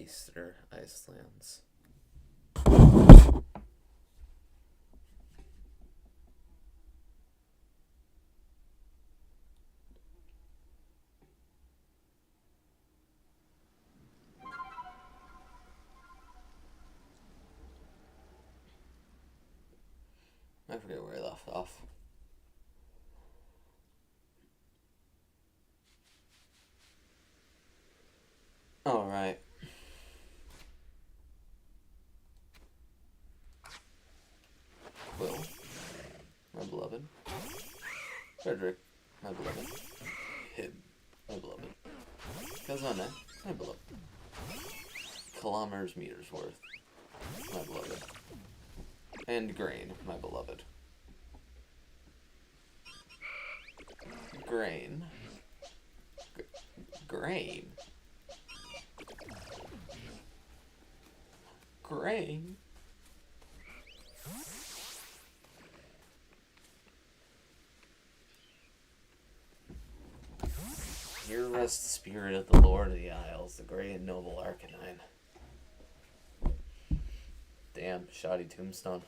Easter Icelands. I forget where I left off. Alright. Will, my beloved. Frederick, my beloved. Hib, my beloved. Kazane, my beloved. Kilometers, meters worth, my beloved. And Grain, my beloved. Grain. Grain. Grain. Here rests the spirit of the Lord of the Isles, the great and noble Arcanine. Damn, shoddy tombstone.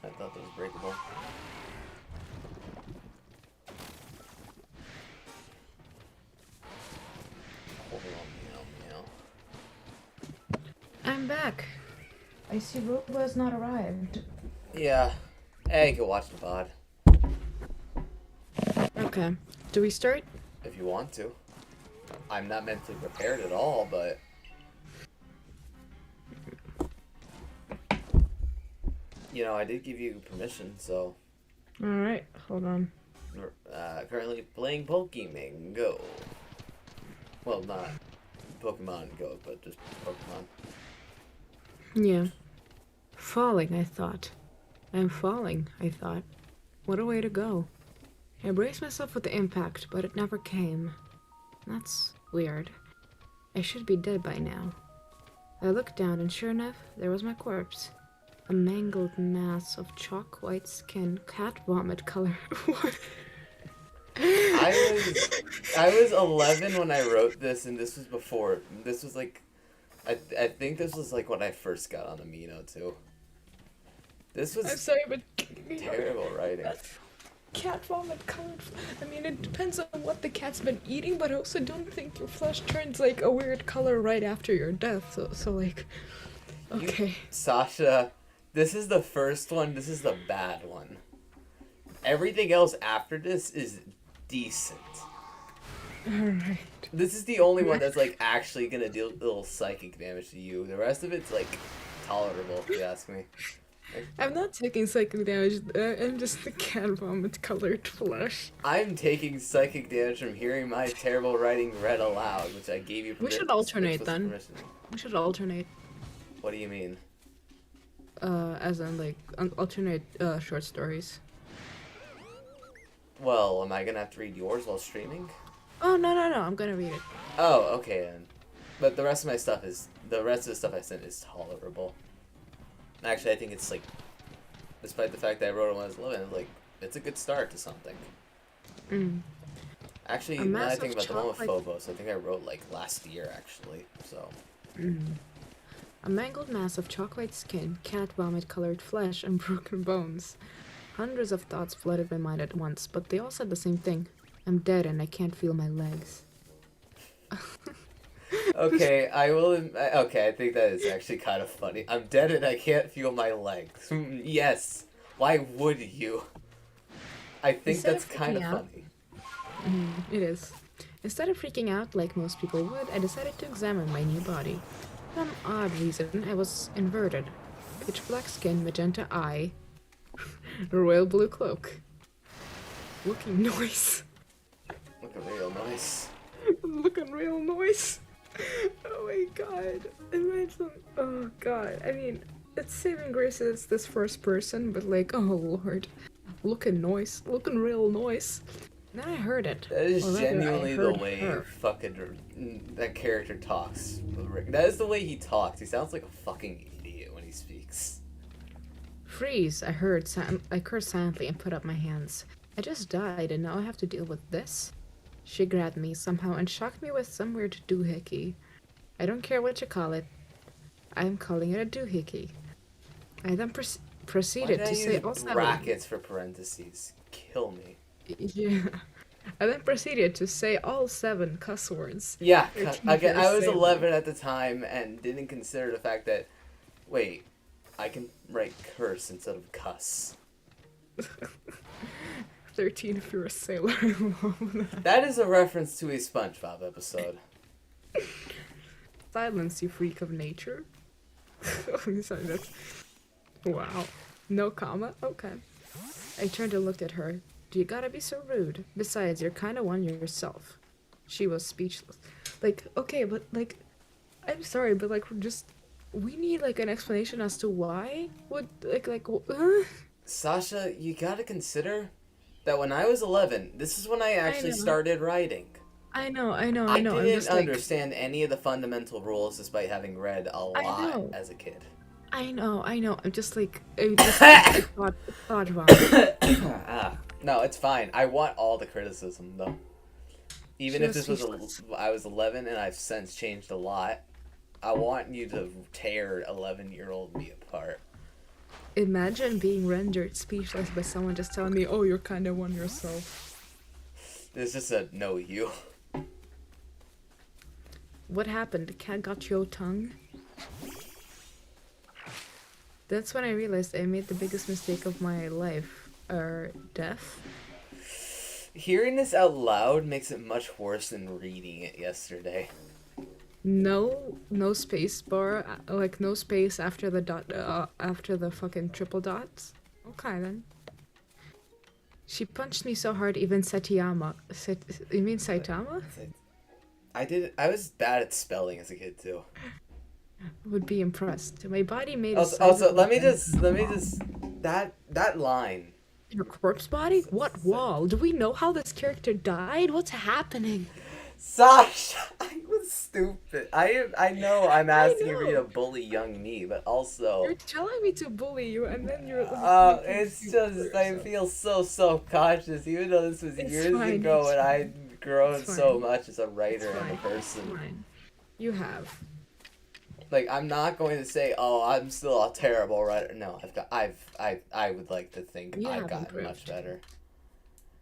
I thought that was breakable. Hold on, meow, meow. I'm back. I see Robo has not arrived. Yeah. Hey, you can watch the VOD. Okay. Do we start? If you want to. I'm not mentally prepared at all, but... You know, I did give you permission, so... Alright, hold on. Currently playing Pokemon Go. Well, not Pokemon Go, but just Pokemon. Yeah. Falling, I thought. I'm falling, I thought. What a way to go. I braced myself with the impact, but it never came. That's weird. I should be dead by now. I looked down, and sure enough, there was my corpse. A mangled mass of chalk-white skin, cat vomit color. What? I was 11 when I wrote this, and this was before. This was like, I think this was like when I first got on Amino too. This was I'm sorry, but terrible writing. cat vomit colored. I mean, it depends on what the cat's been eating, but I also don't think your flesh turns like a weird color right after your death. So like, okay. Sasha, this is the first one. This is the bad one. Everything else after this is decent. Alright. This is the only one that's like actually gonna deal a little psychic damage to you. The rest of it's like tolerable, if you ask me. I'm not taking psychic damage. I'm just the cat vomit colored flesh. I'm taking psychic damage from hearing my terrible writing read aloud, which I gave you. We should alternate then. Permission. We should alternate. What do you mean? As in like alternate short stories. Well, am I gonna have to read yours while streaming? Oh no, I'm gonna read it. Oh, okay then. But the rest of my stuff is the rest of the stuff I sent is tolerable. Actually, I think it's like, despite the fact that I wrote it when I was 11, like it's a good start to something. Mm. Actually, A now that I massive think about the one with chocolate- Phobos, I think I wrote like last year actually. So. A mangled mass of chalk-white skin, cat vomit-colored flesh, and broken bones. Hundreds of thoughts flooded my mind at once, but they all said the same thing. I'm dead and I can't feel my legs. Okay, I will. Okay, I think that is actually kind of funny. I'm dead and I can't feel my legs. Yes. Why would you? I think Instead that's of kind of freaking out- funny. It is. Instead of freaking out like most people would, I decided to examine my new body. For some odd reason, I was inverted. Pitch black skin, magenta eye, royal blue cloak. Looking nice. Looking real nice. Looking real nice. Oh my god. Imagine. Oh god. I mean, it's saving grace is this first person, but like, oh lord. Looking nice. Looking real nice. Then I heard it. That is Or rather, I genuinely the heard way her. fucking that character talks. That is the way he talks. He sounds like a fucking idiot when he speaks. Freeze! I cursed silently and put up my hands. I just died, and now I have to deal with this? She grabbed me somehow and shocked me with some weird doohickey. I don't care what you call it. I'm calling it a doohickey. I then Why did proceeded I to say use all seven. brackets for parentheses? Kill me. Yeah. I then proceeded to say all seven cuss words. Yeah, 13 for again, a I was sailor. 11 at the time and didn't consider the fact that, wait, I can write curse instead of cuss. 13 if you're a sailor. I love that. That is a reference to a SpongeBob episode. Silence, you freak of nature. Sorry, that's... Wow. No comma? Okay. I turned and looked at her. Do you gotta be so rude? Besides, you're kinda one yourself. She was speechless. Like, okay, but like, I'm sorry, but like, we need like an explanation as to why? What, Sasha, you gotta consider that when I was 11, this is when I I actually know. started writing. I know. I I'm didn't just like, understand any of the fundamental rules despite having read a I lot know. as a kid. I know. I'm just like, I thought wrong. No, it's fine. I want all the criticism though. Even She if was this was speechless. I was 11 and I've since changed a lot, I want you to tear 11-year-old me apart. Imagine being rendered speechless by someone just telling me, "Oh, you're kind of one yourself." This just a no you. What happened? The cat got your tongue? That's when I realized I made the biggest mistake of my life. Death? Hearing this out loud makes it much worse than reading it yesterday. No space bar, like no space after the dot, after the fucking triple dots. Okay then. She punched me so hard, even you mean Saitama? I was bad at spelling as a kid too. Would be impressed. My body made a Also, sizable bend. let me just that line. Your corpse body? What wall? Do we know how this character died? What's happening? Sasha, I was stupid. I know I'm I asking for you to know. bully young me, but You're also, telling me to bully you, and then you're like making it's excuses for just I yourself. feel so self-conscious, even though this was It's years fine. ago It's and fine. I'd It's grown so fine. much as a It's writer and a fine. It's person. fine. You have. Like I'm not going to say, oh, I'm still a terrible writer. No, I would like to think You I've have gotten much improved. better.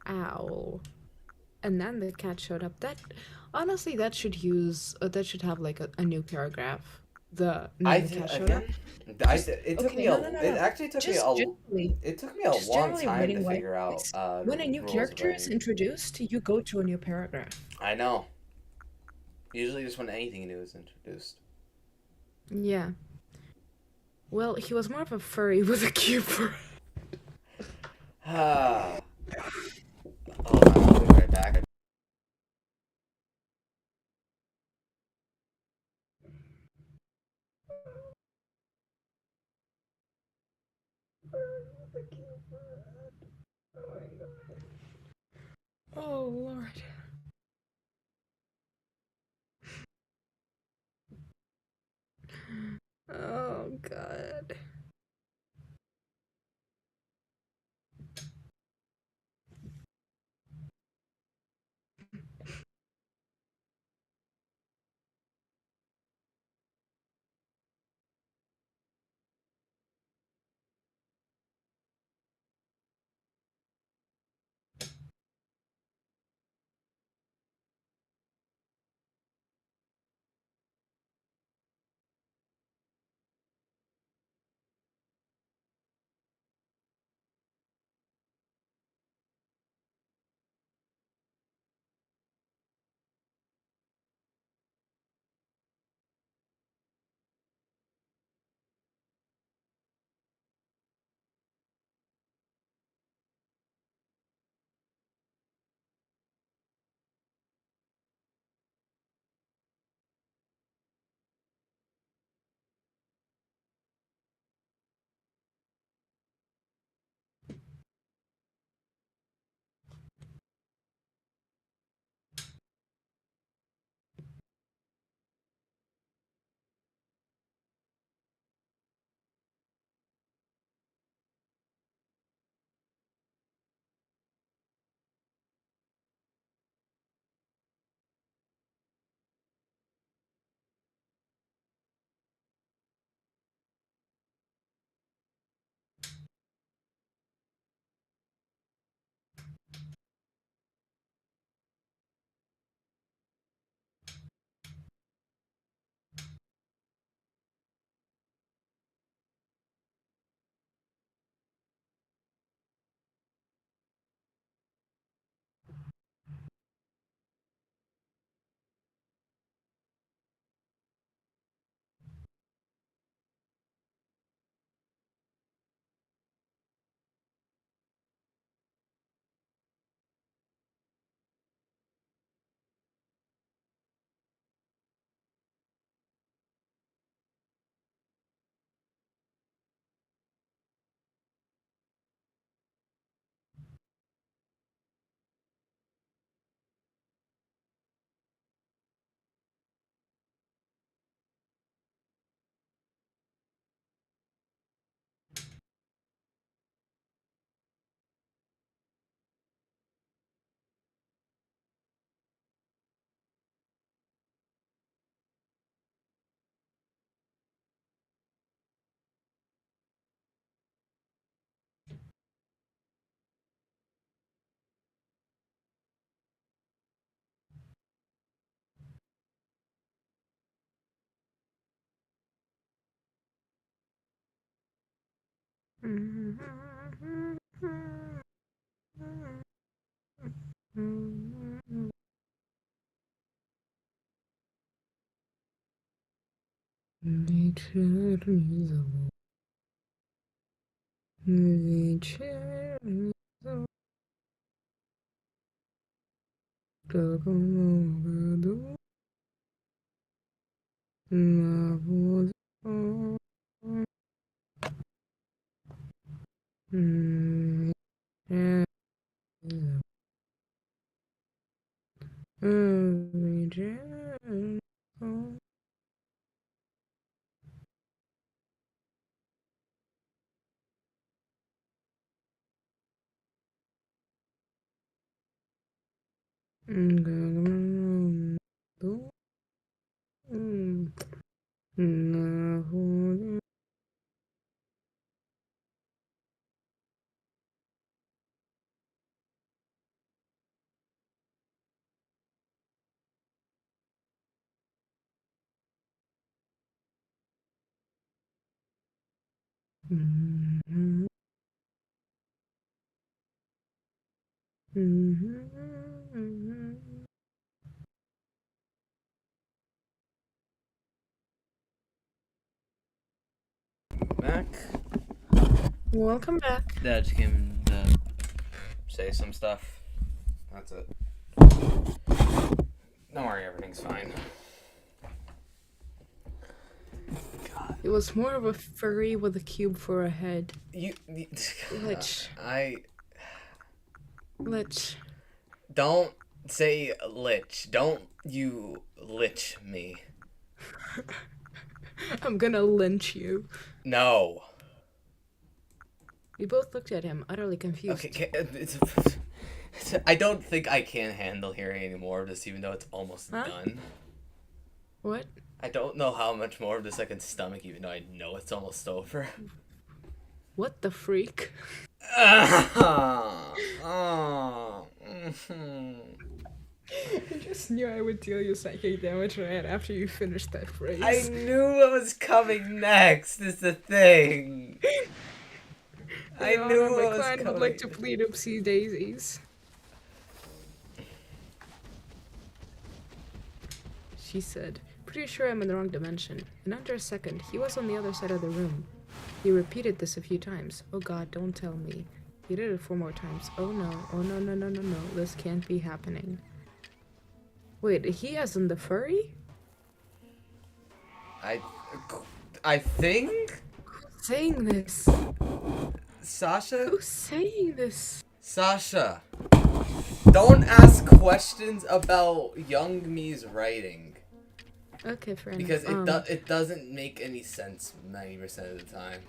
Ow. And then the cat showed up. That honestly, that should have like a new paragraph. And I then the did cat showed up. again. Just It took okay. me No, a. no, no, It no. actually took me Just a. generally, It took me a just long generally time to writing figure out wise. When a new rules of character is writing. introduced, you go to a new paragraph. I know. Usually, just when anything new is introduced. Yeah. Well, he was more of a furry with a cute fur. Ah. Hold on, I'll be right back. Oh Lord. Oh God. Back. Welcome back. Dad just came to say some stuff. That's it. Don't worry, everything's fine. God. It was more of a furry with a cube for a head. Lich. Lich. Don't say lich. Don't you lich me. I'm gonna lynch you. No. We both looked at him, utterly confused. Okay, I don't think I can handle hearing any more of this, even though it's almost done. What? I don't know how much more of this I can stomach, even though I know it's almost over. What the freak? I just knew I would deal you psychic damage right after you finished that phrase. I knew what was coming next, is the thing. I knew what was coming. My client would like to plead oopsie daisies. She said, pretty sure I'm in the wrong dimension. In under a second, he was on the other side of the room. He repeated this a few times. Oh god, don't tell me. He did it 4 more times. Oh no, oh no, no, no, no, no. This can't be happening. Wait, he as in the furry? I think? Who's saying this? Sasha? Who's saying this? Sasha, don't ask questions about young me's writing. Okay, fair because enough. It doesn't make any sense 90% of the time.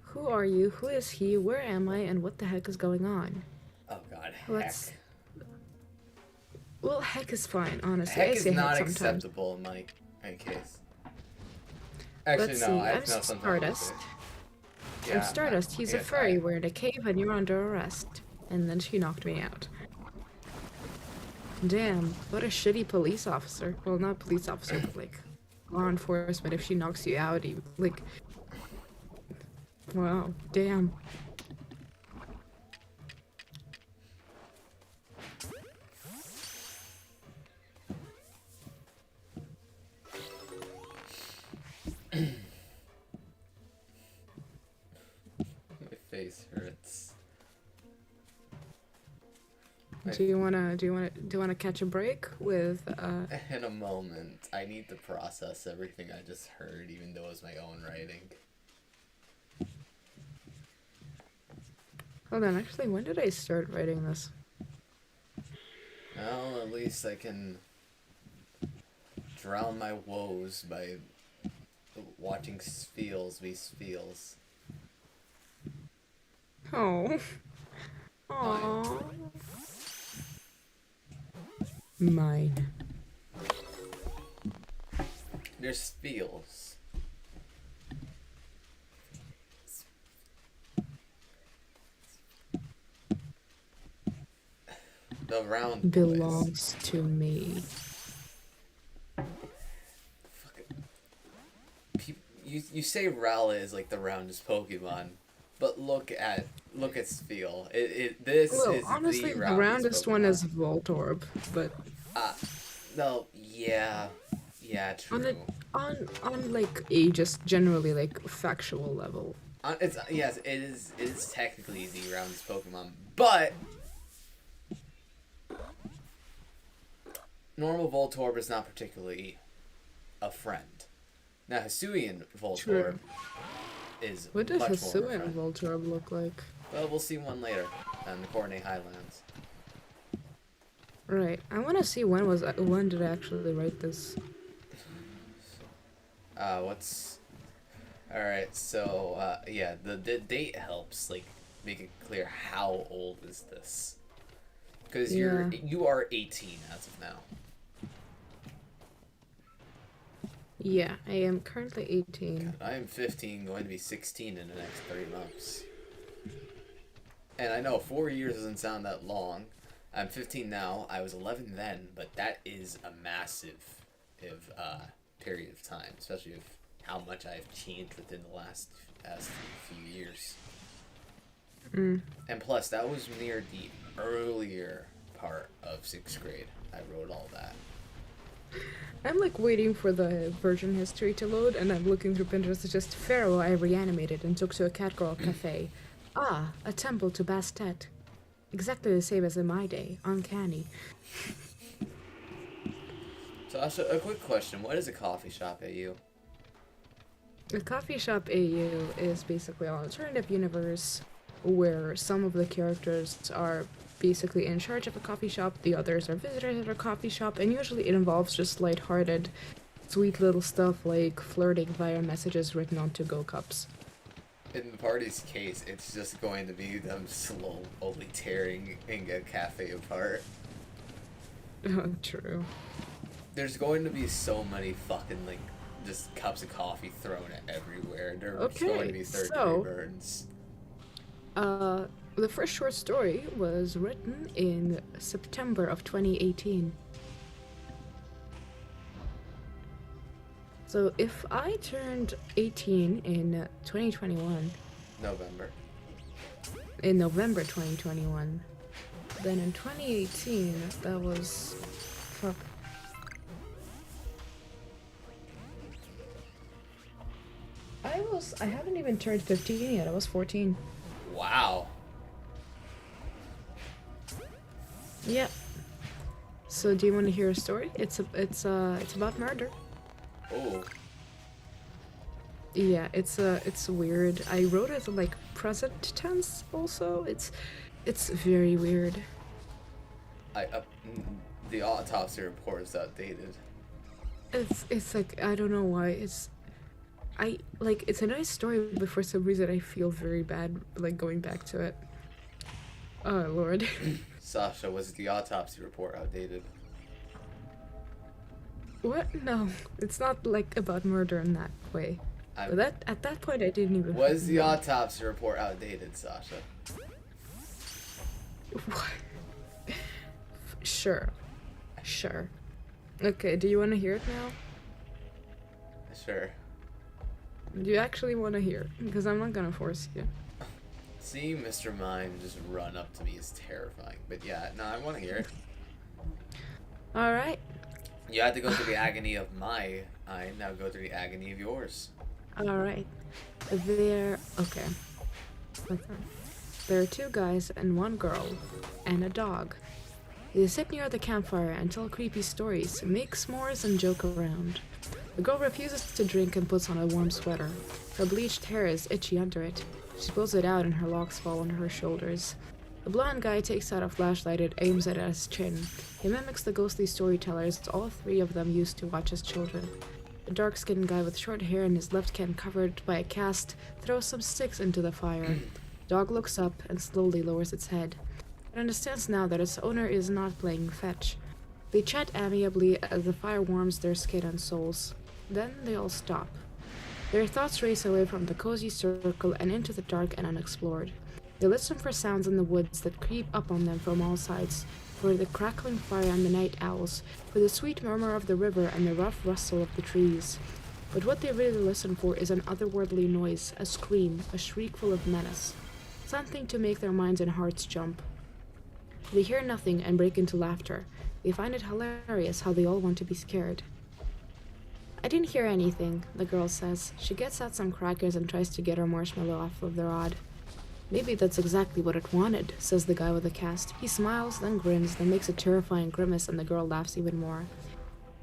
Who are you? Who is he? Where am I? And what the heck is going on? Oh god, Let's... heck. Well, heck is fine, honestly. Heck I is say not heck sometimes. acceptable in my case. Actually, Let's no, see. I I'm know sometimes. Stardust. Yeah, I'm Stardust. He's a furry. We're in a cave and you're under arrest. And then she knocked me out. Damn, what a shitty police officer. Well, not police officer, but like law enforcement. If she knocks you out, you like... Wow, damn. My face hurts. Do you wanna catch a break with In a moment, I need to process everything I just heard, even though it was my own writing. Hold on, actually, when did I start writing this? Well, at least I can drown my woes by watching Spiels be Spiels. Oh. Aww. Mine. There's Spiels. The round belongs to me. You say Rowlet is like the roundest Pokemon, But look at Spiel. This Well, is honestly, the the roundest roundest one is Pokemon. Voltorb, but Uh no, yeah. Yeah, on true. a on like a just generally like factual level. It's yes, it is technically the roundest Pokemon, but normal Voltorb is not particularly a friend. Now Hisuian True. Voltorb is What does much more of a Hisuian friend. Voltorb look like? Well, we'll see one later in the Cornet Highlands. Right. I want to see when did I actually write this? What's all right? So yeah, the date helps like make it clear how old is this because Yeah. you are 18 as of now. Yeah, I am currently 18. I am 15, going to be 16 in the next 3 months. And I know 4 years doesn't sound that long. I'm 15 now. I was 11 then, but that is a massive period of time, especially with how much I've changed within the last few years. Mm. And plus, that was near the earlier part of 6th grade. I wrote all that. I'm like waiting for the version history to load, and I'm looking through Pinterest. It's just Pharaoh I reanimated and took to a catgirl cafe. Ah, a temple to Bastet. Exactly the same as in my day. Uncanny. Sasha, a quick question. What is a coffee shop at you? The coffee shop AU is basically an alternative universe where some of the characters are basically in charge of a coffee shop, the others are visitors at a coffee shop, and usually it involves just lighthearted, sweet little stuff like flirting via messages written on to-go cups. In the party's case, it's just going to be them slowly tearing a cafe apart. True. There's going to be so many fucking, like, just cups of coffee thrown everywhere. There's going to be third-degree burns. The first short story was written in September of 2018. So if I turned 18 in 2021, November. in November 2021, then in 2018, that was... fuck. I haven't even turned 15 yet, I was 14. Wow. Yeah. So do you want to hear a story? It's about murder. Oh. Yeah, it's weird. I wrote it in like present tense also. It's very weird. The autopsy report is outdated. It's like I don't know why. It's a nice story, but for some reason I feel very bad like going back to it. Oh Lord. Sasha, was the autopsy report outdated? What? No, it's not like about murder in that way. But at that point I didn't even. Was the autopsy report outdated, Sasha? What? Sure. Okay, do you want to hear it now? Sure. Do you actually want to hear it? Because I'm not gonna force you. Seeing Mr. Mime just run up to me is terrifying. But yeah, no, I want to hear it. Alright. You had to go through the agony of my eye, now go through the agony of yours. Alright. Okay. There are two guys and one girl, and a dog. They sit near the campfire and tell creepy stories, make s'mores, and joke around. The girl refuses to drink and puts on a warm sweater. Her bleached hair is itchy under it. She pulls it out and her locks fall on her shoulders. The blonde guy takes out a flashlight and aims it at his chin. He mimics the ghostly storytellers all three of them used to watch as children. The dark-skinned guy with short hair and his left hand covered by a cast throws some sticks into the fire. The dog looks up and slowly lowers its head. It understands now that its owner is not playing fetch. They chat amiably as the fire warms their skin and souls. Then they all stop. Their thoughts race away from the cozy circle and into the dark and unexplored. They listen for sounds in the woods that creep up on them from all sides, for the crackling fire and the night owls, for the sweet murmur of the river and the rough rustle of the trees. But what they really listen for is an otherworldly noise, a scream, a shriek full of menace. Something to make their minds and hearts jump. They hear nothing and break into laughter. They find it hilarious how they all want to be scared. I didn't hear anything, the girl says. She gets out some crackers and tries to get her marshmallow off of the rod. Maybe that's exactly what it wanted, says the guy with the cast. He smiles, then grins, then makes a terrifying grimace, and the girl laughs even more.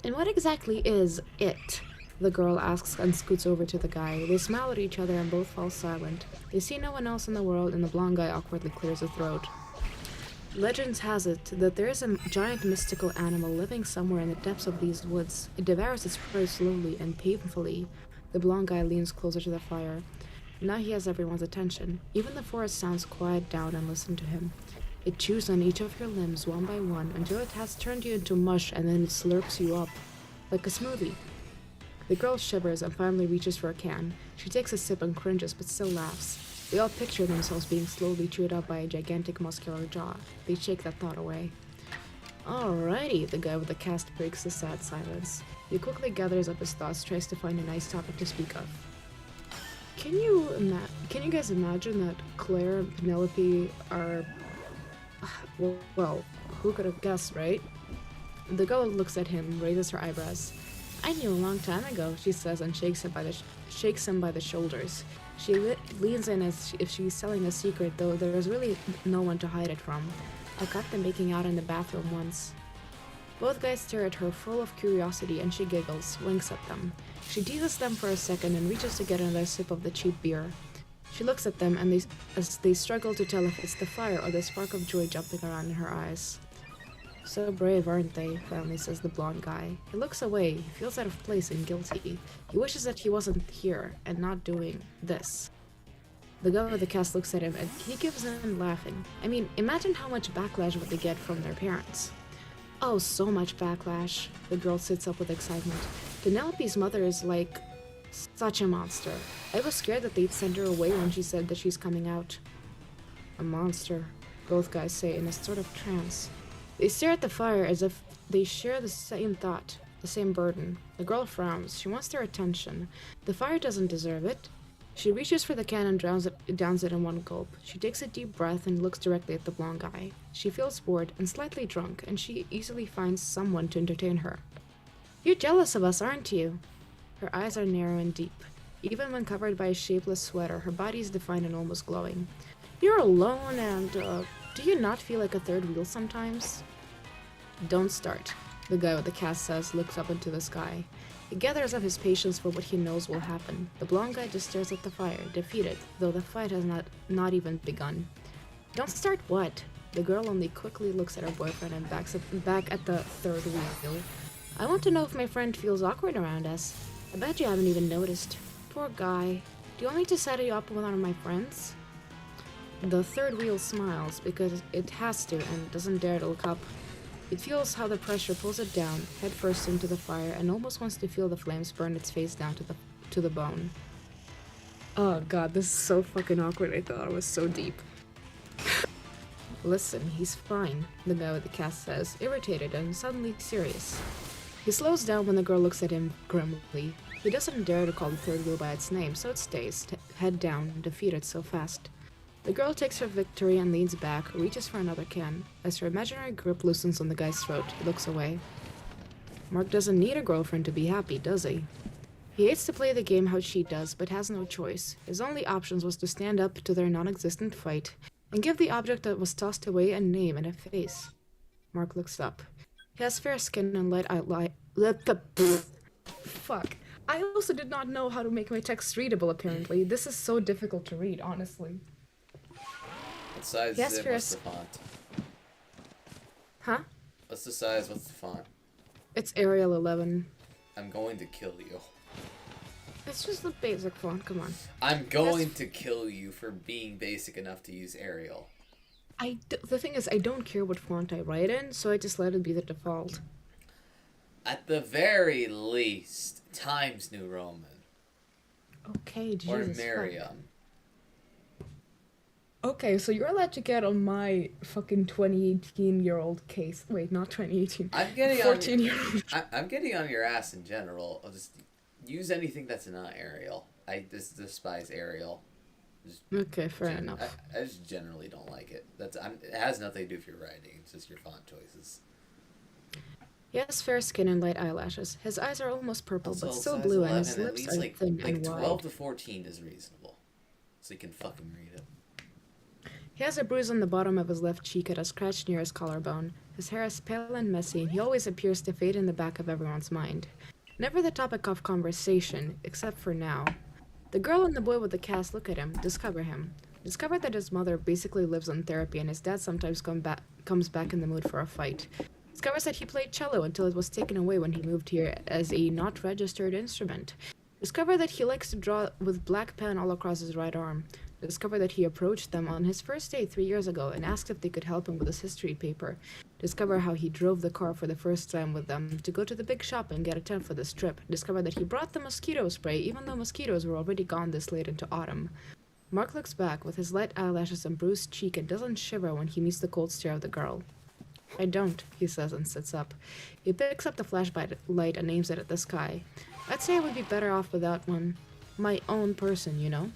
And what exactly is it? The girl asks and scoots over to the guy. They smile at each other and both fall silent. They see no one else in the world, and the blonde guy awkwardly clears his throat. Legends has it that there is a giant mystical animal living somewhere in the depths of these woods. It devours its prey slowly and painfully. The blonde guy leans closer to the fire. Now he has everyone's attention. Even the forest sounds quiet down and listen to him. It chews on each of your limbs one by one until it has turned you into mush, and then it slurps you up. Like a smoothie. The girl shivers and finally reaches for a can. She takes a sip and cringes but still laughs. They all picture themselves being slowly chewed up by a gigantic muscular jaw. They shake that thought away. Alrighty, the guy with the cast breaks the sad silence. He quickly gathers up his thoughts, tries to find a nice topic to speak of. Can you guys imagine that Claire and Penelope are... Well, who could have guessed, right? The girl looks at him, raises her eyebrows. I knew a long time ago, she says, and shakes him by the shoulders. She leans in as if she's telling a secret, though there is really no one to hide it from. I caught them making out in the bathroom once. Both guys stare at her, full of curiosity, and she giggles, winks at them. She teases them for a second and reaches to get another sip of the cheap beer. She looks at them as they struggle to tell if it's the fire or the spark of joy jumping around in her eyes. So brave, aren't they? Finally says the blonde guy. He looks away. He feels out of place and guilty. He wishes that he wasn't here and not doing this. The guy with the cast looks at him and he gives in laughing. I mean, imagine how much backlash would they get from their parents. Oh, so much backlash. The girl sits up with excitement. Penelope's mother is like such a monster. I was scared that they'd send her away when she said that she's coming out. A monster, both guys say in a sort of trance. They stare at the fire as if they share the same thought, the same burden. The girl frowns. She wants their attention. The fire doesn't deserve it. She reaches for the can and downs it in one gulp. She takes a deep breath and looks directly at the blonde guy. She feels bored and slightly drunk, and she easily finds someone to entertain her. You're jealous of us, aren't you? Her eyes are narrow and deep. Even when covered by a shapeless sweater, her body is defined and almost glowing. You're alone and, do you not feel like a third wheel sometimes? Don't start, the guy with the cast says, looks up into the sky. He gathers up his patience for what he knows will happen. The blonde guy just stares at the fire, defeated, though the fight has not even begun. Don't start what? The girl only quickly looks at her boyfriend and back at the third wheel. I want to know if my friend feels awkward around us. I bet you haven't even noticed. Poor guy. Do you want me to set you up with one of my friends? The third wheel smiles because it has to and doesn't dare to look up. It feels how the pressure pulls it down, head first into the fire, and almost wants to feel the flames burn its face down to the bone. Oh god, this is so fucking awkward. I thought it was so deep. Listen, he's fine, the guy with the cast says, irritated and suddenly serious. He slows down when the girl looks at him grimly. He doesn't dare to call the third wheel by its name, so it stays, head down, defeated so fast. The girl takes her victory and leans back, reaches for another can. As her imaginary grip loosens on the guy's throat, he looks away. Mark doesn't need a girlfriend to be happy, does he? He hates to play the game how she does, but has no choice. His only options was to stand up to their non-existent fight, and give the object that was tossed away a name and a face. Mark looks up. He has fair skin and light eyelid. Fuck. I also did not know how to make my text readable, apparently. This is so difficult to read, honestly. What size is it? What's the font? Huh? What's the size? What's the font? It's Arial 11. I'm going to kill you. It's just the basic font, come on. I'm going to kill you for being basic enough to use Arial. The thing is, I don't care what font I write in, so I just let it be the default. At the very least, Times New Roman. Okay, Jesus. Or Merriam. Okay, so you're allowed to get on my fucking 2018-year-old case. Wait, not 2018. I'm getting 14-year-old. I'm getting on your ass in general. Use anything that's not Ariel. I despise Ariel. Just Okay, fair enough. I just generally don't like it. It has nothing to do with your writing. It's just your font choices. He has fair skin and light eyelashes. His eyes are almost purple, Also, but still size blue, and 11, his at lips least are thin like and 12 wide. to 14 is reasonable. So you can fucking read it. He has a bruise on the bottom of his left cheek and a scratch near his collarbone. His hair is pale and messy, and he always appears to fade in the back of everyone's mind. Never the topic of conversation, except for now. The girl and the boy with the cast look at him, discover him. Discover that his mother basically lives on therapy and his dad sometimes comes back in the mood for a fight. Discovers that he played cello until it was taken away when he moved here as a not registered instrument. Discover that he likes to draw with black pen all across his right arm. Discover that he approached them on his first date 3 years ago and asked if they could help him with his history paper. Discover how he drove the car for the first time with them to go to the big shop and get a tent for this trip. Discover that he brought the mosquito spray even though mosquitoes were already gone this late into autumn. Mark looks back with his light eyelashes and bruised cheek and doesn't shiver when he meets the cold stare of the girl. I don't, he says and sits up. He picks up the flashlight and aims it at the sky. I'd say I would be better off without one. My own person, you know?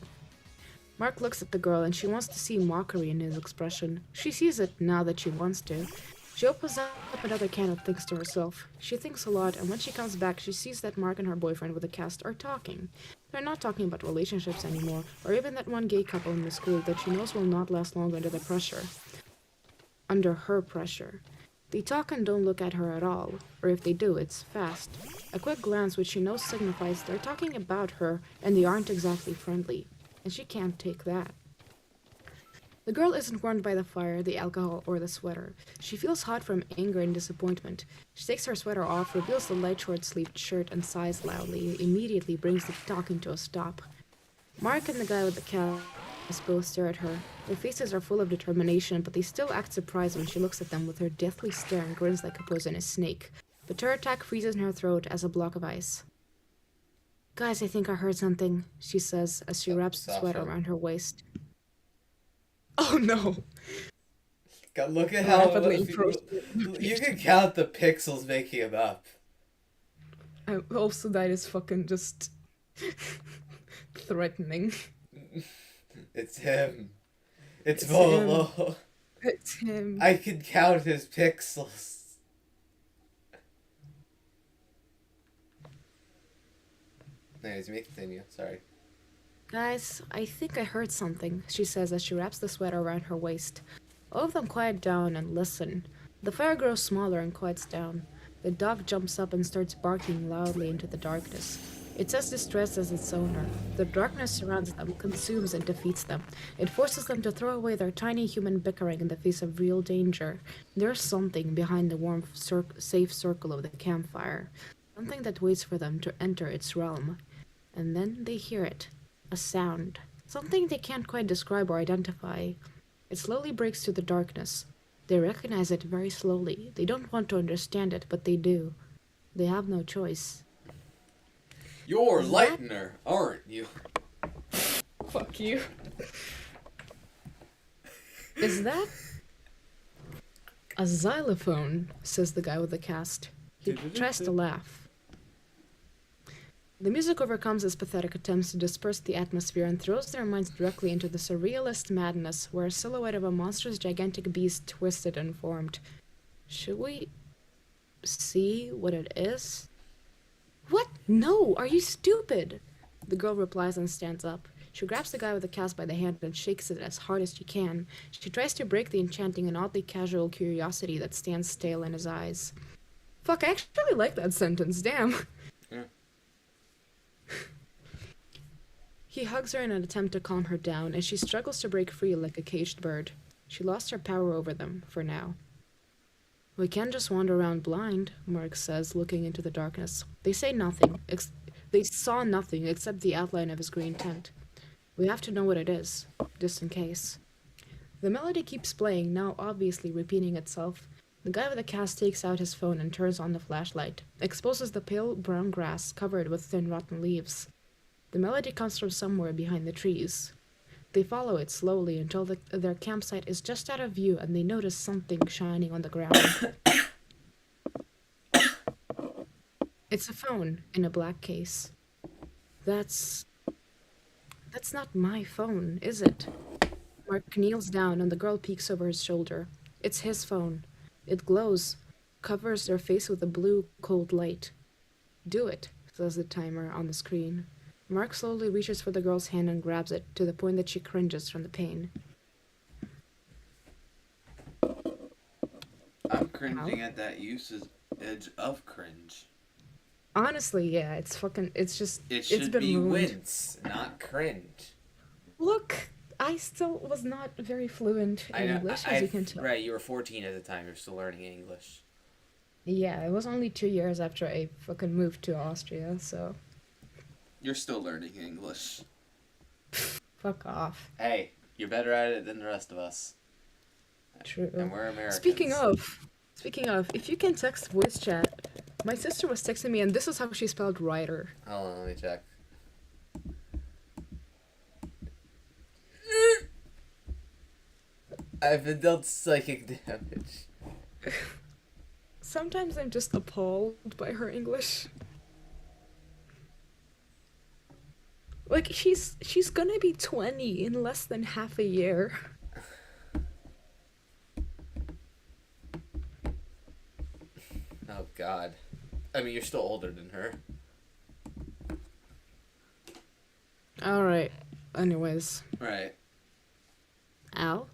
Mark looks at the girl and she wants to see mockery in his expression. She sees it now that she wants to. She opens up another can and thinks to herself. She thinks a lot, and when she comes back, she sees that Mark and her boyfriend with the cast are talking. They're not talking about relationships anymore, or even that one gay couple in the school that she knows will not last long under the pressure. Under her pressure. They talk and don't look at her at all, or if they do, it's fast. A quick glance which she knows signifies they're talking about her, and they aren't exactly friendly. And she can't take that. The girl isn't warmed by the fire, the alcohol, or the sweater. She feels hot from anger and disappointment. She takes her sweater off, reveals the light short-sleeved shirt, and sighs loudly. Immediately brings the talking to a stop. Mark and the guy with the cast both stare at her. Their faces are full of determination, but they still act surprised when she looks at them with her deathly stare and grins like a poisonous snake. But her attack freezes in her throat as a block of ice. Guys, I think I heard something, she says as she wraps the sweater around her waist. Oh no! God, look at how you can count the pixels making him up. Also, that is fucking just threatening. It's him. It's Volo. It's him. I can count his pixels. Anyways, you may continue. Sorry. Guys, I think I heard something, she says as she wraps the sweater around her waist. All of them quiet down and listen. The fire grows smaller and quiets down. The dog jumps up and starts barking loudly into the darkness. It's as distressed as its owner. The darkness surrounds them, consumes and defeats them. It forces them to throw away their tiny human bickering in the face of real danger. There's something behind the warm, safe circle of the campfire. Something that waits for them to enter its realm. And then they hear it. A sound. Something they can't quite describe or identify. It slowly breaks through the darkness. They recognize it very slowly. They don't want to understand it, but they do. They have no choice. You're Lightner, aren't you? Fuck you. Is that a xylophone? Says the guy with the cast. He tries to laugh. The music overcomes his pathetic attempts to disperse the atmosphere and throws their minds directly into the surrealist madness where a silhouette of a monstrous gigantic beast twisted and formed. Should we see what it is? What? No! Are you stupid? The girl replies and stands up. She grabs the guy with the cast by the hand and shakes it as hard as she can. She tries to break the enchanting and oddly casual curiosity that stands stale in his eyes. Fuck, I actually like that sentence, damn. Yeah. He hugs her in an attempt to calm her down, and she struggles to break free like a caged bird. She lost her power over them, for now. We can't just wander around blind, Mark says, looking into the darkness. They say nothing. They saw nothing except the outline of his green tent. We have to know what it is, just in case. The melody keeps playing, now obviously repeating itself. The guy with the cast takes out his phone and turns on the flashlight, exposes the pale brown grass covered with thin rotten leaves. The melody comes from somewhere behind the trees. They follow it slowly until their campsite is just out of view and they notice something shining on the ground. It's a phone in a black case. That's that's not my phone, is it? Mark kneels down and the girl peeks over his shoulder. It's his phone. It glows, covers their face with a blue, cold light. Do it, says the timer on the screen. Mark slowly reaches for the girl's hand and grabs it, to the point that she cringes from the pain. I'm How? cringing at that usage of cringe. Honestly, yeah, it's just, It it's should been be ruined. wince, not cringe. Look, I still was not very fluent I in know. English, as you can tell. Right. You were 14 at the time. You're still learning English. Yeah, it was only 2 years after I fucking moved to Austria, so You're still learning English. fuck off. Hey, you're better at it than the rest of us, True. and we're Americans. Speaking of, if you can text voice chat, my sister was texting me, and this is how she spelled writer. Hold on, let me check. I've been dealt psychic damage. Sometimes I'm just appalled by her English. Like she's gonna be 20 in less than half a year. Oh God. I mean, you're still older than her. All right. Anyways, Right. Al,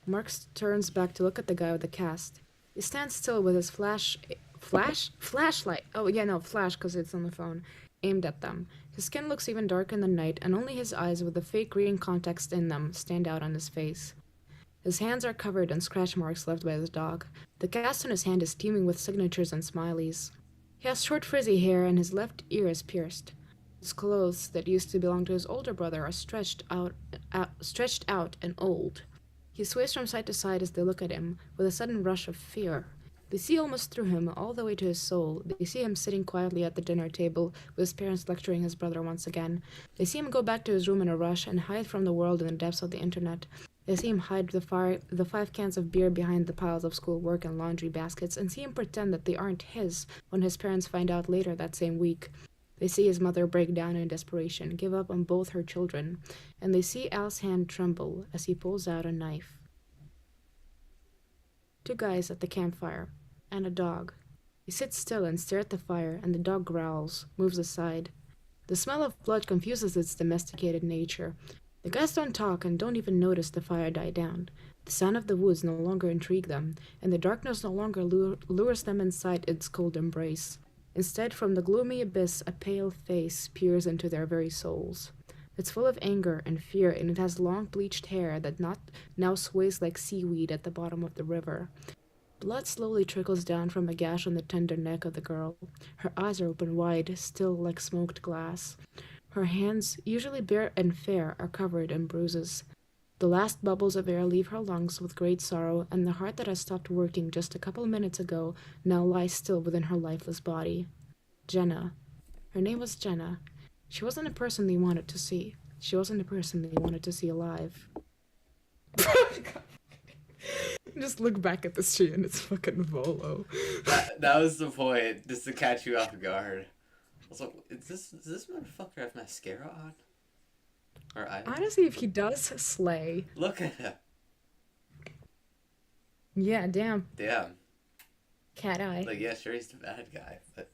Marx turns back to look at the guy with the cast. He stands still with his flashlight. Oh yeah, no, flash because it's on the phone, aimed at them. His skin looks even darker in the night, and only his eyes with the fake green context in them stand out on his face. His hands are covered in scratch marks left by his dog. The cast on his hand is teeming with signatures and smileys. He has short frizzy hair, and his left ear is pierced. His clothes that used to belong to his older brother are stretched out and old. He sways from side to side as they look at him, with a sudden rush of fear. They see almost through him, all the way to his soul. They see him sitting quietly at the dinner table, with his parents lecturing his brother once again. They see him go back to his room in a rush and hide from the world in the depths of the internet. They see him hide the 5 cans of beer behind the piles of schoolwork and laundry baskets, and see him pretend that they aren't his when his parents find out later that same week. They see his mother break down in desperation, give up on both her children, and they see Al's hand tremble as he pulls out a knife. 2 guys at the campfire, and a dog. He sits still and stares at the fire, and the dog growls, moves aside. The smell of blood confuses its domesticated nature. The guys don't talk and don't even notice the fire die down. The sound of the woods no longer intrigue them, and the darkness no longer lures them inside its cold embrace. Instead, from the gloomy abyss, a pale face peers into their very souls. It's full of anger and fear, and it has long bleached hair that now sways like seaweed at the bottom of the river. Blood slowly trickles down from a gash on the tender neck of the girl. Her eyes are open wide, still like smoked glass. Her hands, usually bare and fair, are covered in bruises. The last bubbles of air leave her lungs with great sorrow, and the heart that has stopped working just a couple minutes ago now lies still within her lifeless body. Jenna. Her name was Jenna. She wasn't a person they wanted to see. She wasn't a person they wanted to see alive. Just look back at this tree and it's fucking Volo. That was the point, just to catch you off guard. I was like, does this motherfucker have mascara on? Or I Honestly, if he does, slay. Look at him. Yeah, damn. Damn. Cat eye. Like, yeah, sure, he's the bad guy, but.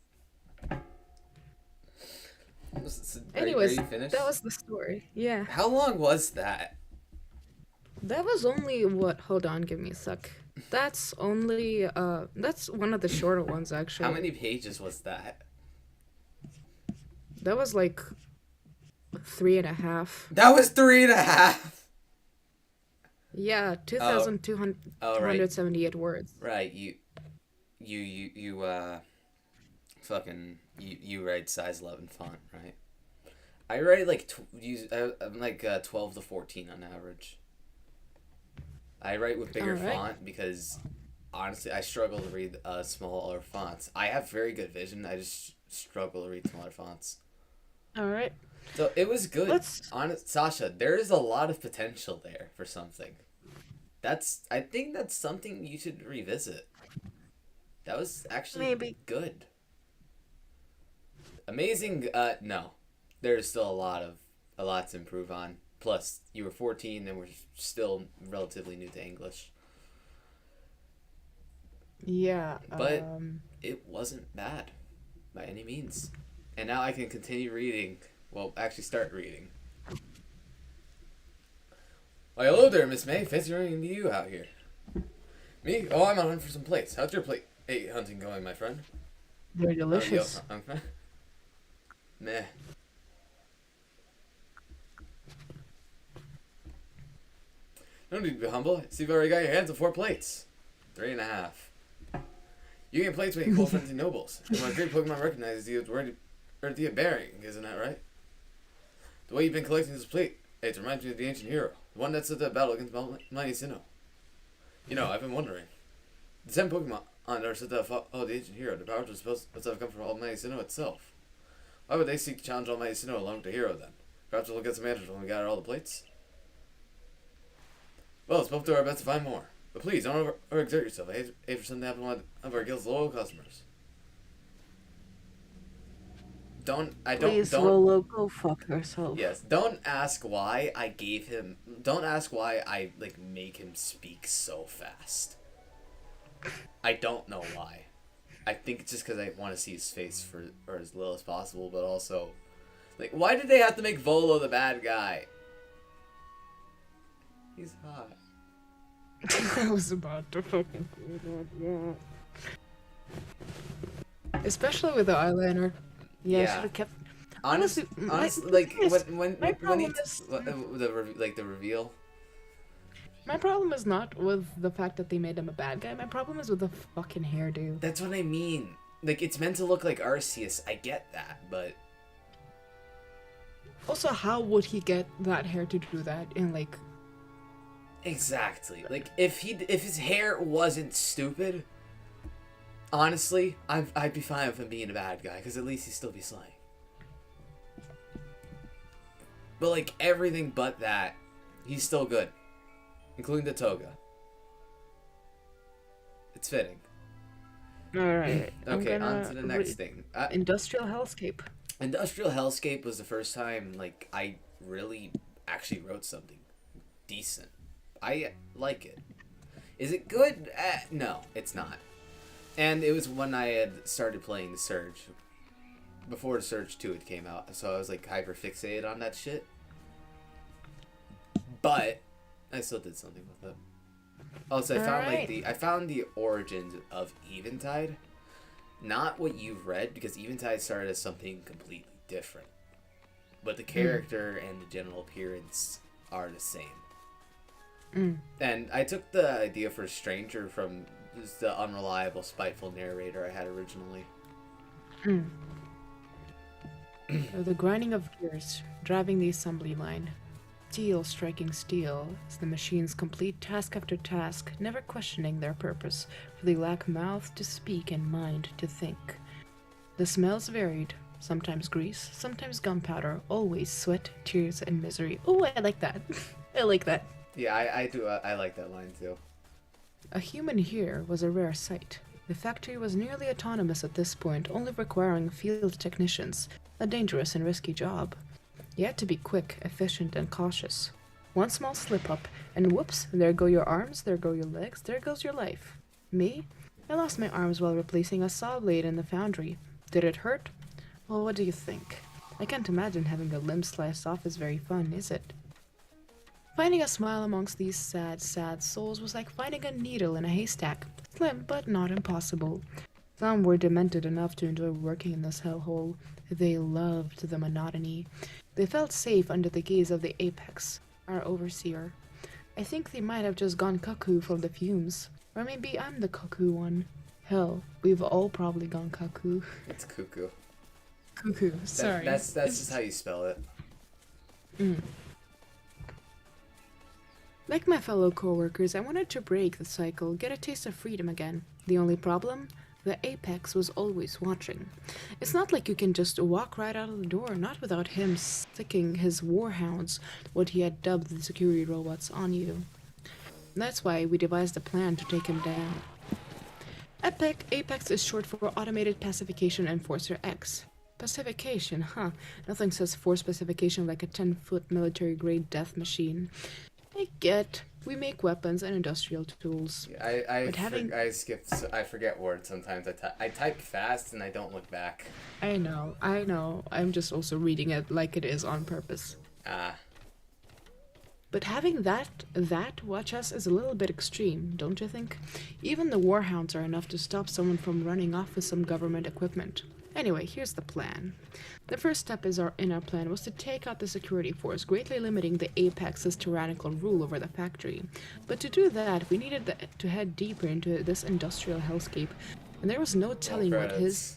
Anyways, are you finished? that was the story. Yeah. How long was that? That was only what? Hold on, give me a sec. That's only, that's one of the shorter ones, actually. How many pages was that? That was like 3.5. That was 3.5! Yeah, 2,278 words. Right, you write size 11 font, right? I write like, I'm like 12 to 14 on average. I write with bigger font because, honestly, I struggle to read smaller fonts. I have very good vision, I just struggle to read smaller fonts. Alright. So, it was good. Sasha, there is a lot of potential there for something. I think that's something you should revisit. That was actually Maybe good. Amazing, no. there's still a lot to improve on. Plus, you were 14 and we're still relatively new to English. Yeah. But it wasn't bad by any means. And now I can continue reading. Well, actually start reading. Why, hello there, Miss May. Fancy running into you out here. Me? Oh, I'm on hunt for some plates. How's your plate hunting going, my friend? They're delicious. Meh. No need to be humble. See, you've already got your hands on 4 plates. 3.5. You get plates when you call friends and nobles. And when a great Pokemon recognizes you, it's worthy of bearing, isn't that right? The way you've been collecting this plate, it reminds me of the ancient hero. The one that stood that battle against Mighty Sinnoh. You know, I've been wondering. The 10 Pokemon are said to have fought the ancient hero. The powers were supposed to have come from Almighty Sinnoh itself. Why would they seek to challenge Almighty Sinnoh along with the hero then? Perhaps we'll get some answers when we gather all the plates. Well, let's both do our best to find more. But please, don't overexert yourself. I hate for something to happen to one of our guild's loyal customers. Please, Lolo, go fuck yourself. Yes, don't ask why I make him speak so fast. I don't know why. I think it's just because I want to see his face for as little as possible, but also, like, why did they have to make Volo the bad guy? He's hot. I was about to fucking say that, yeah. Especially with the eyeliner. Yeah, I should have kept. Honestly, like when he the reveal. My problem is not with the fact that they made him a bad guy. My problem is with the fucking hairdo. That's what I mean. Like, it's meant to look like Arceus. I get that, but also, how would he get that hair to do that in like? Exactly. Like, if his hair wasn't stupid, honestly, I'd be fine with him being a bad guy, because at least he'd still be slaying. But, like, everything but that, he's still good. Including the toga. It's fitting. Alright. Okay, on to the next thing. Industrial Hellscape. Industrial Hellscape was the first time, like, I really actually wrote something decent. I like it. Is it good? No, it's not. And it was when I had started playing the Surge. Before the Surge 2 had came out. So I was like hyper fixated on that shit. But I still did something with it. Also, I found the origins of Eventide. Not what you've read, because Eventide started as something completely different. But the character and the general appearance are the same. And I took the idea for Stranger from the unreliable, spiteful narrator I had originally. The grinding of gears, driving the assembly line. Steel striking steel is the machine's complete task after task, never questioning their purpose, for they lack mouth to speak and mind to think. The smells varied, sometimes grease, sometimes gunpowder, always sweat, tears, and misery. Oh, I like that. I like that. Yeah, I do. I like that line too. A human here was a rare sight. The factory was nearly autonomous at this point, only requiring field technicians, a dangerous and risky job. You had to be quick, efficient, and cautious. One small slip-up, and whoops, there go your arms, there go your legs, there goes your life. Me? I lost my arms while replacing a saw blade in the foundry. Did it hurt? Well, what do you think? I can't imagine having a limb sliced off is very fun, is it? Finding a smile amongst these sad, sad souls was like finding a needle in a haystack. Slim, but not impossible. Some were demented enough to enjoy working in this hellhole. They loved the monotony. They felt safe under the gaze of the Apex, our overseer. I think they might have just gone cuckoo from the fumes. Or maybe I'm the cuckoo one. Hell, we've all probably gone cuckoo. It's cuckoo. Cuckoo, sorry. That's just how you spell it. Like my fellow co-workers, I wanted to break the cycle, get a taste of freedom again. The only problem? The Apex was always watching. It's not like you can just walk right out of the door, not without him sticking his warhounds, what he had dubbed the security robots, on you. That's why we devised a plan to take him down. Apex is short for Automated Pacification Enforcer X. Pacification, huh? Nothing says force pacification like a 10-foot military-grade death machine. I get. We make weapons and industrial tools. But having... I skipped. I forget words sometimes. I type fast and I don't look back. I know. I'm just also reading it like it is on purpose. Ah. But having that watch us is a little bit extreme, don't you think? Even the warhounds are enough to stop someone from running off with some government equipment. Anyway, here's the plan. The first step in our plan was to take out the security force, greatly limiting the Apex's tyrannical rule over the factory. But to do that, we needed to head deeper into this industrial hellscape, and there was no telling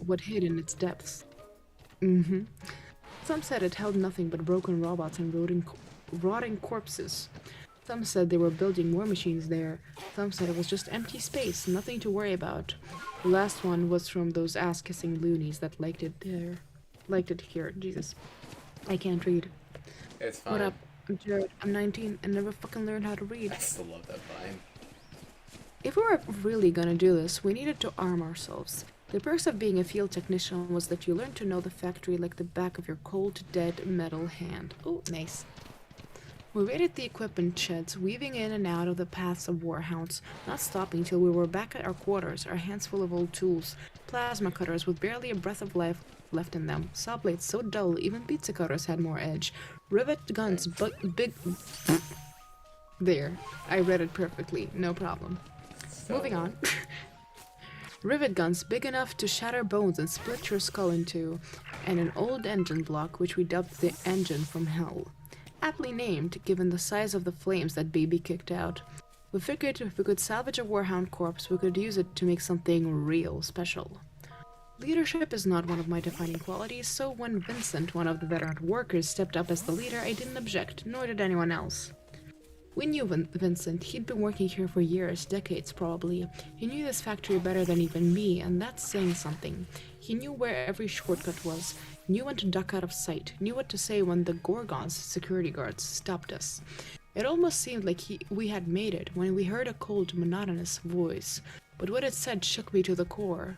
what hid in its depths. Some said it held nothing but broken robots and rotting corpses. Some said they were building more machines there. Some said it was just empty space, nothing to worry about. The last one was from those ass-kissing loonies that liked it here. Jesus. I can't read. It's fine. What up? I'm Jared. I'm 19 and never fucking learned how to read. I still love that vine. If we were really gonna do this, we needed to arm ourselves. The perks of being a field technician was that you learned to know the factory like the back of your cold, dead metal hand. Oh, nice. We raided the equipment sheds, weaving in and out of the paths of warhounds, not stopping till we were back at our quarters, our hands full of old tools, plasma cutters with barely a breath of life left in them, saw blades so dull even pizza cutters had more edge, rivet guns big... There, I read it perfectly, no problem. Moving on. Rivet guns big enough to shatter bones and split your skull in two, and an old engine block which we dubbed the Engine from Hell. Aptly named, given the size of the flames that baby kicked out. We figured if we could salvage a warhound corpse, we could use it to make something real special. Leadership is not one of my defining qualities, so when Vincent, one of the veteran workers, stepped up as the leader, I didn't object, nor did anyone else. We knew Vincent. He'd been working here for years, decades probably. He knew this factory better than even me, and that's saying something. He knew where every shortcut was, knew when to duck out of sight, knew what to say when the Gorgons, security guards, stopped us. It almost seemed like we had made it when we heard a cold, monotonous voice, but what it said shook me to the core.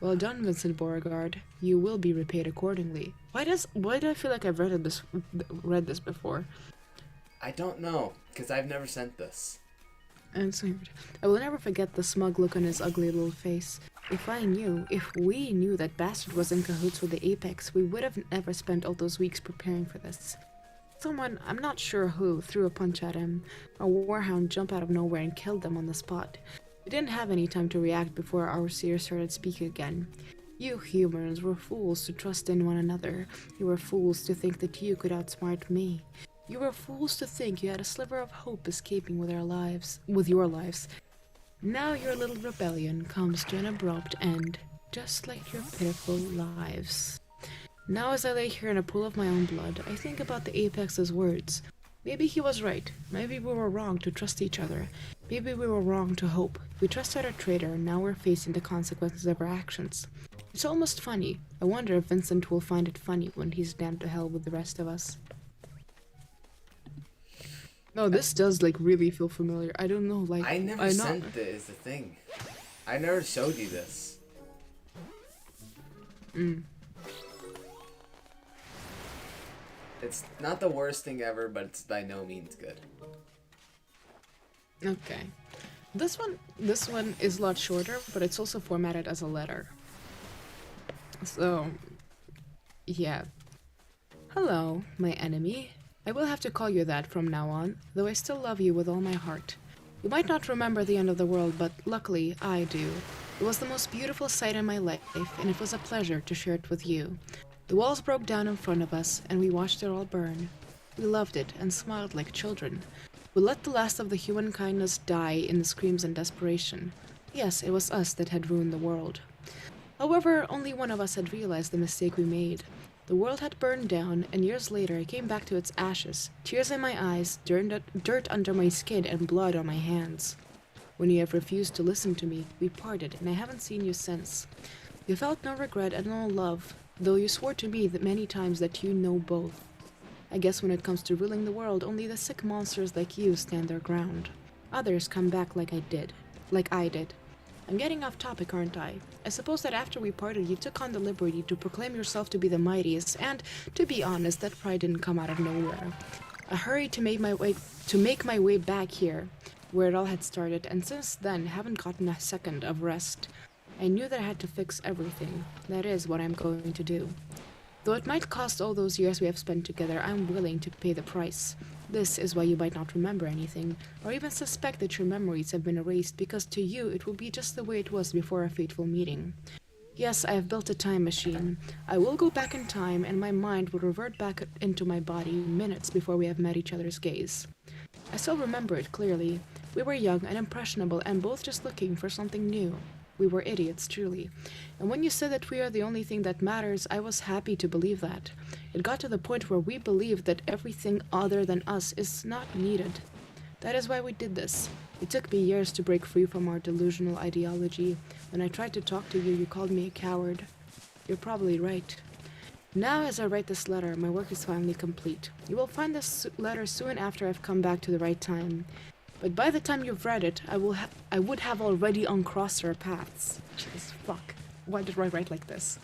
Well done, Vincent Beauregard. You will be repaid accordingly. Why do I feel like I've read this before? I don't know, because I've never sent this. And so I will never forget the smug look on his ugly little face. If we knew that bastard was in cahoots with the Apex, we would have never spent all those weeks preparing for this. Someone, I'm not sure who, threw a punch at him. A warhound jumped out of nowhere and killed them on the spot. We didn't have any time to react before our seer started speaking again. You humans were fools to trust in one another. You were fools to think that you could outsmart me. You were fools to think you had a sliver of hope escaping with your lives. Now your little rebellion comes to an abrupt end, just like your pitiful lives. Now as I lay here in a pool of my own blood, I think about the Apex's words. Maybe he was right. Maybe we were wrong to trust each other. Maybe we were wrong to hope. We trusted our traitor, and now we're facing the consequences of our actions. It's almost funny. I wonder if Vincent will find it funny when he's damned to hell with the rest of us. No, this does really feel familiar. I don't know, I never sent it is the thing. I never showed you this. It's not the worst thing ever, but it's by no means good. Okay. This one is a lot shorter, but it's also formatted as a letter. So, yeah. Hello, my enemy. I will have to call you that from now on, though I still love you with all my heart. You might not remember the end of the world, but luckily, I do. It was the most beautiful sight in my life, and it was a pleasure to share it with you. The walls broke down in front of us, and we watched it all burn. We loved it and smiled like children. We let the last of the human kindness die in the screams and desperation. Yes, it was us that had ruined the world. However, only one of us had realized the mistake we made. The world had burned down, and years later I came back to its ashes, tears in my eyes, dirt under my skin, and blood on my hands. When you have refused to listen to me, we parted, and I haven't seen you since. You felt no regret and no love, though you swore to me that many times that you know both. I guess when it comes to ruling the world, only the sick monsters like you stand their ground. Others come back like I did. I'm getting off topic, aren't I? I suppose that after we parted, you took on the liberty to proclaim yourself to be the mightiest, and, to be honest, that pride didn't come out of nowhere. I hurried to make my way back here, where it all had started, and since then haven't gotten a second of rest. I knew that I had to fix everything. That is what I'm going to do. Though it might cost all those years we have spent together, I'm willing to pay the price. This is why you might not remember anything, or even suspect that your memories have been erased, because to you it will be just the way it was before our fateful meeting. Yes, I have built a time machine. I will go back in time, and my mind will revert back into my body minutes before we have met each other's gaze. I still remember it clearly. We were young and impressionable, and both just looking for something new. We were idiots, truly. And when you said that we are the only thing that matters, I was happy to believe that. It got to the point where we believed that everything other than us is not needed. That is why we did this. It took me years to break free from our delusional ideology. When I tried to talk to you, you called me a coward. You're probably right. Now, as I write this letter, my work is finally complete. You will find this letter soon after I've come back to the right time. But by the time you've read it, I would have already uncrossed our paths. Jeez, fuck. Why did I write like this?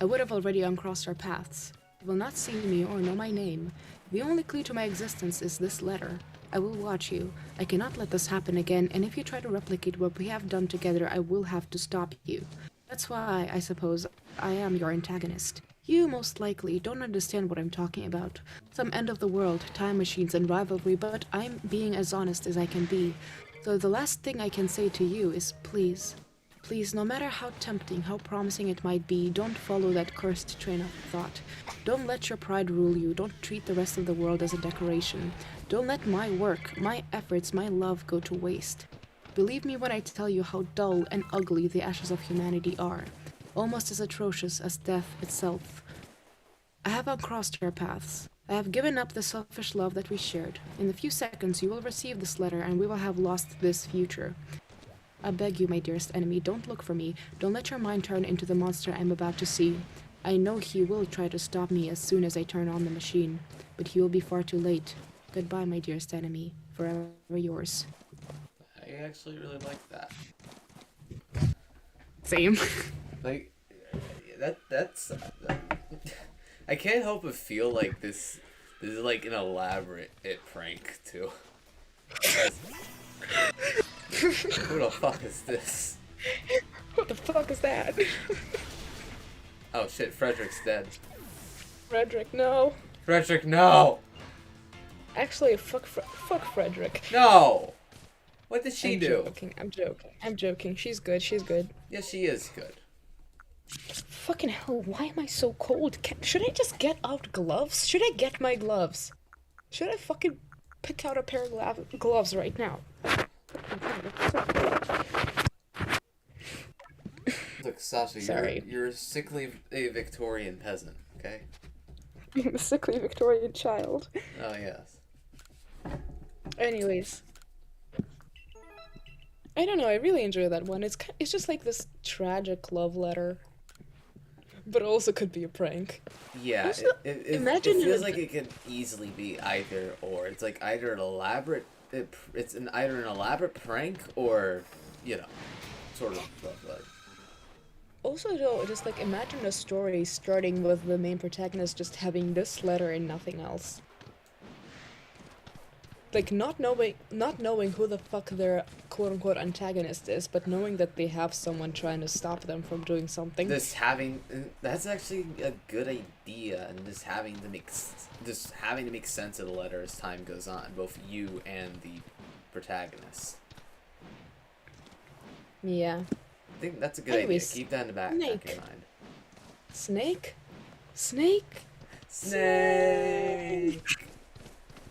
I would have already uncrossed our paths. You will not see me or know my name. The only clue to my existence is this letter. I will watch you. I cannot let this happen again, and if you try to replicate what we have done together, I will have to stop you. That's why, I suppose, I am your antagonist. You, most likely, don't understand what I'm talking about. Some end of the world, time machines, and rivalry, but I'm being as honest as I can be. So the last thing I can say to you is please. Please, no matter how tempting, how promising it might be, don't follow that cursed train of thought. Don't let your pride rule you. Don't treat the rest of the world as a decoration. Don't let my work, my efforts, my love go to waste. Believe me when I tell you how dull and ugly the ashes of humanity are. Almost as atrocious as death itself. I have uncrossed our paths. I have given up the selfish love that we shared. In a few seconds you will receive this letter and we will have lost this future. I beg you, my dearest enemy, don't look for me. Don't let your mind turn into the monster I'm about to see. I know he will try to stop me as soon as I turn on the machine, but he will be far too late. Goodbye, my dearest enemy. Forever yours. I actually really like that. Same. Like, that's... I can't help but feel like this is like an elaborate prank, too. Who the fuck is this? What the fuck is that? Oh shit, Frederick's dead. Frederick, no. Frederick, no! Actually, fuck Frederick. No! What did she do? I'm joking. She's good. Yeah, she is good. Fucking hell, why am I so cold? Should I just get out gloves? Should I get my gloves? Should I fucking pick out a pair of gloves right now? Look, Sasha, Sorry. you're a sickly Victorian peasant, okay? I'm a sickly Victorian child. Oh, yes. Anyways. I don't know, I really enjoy that one. It's just like this tragic love letter. But it also could be a prank. Yeah, Also, it imagine feels like it could easily be either or. It's like either an elaborate... It's either an elaborate prank or, you know, sort of love letter. Also, though, just like imagine a story starting with the main protagonist just having this letter and nothing else. Like not knowing who the fuck their quote-unquote antagonist is, but knowing that they have someone trying to stop them from doing something. That's actually a good idea, and just having to make sense of the letter as time goes on, both you and the protagonist. Yeah. I think that's a good Anyways, idea. Keep that in the back of your mind. Snake.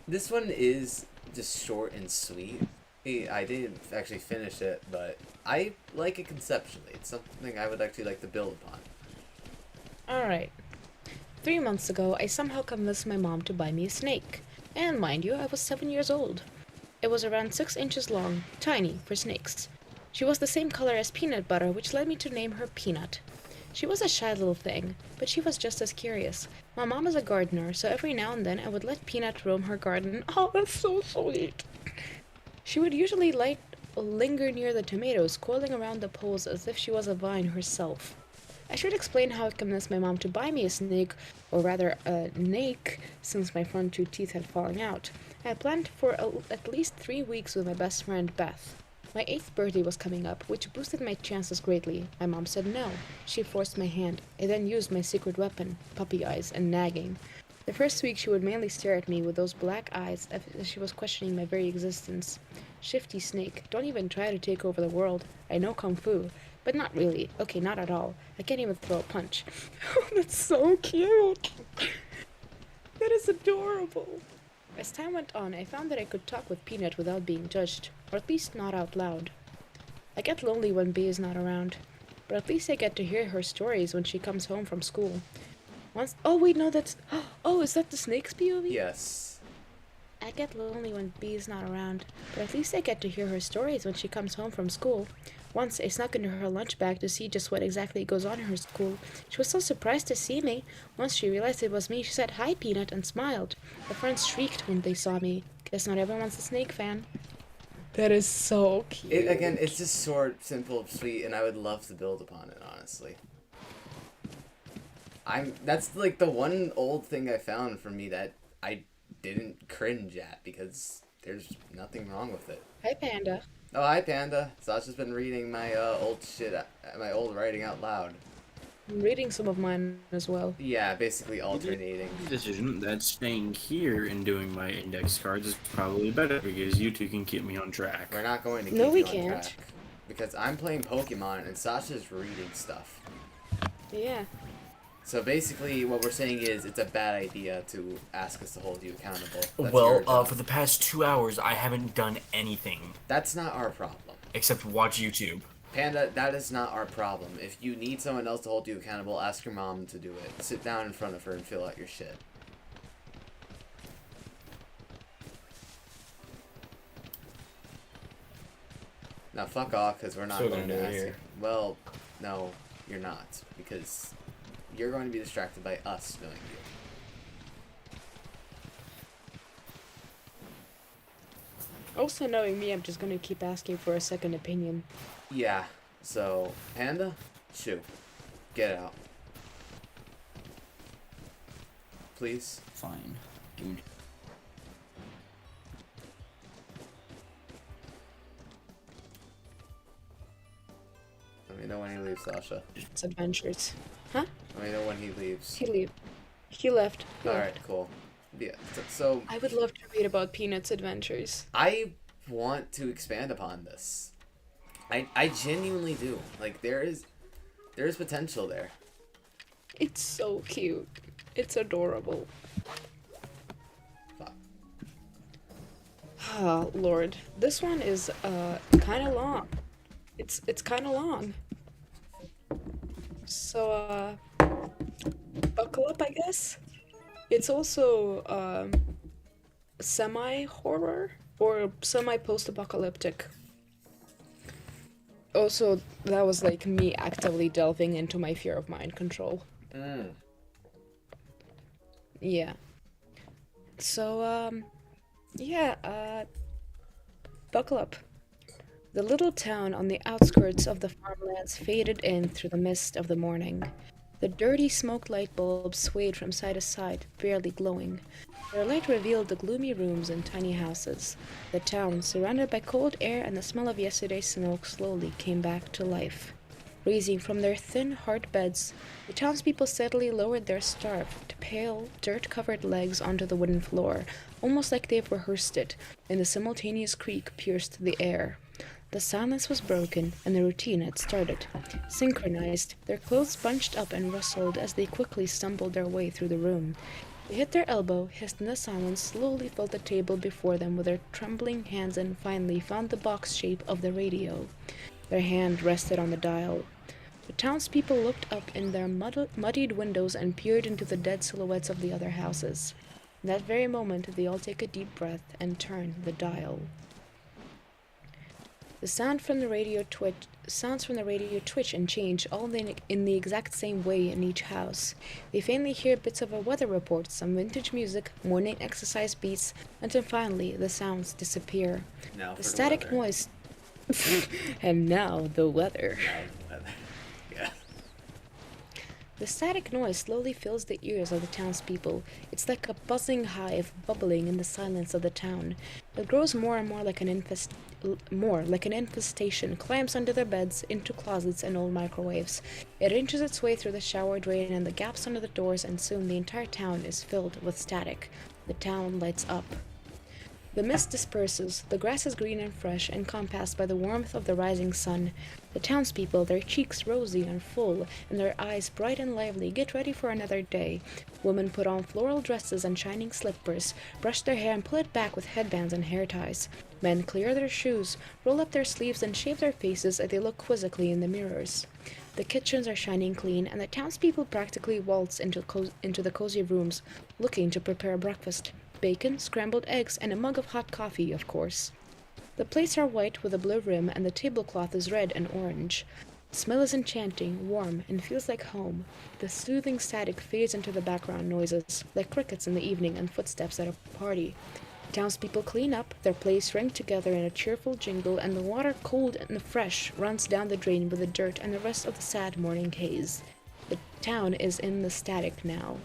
This one is just short and sweet. I didn't actually finish it, but I like it conceptually. It's something I would actually like to build upon. Alright. 3 months ago, I somehow convinced my mom to buy me a snake. And mind you, I was 7 years old. It was around 6 inches long, tiny for snakes. She was the same color as peanut butter, which led me to name her Peanut. She was a shy little thing, but she was just as curious. My mom is a gardener, so every now and then I would let Peanut roam her garden. Oh, that's so sweet. She would usually light linger near the tomatoes, coiling around the poles as if she was a vine herself. I should explain how I convinced my mom to buy me a snake, or rather a snake, since my front two teeth had fallen out. I had planned for at least 3 weeks with my best friend Beth. My 8th birthday was coming up, which boosted my chances greatly. My mom said no. She forced my hand. I then used my secret weapon, puppy eyes, and nagging. The first week she would mainly stare at me with those black eyes as she was questioning my very existence. Shifty snake, don't even try to take over the world. I know kung fu, but not really. Okay, not at all. I can't even throw a punch. Oh, that's so cute. That is adorable. As time went on, I found that I could talk with Peanut without being judged, or at least not out loud. I get lonely when Bee is not around, but at least I get to hear her stories when she comes home from school. Oh wait, no, that's... Oh, is that the snake's POV? Yes. I get lonely when Bee is not around, but at least I get to hear her stories when she comes home from school. Once I snuck into her lunch bag to see just what exactly goes on in her school. She was so surprised to see me. Once she realized it was me, she said, "Hi, Peanut," and smiled. The friends shrieked when they saw me. Guess not everyone's a snake fan. That is so cute. It's just short, simple, sweet, and I would love to build upon it, honestly. That's like the one old thing I found from me that I didn't cringe at, because there's nothing wrong with it. Hi, Panda. Oh, hi, Panda. Sasha's been reading my old shit, my old writing out loud. I'm reading some of mine as well. Yeah, basically alternating. Decision that staying here and doing my index cards is probably better because you two can keep me on track. We're not going to keep we you on can't. track. Because I'm playing Pokemon and Sasha's reading stuff. Yeah. So basically, what we're saying is it's a bad idea to ask us to hold you accountable. That's Well, for the past 2 hours, I haven't done anything. That's not our problem. Except watch YouTube. Panda, that is not our problem. If you need someone else to hold you accountable, ask your mom to do it. Sit down in front of her and fill out your shit. Now fuck off, because we're not Still going gonna to do it ask here. you. Well, no, you're not. Because you're going to be distracted by us knowing you. Also knowing me, I'm just gonna keep asking for a second opinion. Yeah, so, Panda, shoo, get out. Please. Fine, dude. Let me know when he leaves, Sasha. It's adventures. Huh? Let me know when he leaves. He left. Alright, cool. Yeah, so I would love to read about Peanut's adventures. I want to expand upon this. I genuinely do. Like, there's potential there. It's so cute. It's adorable. Fuck. Oh, Lord. This one is, kinda long. It's kinda long. So, buckle up, I guess? It's also, semi-horror or semi-post-apocalyptic. Also, that was like me actively delving into my fear of mind control. Yeah. So, buckle up. The little town on the outskirts of the farmlands faded in through the mist of the morning. The dirty smoke light bulbs swayed from side to side, barely glowing. Their light revealed the gloomy rooms and tiny houses. The town, surrounded by cold air and the smell of yesterday's smoke, slowly came back to life. Raising from their thin, hard beds, the townspeople steadily lowered their starved, pale, dirt-covered legs onto the wooden floor, almost like they've rehearsed it, and the simultaneous creak pierced the air. The silence was broken, and the routine had started. Synchronized, their clothes bunched up and rustled as they quickly stumbled their way through the room. They hit their elbow, hissed in the silence, slowly filled the table before them with their trembling hands, and finally found the box shape of the radio. Their hand rested on the dial. The townspeople looked up in their muddied windows and peered into the dead silhouettes of the other houses. In that very moment, they all take a deep breath and turn the dial. The sounds from the radio twitch and change, all in the exact same way in each house. They faintly hear bits of a weather report, some vintage music, morning exercise beats, until finally the sounds disappear. Now The for static weather. noise. And now the weather. Yeah. The static noise slowly fills the ears of the townspeople. It's like a buzzing hive bubbling in the silence of the town. It grows more and more like an infestation, climbs under their beds, into closets and old microwaves. It inches its way through the shower drain and the gaps under the doors, and soon the entire town is filled with static. The town lights up. The mist disperses, the grass is green and fresh, encompassed by the warmth of the rising sun. The townspeople, their cheeks rosy and full, and their eyes bright and lively, get ready for another day. Women put on floral dresses and shining slippers, brush their hair and pull it back with headbands and hair ties. Men clear their shoes, roll up their sleeves, and shave their faces as they look quizzically in the mirrors. The kitchens are shining clean, and the townspeople practically waltz into the cozy rooms, looking to prepare breakfast. Bacon, scrambled eggs, and a mug of hot coffee, of course. The plates are white with a blue rim, and the tablecloth is red and orange. The smell is enchanting, warm, and feels like home. The soothing static fades into the background noises, like crickets in the evening and footsteps at a party. Townspeople clean up, their plates ring together in a cheerful jingle, and the water, cold and fresh, runs down the drain with the dirt and the rest of the sad morning haze. The town is in the static now.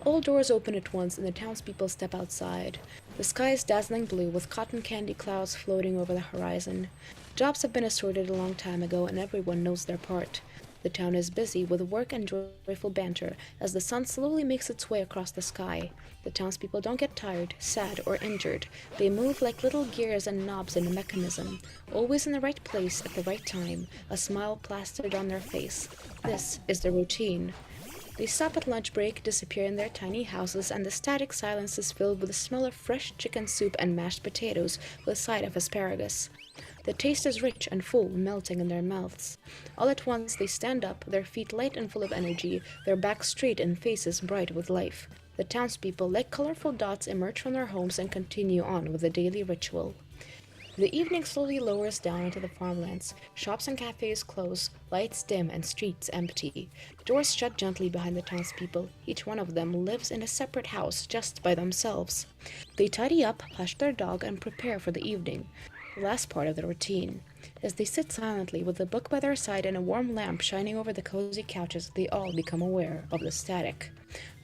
All doors open at once, and the townspeople step outside. The sky is dazzling blue, with cotton candy clouds floating over the horizon. Jobs have been assorted a long time ago, and everyone knows their part. The town is busy with work and joyful banter as the sun slowly makes its way across the sky. The townspeople don't get tired, sad, or injured. They move like little gears and knobs in a mechanism, always in the right place at the right time, a smile plastered on their face. This is the routine. They stop at lunch break, disappear in their tiny houses, and the static silence is filled with the smell of fresh chicken soup and mashed potatoes with a side of asparagus. The taste is rich and full, melting in their mouths. All at once they stand up, their feet light and full of energy, their backs straight and faces bright with life. The townspeople, like colorful dots, emerge from their homes and continue on with the daily ritual. The evening slowly lowers down into the farmlands. Shops and cafes close, lights dim, and streets empty. Doors shut gently behind the townspeople. Each one of them lives in a separate house, just by themselves. They tidy up, hush their dog, and prepare for the evening, the last part of the routine. As they sit silently with a book by their side and a warm lamp shining over the cozy couches, they all become aware of the static.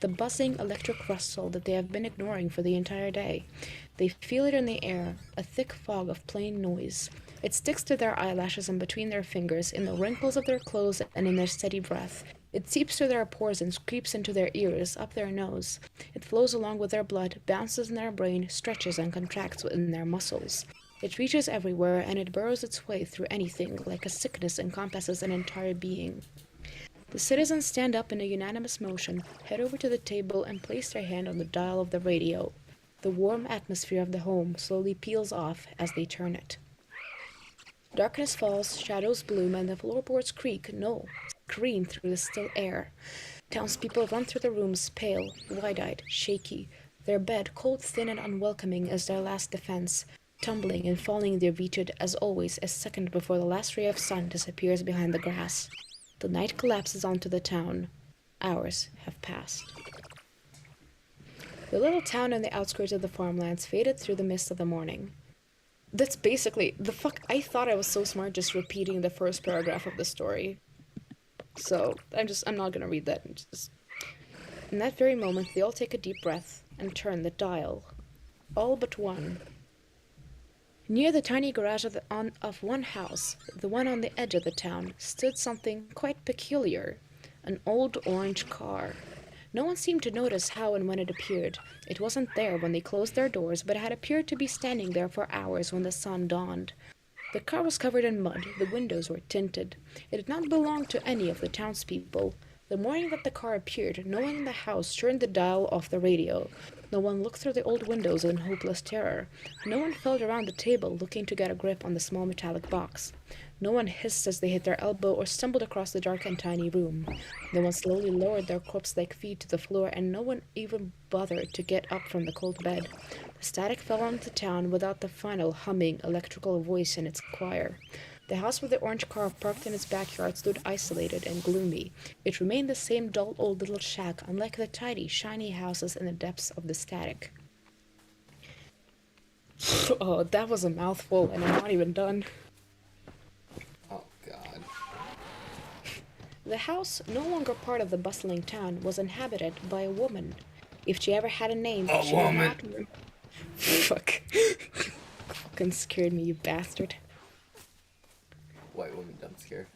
The buzzing electric rustle that they have been ignoring for the entire day. They feel it in the air, a thick fog of plain noise. It sticks to their eyelashes and between their fingers, in the wrinkles of their clothes and in their steady breath. It seeps through their pores and creeps into their ears, up their nose. It flows along with their blood, bounces in their brain, stretches and contracts within their muscles. It reaches everywhere, and it burrows its way through anything, like a sickness encompasses an entire being. The citizens stand up in a unanimous motion, head over to the table, and place their hand on the dial of the radio. The warm atmosphere of the home slowly peels off as they turn it. Darkness falls, shadows bloom, and the floorboards scream through the still air. Townspeople run through the rooms, pale, wide-eyed, shaky. Their bed, cold, thin, and unwelcoming as their last defense. Tumbling and falling, they reach it, as always, a second before the last ray of sun disappears behind the grass. The night collapses onto the town. Hours have passed. The little town on the outskirts of the farmlands faded through the mist of the morning. That's basically the fuck. I thought I was so smart just repeating the first paragraph of the story. So I'm not gonna read that. In that very moment, they all take a deep breath and turn the dial. All but one. Near the tiny garage of one house, the one on the edge of the town, stood something quite peculiar. An old orange car. No one seemed to notice how and when it appeared. It wasn't there when they closed their doors, but it had appeared to be standing there for hours when the sun dawned. The car was covered in mud, the windows were tinted. It did not belong to any of the townspeople. The morning that the car appeared, no one in the house turned the dial off the radio. No one looked through the old windows in hopeless terror. No one felt around the table looking to get a grip on the small metallic box. No one hissed as they hit their elbow or stumbled across the dark and tiny room. No one slowly lowered their corpse-like feet to the floor, and no one even bothered to get up from the cold bed. The static fell onto the town without the final humming electrical voice in its choir. The house with the orange car parked in its backyard stood isolated and gloomy. It remained the same dull old little shack, unlike the tidy, shiny houses in the depths of the static. Oh, that was a mouthful, and I'm not even done. Oh, God. The house, no longer part of the bustling town, was inhabited by a woman. If she ever had a name, she did not remember. Fuck. Fucking scared me, you bastard. White woman dumb scare.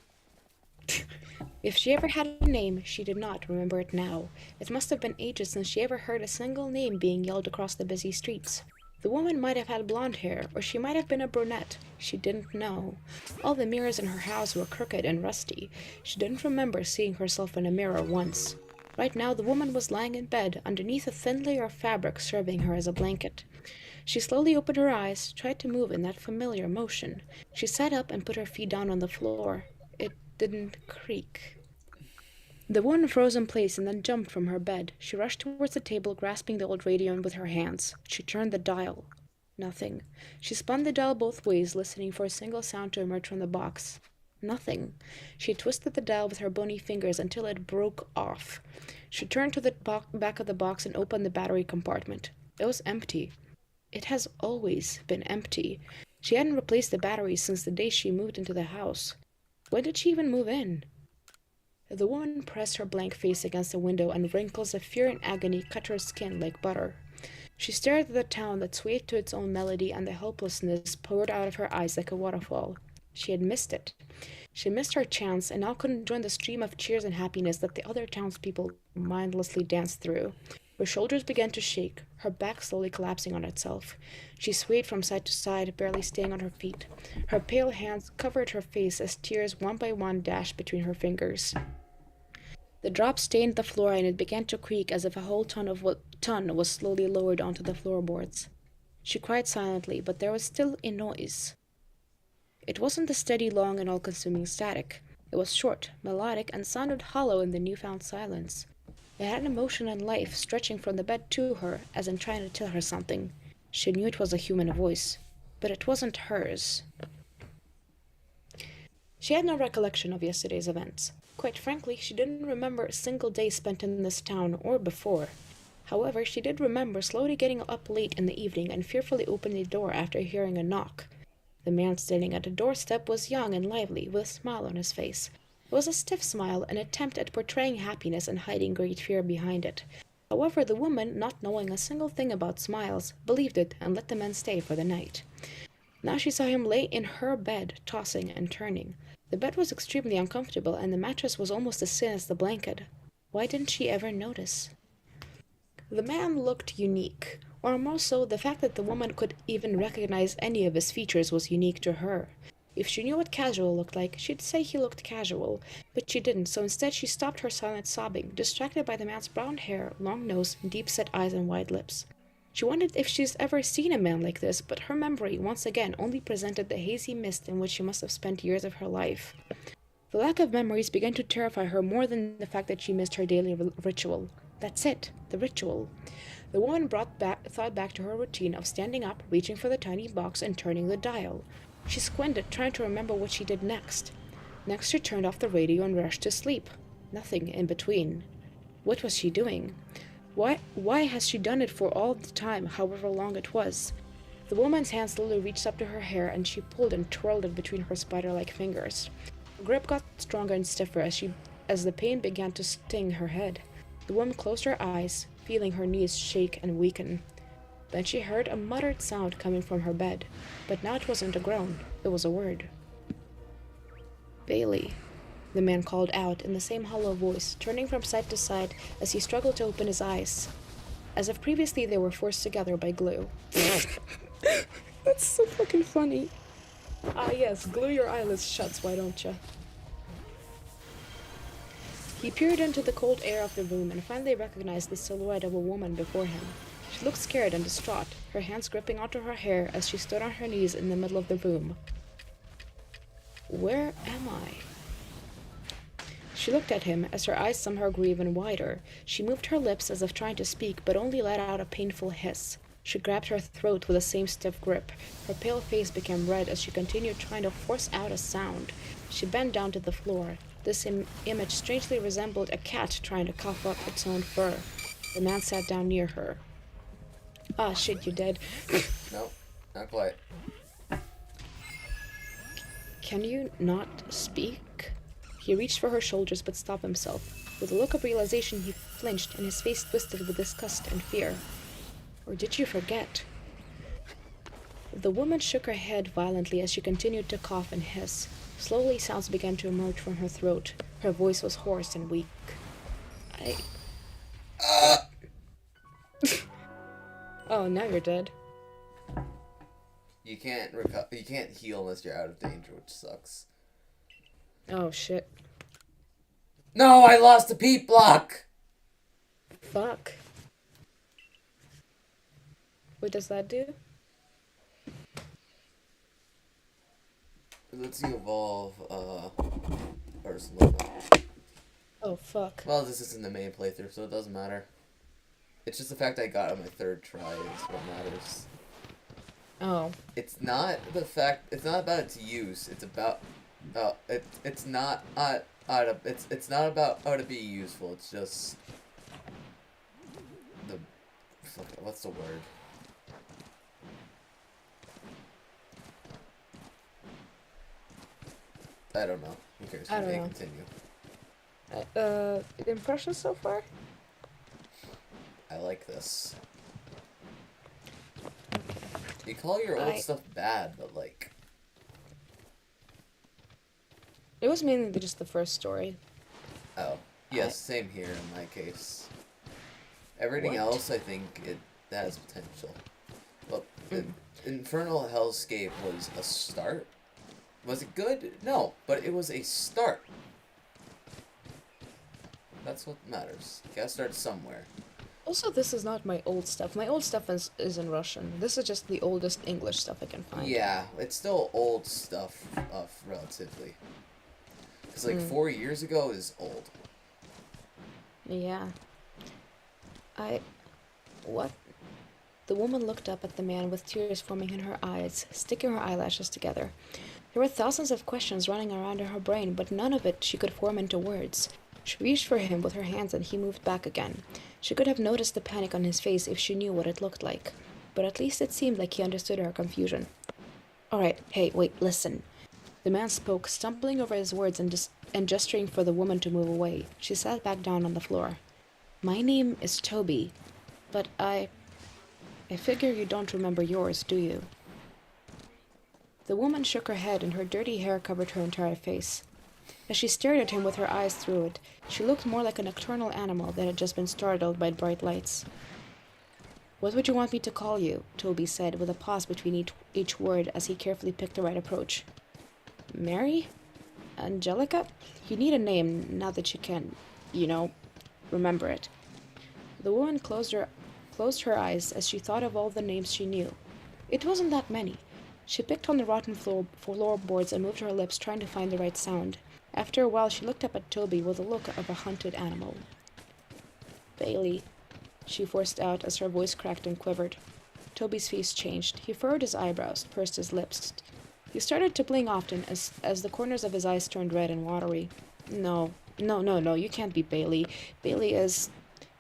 If she ever had a name, she did not remember it now. It must have been ages since she ever heard a single name being yelled across the busy streets. The woman might have had blonde hair, or she might have been a brunette. She didn't know. All the mirrors in her house were crooked and rusty. She didn't remember seeing herself in a mirror once. Right now, the woman was lying in bed, underneath a thin layer of fabric serving her as a blanket. She slowly opened her eyes, tried to move in that familiar motion. She sat up and put her feet down on the floor. It didn't creak. The woman froze in place and then jumped from her bed. She rushed towards the table, grasping the old radio with her hands. She turned the dial. Nothing. She spun the dial both ways, listening for a single sound to emerge from the box. Nothing. She twisted the dial with her bony fingers until it broke off. She turned to the back of the box and opened the battery compartment. It was empty. It has always been empty. She hadn't replaced the batteries since the day she moved into the house. When did she even move in? The woman pressed her blank face against the window, and wrinkles of fear and agony cut her skin like butter. She stared at the town that swayed to its own melody, and the helplessness poured out of her eyes like a waterfall. She had missed it. She missed her chance, and now couldn't join the stream of cheers and happiness that the other townspeople mindlessly danced through. Her shoulders began to shake, her back slowly collapsing on itself. She swayed from side to side, barely staying on her feet. Her pale hands covered her face as tears one by one dashed between her fingers. The drop stained the floor, and it began to creak as if a whole ton was slowly lowered onto the floorboards. She cried silently, but there was still a noise. It wasn't the steady, long, and all-consuming static. It was short, melodic, and sounded hollow in the newfound silence. It had emotion and life, stretching from the bed to her, as in trying to tell her something. She knew it was a human voice, but it wasn't hers. She had no recollection of yesterday's events. Quite frankly, she didn't remember a single day spent in this town, or before. However, she did remember slowly getting up late in the evening and fearfully opening the door after hearing a knock. The man standing at the doorstep was young and lively, with a smile on his face. It was a stiff smile, an attempt at portraying happiness and hiding great fear behind it. However, the woman, not knowing a single thing about smiles, believed it and let the man stay for the night. Now she saw him lay in her bed, tossing and turning. The bed was extremely uncomfortable, and the mattress was almost as thin as the blanket. Why didn't she ever notice? The man looked unique, or more so, the fact that the woman could even recognize any of his features was unique to her. If she knew what casual looked like, she'd say he looked casual, but she didn't, so instead she stopped her silent sobbing, distracted by the man's brown hair, long nose, deep-set eyes, and wide lips. She wondered if she's ever seen a man like this, but her memory, once again, only presented the hazy mist in which she must have spent years of her life. The lack of memories began to terrify her more than the fact that she missed her daily ritual. That's it, the ritual. The woman thought back to her routine of standing up, reaching for the tiny box, and turning the dial. She squinted, trying to remember what she did next. Next, she turned off the radio and rushed to sleep. Nothing in between. What was she doing? Why has she done it for all the time, however long it was? The woman's hand slowly reached up to her hair, and she pulled and twirled it between her spider-like fingers. Her grip got stronger and stiffer as the pain began to sting her head. The woman closed her eyes, feeling her knees shake and weaken. Then she heard a muttered sound coming from her bed, but now it wasn't a groan, it was a word. Bailey, the man called out in the same hollow voice, turning from side to side as he struggled to open his eyes, as if previously they were forced together by glue. That's so fucking funny. Ah yes, glue your eyelids shut, why don't ya? He peered into the cold air of the room and finally recognized the silhouette of a woman before him. She looked scared and distraught, her hands gripping onto her hair as she stood on her knees in the middle of the room. Where am I? She looked at him as her eyes somehow grew even wider. She moved her lips as if trying to speak, but only let out a painful hiss. She grabbed her throat with the same stiff grip. Her pale face became red as she continued trying to force out a sound. She bent down to the floor. This image strangely resembled a cat trying to cough up its own fur. The man sat down near her. Ah, shit, you dead. No. Not quite. Can you not speak? He reached for her shoulders but stopped himself. With a look of realization, he flinched and his face twisted with disgust and fear. Or did you forget? The woman shook her head violently as she continued to cough and hiss. Slowly, sounds began to emerge from her throat. Her voice was hoarse and weak. Oh, now you're dead. You can't You can't heal unless you're out of danger, which sucks. Oh, shit. No, I lost a peat block! Fuck. What does that do? It lets you evolve, personally. Oh, fuck. Well, this isn't the main playthrough, so it doesn't matter. It's just the fact I got it on my 3rd try is what matters. Oh. It's not about its use, it's about, it's not about how to be useful, it's just, what's the word? I don't know. Who cares? I don't know. Continue. Impressions so far? I like this. You call your old stuff bad, but like... It was mainly just the first story. Oh. Yes, same here in my case. Everything else, I think it has potential. Well, Infernal Hellscape was a start. Was it good? No, but it was a start. That's what matters. You gotta start somewhere. Also, this is not my old stuff. My old stuff is in Russian. This is just the oldest English stuff I can find. Yeah, it's still old stuff, relatively. Because, like, 4 years ago is old. Yeah. What? The woman looked up at the man with tears forming in her eyes, sticking her eyelashes together. There were thousands of questions running around in her brain, but none of it she could form into words. She reached for him with her hands and he moved back again. She could have noticed the panic on his face if she knew what it looked like, but at least it seemed like he understood her confusion. Alright, hey, wait, listen. The man spoke, stumbling over his words and gesturing for the woman to move away. She sat back down on the floor. My name is Toby, but I figure you don't remember yours, do you? The woman shook her head and her dirty hair covered her entire face. As she stared at him with her eyes through it, she looked more like a nocturnal animal that had just been startled by bright lights. What would you want me to call you? Toby said, with a pause between each word as he carefully picked the right approach. Mary? Angelica? You need a name now that you can, remember it. The woman closed her eyes as she thought of all the names she knew. It wasn't that many. She picked on the rotten floorboards and moved her lips, trying to find the right sound. After a while, she looked up at Toby with the look of a hunted animal. Bailey, she forced out as her voice cracked and quivered. Toby's face changed. He furrowed his eyebrows, pursed his lips. He started to blink often as the corners of his eyes turned red and watery. No, you can't be Bailey. Bailey is...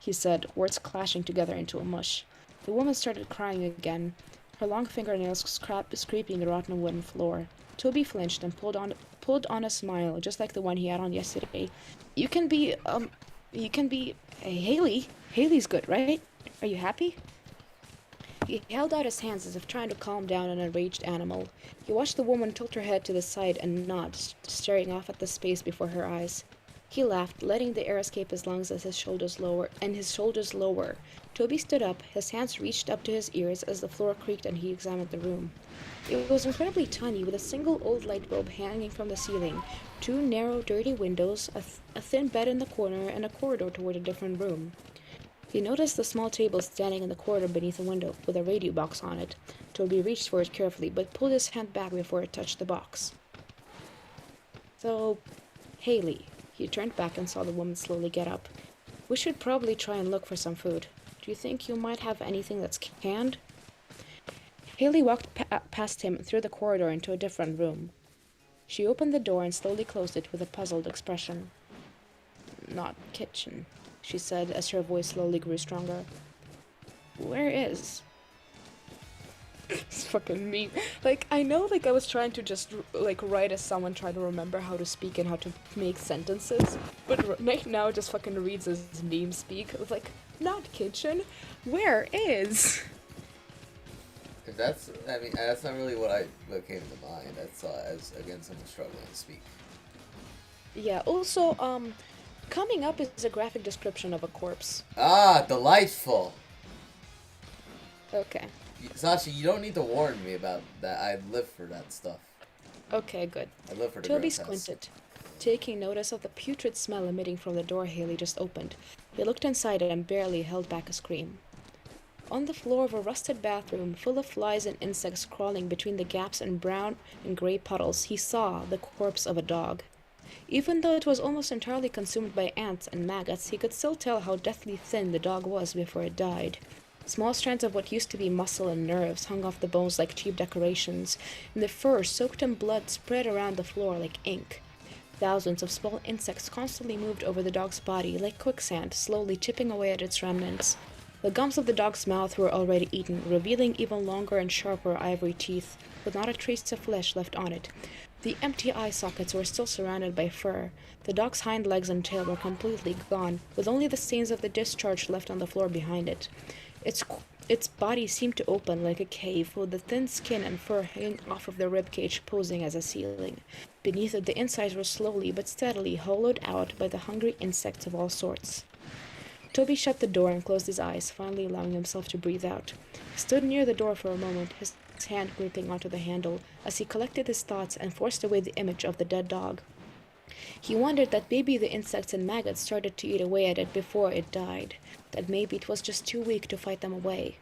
he said, words clashing together into a mush. The woman started crying again, her long fingernails scraping the rotten wooden floor. Toby flinched and pulled on a smile, just like the one he had on yesterday. You can be Haley. Haley's good, right? Are you happy? He held out his hands as if trying to calm down an enraged animal. He watched the woman tilt her head to the side and nod, staring off at the space before her eyes. He laughed, letting the air escape his lungs as his shoulders lower. Toby stood up, his hands reached up to his ears as the floor creaked and he examined the room. It was incredibly tiny, with a single old light bulb hanging from the ceiling, 2 narrow, dirty windows, a thin bed in the corner, and a corridor toward a different room. He noticed the small table standing in the corridor beneath a window, with a radio box on it. Toby reached for it carefully, but pulled his hand back before it touched the box. So, Haley. He turned back and saw the woman slowly get up. We should probably try and look for some food. Do you think you might have anything that's canned? Haley walked past him through the corridor into a different room. She opened the door and slowly closed it with a puzzled expression. Not kitchen, she said as her voice slowly grew stronger. Where is? It's fucking mean. Like, I know, like, I was trying to just, like, write as someone trying to remember how to speak and how to make sentences, but right now it just fucking reads as meme speak. It's like, not kitchen, where is? If that's, I mean, that's not really what came to mind. I saw as, again, someone struggling to speak. Yeah, also, coming up is a graphic description of a corpse. Ah, delightful! Okay. Sasha, you don't need to warn me about that. I live for that stuff. Okay, good. I live for the Toby grotesque. squinted, taking notice of the putrid smell emitting from the door Haley just opened. He looked inside it and barely held back a scream. On the floor of a rusted bathroom, full of flies and insects crawling between the gaps and brown and gray puddles, he saw the corpse of a dog. Even though it was almost entirely consumed by ants and maggots, he could still tell how deathly thin the dog was before it died. Small strands of what used to be muscle and nerves hung off the bones like cheap decorations, and the fur, soaked in blood, spread around the floor like ink. Thousands of small insects constantly moved over the dog's body like quicksand, slowly chipping away at its remnants. The gums of the dog's mouth were already eaten, revealing even longer and sharper ivory teeth, with not a trace of flesh left on it. The empty eye sockets were still surrounded by fur. The dog's hind legs and tail were completely gone, with only the stains of the discharge left on the floor behind it. Its body seemed to open like a cave, with the thin skin and fur hanging off of the ribcage posing as a ceiling. Beneath it, the insides were slowly but steadily hollowed out by the hungry insects of all sorts. Toby shut the door and closed his eyes, finally allowing himself to breathe out. He stood near the door for a moment, his hand gripping onto the handle, as he collected his thoughts and forced away the image of the dead dog. He wondered that maybe the insects and maggots started to eat away at it before it died, that maybe it was just too weak to fight them away.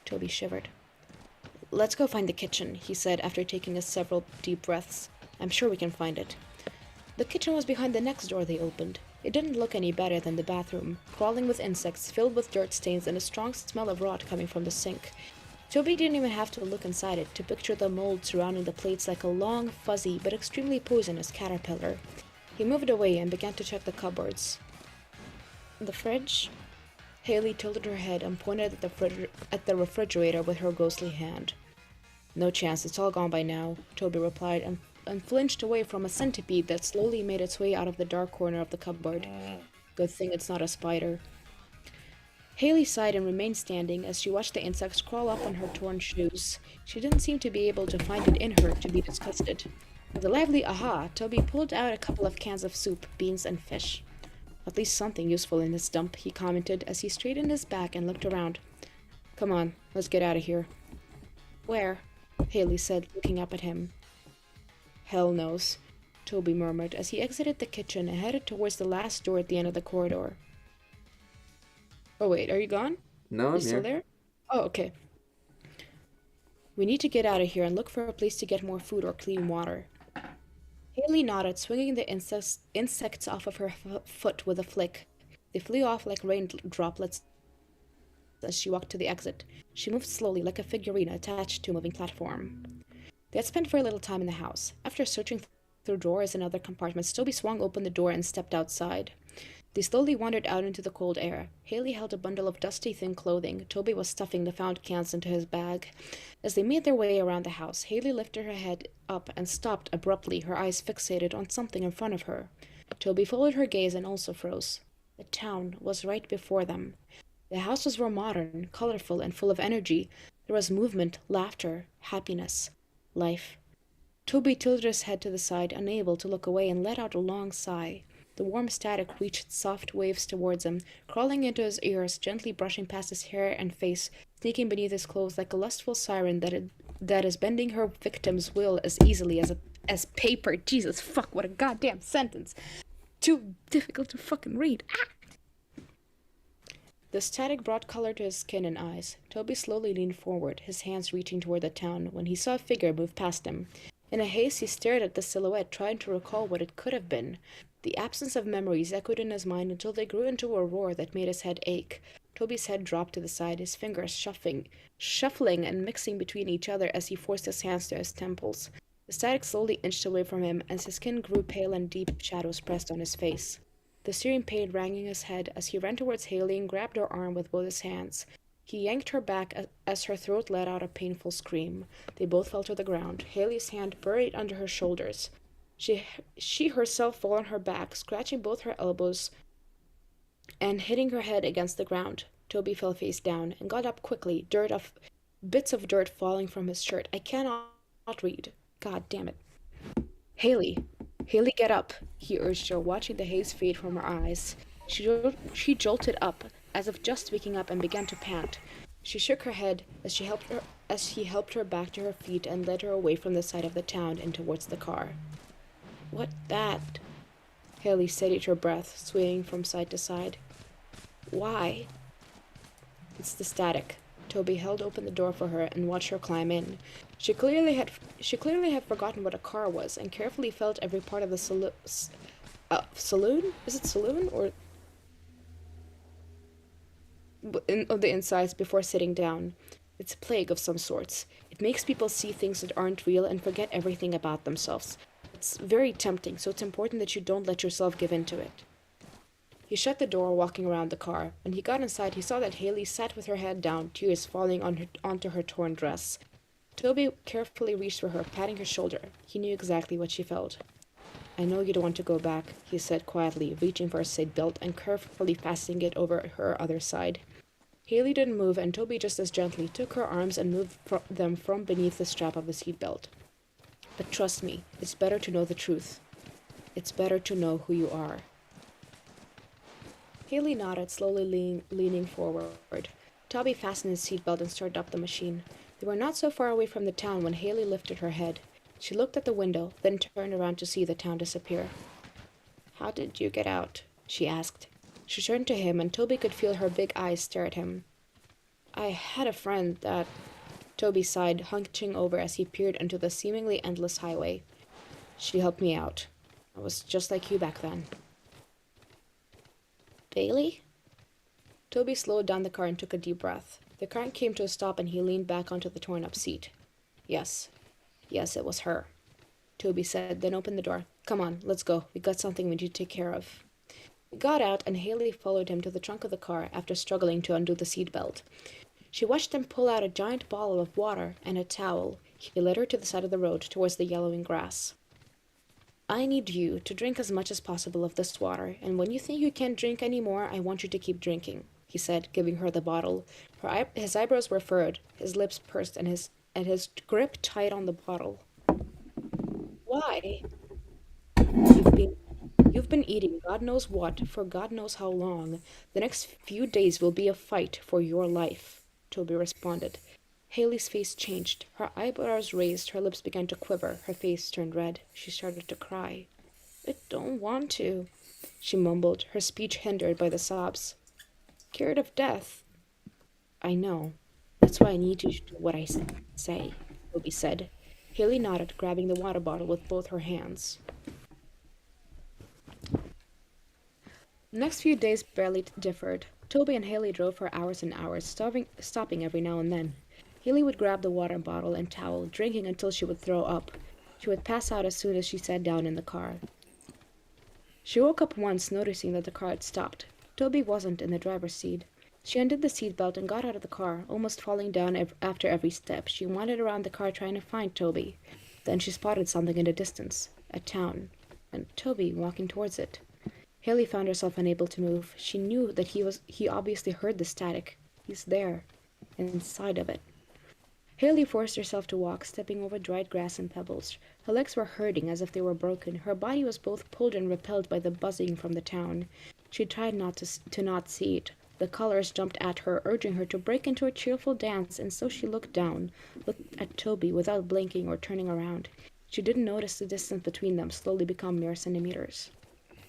Toby shivered. "Let's go find the kitchen," he said after taking several deep breaths. "I'm sure we can find it." The kitchen was behind the next door they opened. It didn't look any better than the bathroom, crawling with insects, filled with dirt stains, and a strong smell of rot coming from the sink. Toby didn't even have to look inside it to picture the mold surrounding the plates like a long, fuzzy, but extremely poisonous caterpillar. He moved away and began to check the cupboards. The fridge? Haley tilted her head and pointed at the refrigerator with her ghostly hand. "No chance, it's all gone by now," Toby replied, and flinched away from a centipede that slowly made its way out of the dark corner of the cupboard. Good thing it's not a spider. Haley sighed and remained standing as she watched the insects crawl up on her torn shoes. She didn't seem to be able to find it in her to be disgusted. With a lively aha, Toby pulled out a couple of cans of soup, beans, and fish. "At least something useful in this dump," he commented as he straightened his back and looked around. "Come on, let's get out of here." "Where?" Haley said, looking up at him. "Hell knows," Toby murmured as he exited the kitchen and headed towards the last door at the end of the corridor. "Oh wait, are you gone? No, I'm You still there? Oh, okay. We need to get out of here and look for a place to get more food or clean water." Haley nodded, swinging the insects off of her foot with a flick. They flew off like rain droplets as she walked to the exit. She moved slowly like a figurine attached to a moving platform. They had spent very little time in the house. After searching through drawers and other compartments, Toby swung open the door and stepped outside. They slowly wandered out into the cold air. Haley held a bundle of dusty, thin clothing. Toby was stuffing the found cans into his bag. As they made their way around the house, Haley lifted her head up and stopped abruptly, her eyes fixated on something in front of her. Toby followed her gaze and also froze. The town was right before them. The houses were modern, colorful, and full of energy. There was movement, laughter, happiness, life. Toby tilted his head to the side, unable to look away, and let out a long sigh. The warm static reached soft waves towards him, crawling into his ears, gently brushing past his hair and face, sneaking beneath his clothes like a lustful siren that is bending her victim's will as easily as paper. Jesus fuck, what a goddamn sentence. Too difficult to fucking read. Ah! The static brought color to his skin and eyes. Toby slowly leaned forward, his hands reaching toward the town, when he saw a figure move past him. In a haze, he stared at the silhouette, trying to recall what it could have been. The absence of memories echoed in his mind until they grew into a roar that made his head ache. Toby's head dropped to the side, his fingers shuffling and mixing between each other as he forced his hands to his temples. The static slowly inched away from him as his skin grew pale and deep shadows pressed on his face. The searing pain rang in his head as he ran towards Haley and grabbed her arm with both his hands. He yanked her back as her throat let out a painful scream. They both fell to the ground, Haley's hand buried under her shoulders. She herself fell on her back, scratching both her elbows and hitting her head against the ground. Toby fell face down and got up quickly, bits of dirt falling from his shirt. I cannot read. God damn it. Haley, Haley, get up, he urged her, watching the haze fade from her eyes. She jolted up, as if just waking up, and began to pant. She shook her head as he helped her back to her feet and led her away from the side of the town and towards the car. What that? Haley steadied her breath, swaying from side to side. Why? It's the static. Toby held open the door for her and watched her climb in. She clearly had forgotten what a car was and carefully felt every part of the saloon? Is it saloon or of the insides before sitting down. It's a plague of some sorts. It makes people see things that aren't real and forget everything about themselves. It's very tempting, so it's important that you don't let yourself give in to it. He shut the door, walking around the car. When he got inside, he saw that Haley sat with her head down, tears falling onto her torn dress. Toby carefully reached for her, patting her shoulder. He knew exactly what she felt. I know you don't want to go back, he said quietly, reaching for a seatbelt and carefully fastening it over her other side. Haley didn't move, and Toby just as gently took her arms and moved them from beneath the strap of the seatbelt. But trust me, it's better to know the truth. It's better to know who you are. Haley nodded, slowly leaning forward. Toby fastened his seatbelt and started up the machine. They were not so far away from the town when Haley lifted her head. She looked at the window, then turned around to see the town disappear. How did you get out? She asked. She turned to him, and Toby could feel her big eyes stare at him. I had a friend that... Toby sighed, hunching over as he peered into the seemingly endless highway. She helped me out. I was just like you back then. Bailey? Toby slowed down the car and took a deep breath. The car came to a stop and he leaned back onto the torn-up seat. Yes, it was her, Toby said, then opened the door. Come on, let's go. We got something we need to take care of. He got out, and Haley followed him to the trunk of the car after struggling to undo the seatbelt. She watched him pull out a giant bottle of water and a towel. He led her to the side of the road towards the yellowing grass. I need you to drink as much as possible of this water, and when you think you can't drink any more, I want you to keep drinking, he said, giving her the bottle. His eyebrows were furrowed, his lips pursed, and his grip tight on the bottle. Why? You've been eating God knows what for God knows how long. The next few days will be a fight for your life, Toby responded. Haley's face changed. Her eyebrows raised, her lips began to quiver, her face turned red. She started to cry. I don't want to, she mumbled, her speech hindered by the sobs. Scared of death. I know. That's why I need you to do what I say, Toby said. Haley nodded, grabbing the water bottle with both her hands. The next few days barely differed. Toby and Haley drove for hours and hours, stopping every now and then. Haley would grab the water bottle and towel, drinking until she would throw up. She would pass out as soon as she sat down in the car. She woke up once, noticing that the car had stopped. Toby wasn't in the driver's seat. She undid the seatbelt and got out of the car, almost falling down after every step. She wandered around the car trying to find Toby. Then she spotted something in the distance, a town, and Toby walking towards it. Haley found herself unable to move. She knew that he obviously heard the static. He's there, inside of it. Haley forced herself to walk, stepping over dried grass and pebbles. Her legs were hurting as if they were broken. Her body was both pulled and repelled by the buzzing from the town. She tried not to not see it. The colors jumped at her, urging her to break into a cheerful dance, and so she looked at Toby without blinking or turning around. She didn't notice the distance between them slowly become mere centimeters.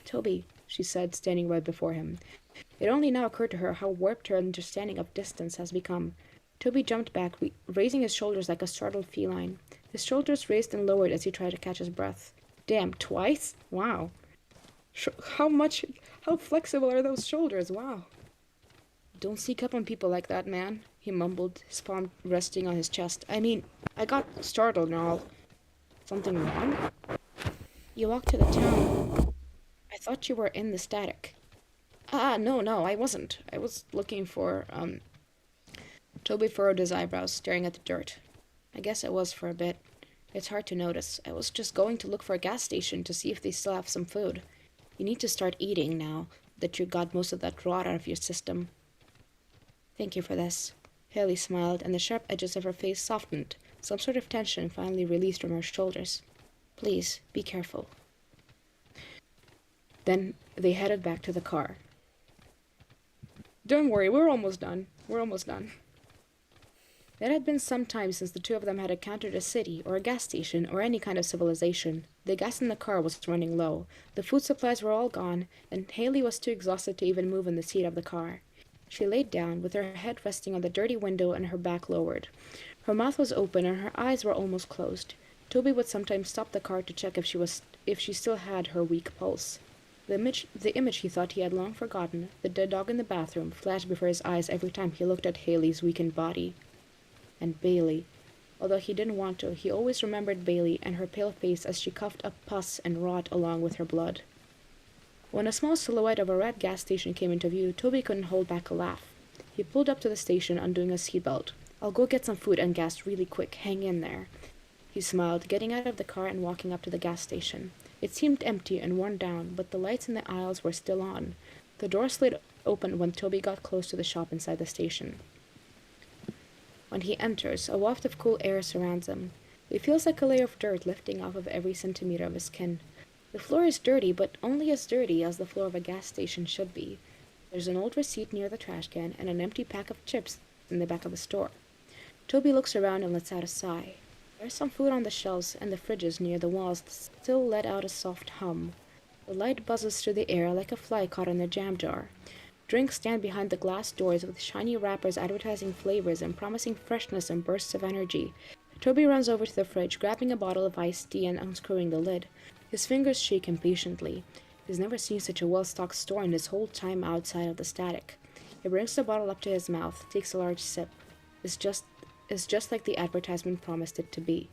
Toby, she said, standing right before him. It only now occurred to her how warped her understanding of distance has become. Toby jumped back, raising his shoulders like a startled feline. His shoulders raised and lowered as he tried to catch his breath. Damn, twice? Wow. How flexible are those shoulders? Wow. Don't sneak up on people like that, man, he mumbled, his palm resting on his chest. I mean, I got startled and all. Something wrong? You walked to the town. I thought you were in the static. No, I wasn't. I was looking for, Toby furrowed his eyebrows, staring at the dirt. I guess it was for a bit. It's hard to notice. I was just going to look for a gas station to see if they still have some food. You need to start eating now that you got most of that rot out of your system. Thank you for this. Haley smiled, and the sharp edges of her face softened. Some sort of tension finally released from her shoulders. Please, be careful. Then they headed back to the car. Don't worry, we're almost done. We're almost done. It had been some time since the two of them had encountered a city, or a gas station, or any kind of civilization. The gas in the car was running low. The food supplies were all gone, and Haley was too exhausted to even move in the seat of the car. She laid down, with her head resting on the dirty window and her back lowered. Her mouth was open and her eyes were almost closed. Toby would sometimes stop the car to check if she still had her weak pulse. The image he thought he had long forgotten, the dead dog in the bathroom, flashed before his eyes every time he looked at Haley's weakened body. And Bailey. Although he didn't want to, he always remembered Bailey and her pale face as she coughed up pus and rot along with her blood. When a small silhouette of a red gas station came into view, Toby couldn't hold back a laugh. He pulled up to the station, undoing his seatbelt. I'll go get some food and gas really quick. Hang in there. He smiled, getting out of the car and walking up to the gas station. It seemed empty and worn down, but the lights in the aisles were still on. The door slid open when Toby got close to the shop inside the station. When he enters, a waft of cool air surrounds him. It feels like a layer of dirt lifting off of every centimeter of his skin. The floor is dirty, but only as dirty as the floor of a gas station should be. There's an old receipt near the trash can and an empty pack of chips in the back of the store. Toby looks around and lets out a sigh. There's some food on the shelves, and the fridges near the walls still let out a soft hum. The light buzzes through the air like a fly caught in a jam jar. Drinks stand behind the glass doors with shiny wrappers advertising flavors and promising freshness and bursts of energy. Toby runs over to the fridge, grabbing a bottle of iced tea and unscrewing the lid. His fingers shake impatiently. He's never seen such a well-stocked store in his whole time outside of the static. He brings the bottle up to his mouth, takes a large sip. It's just like the advertisement promised it to be.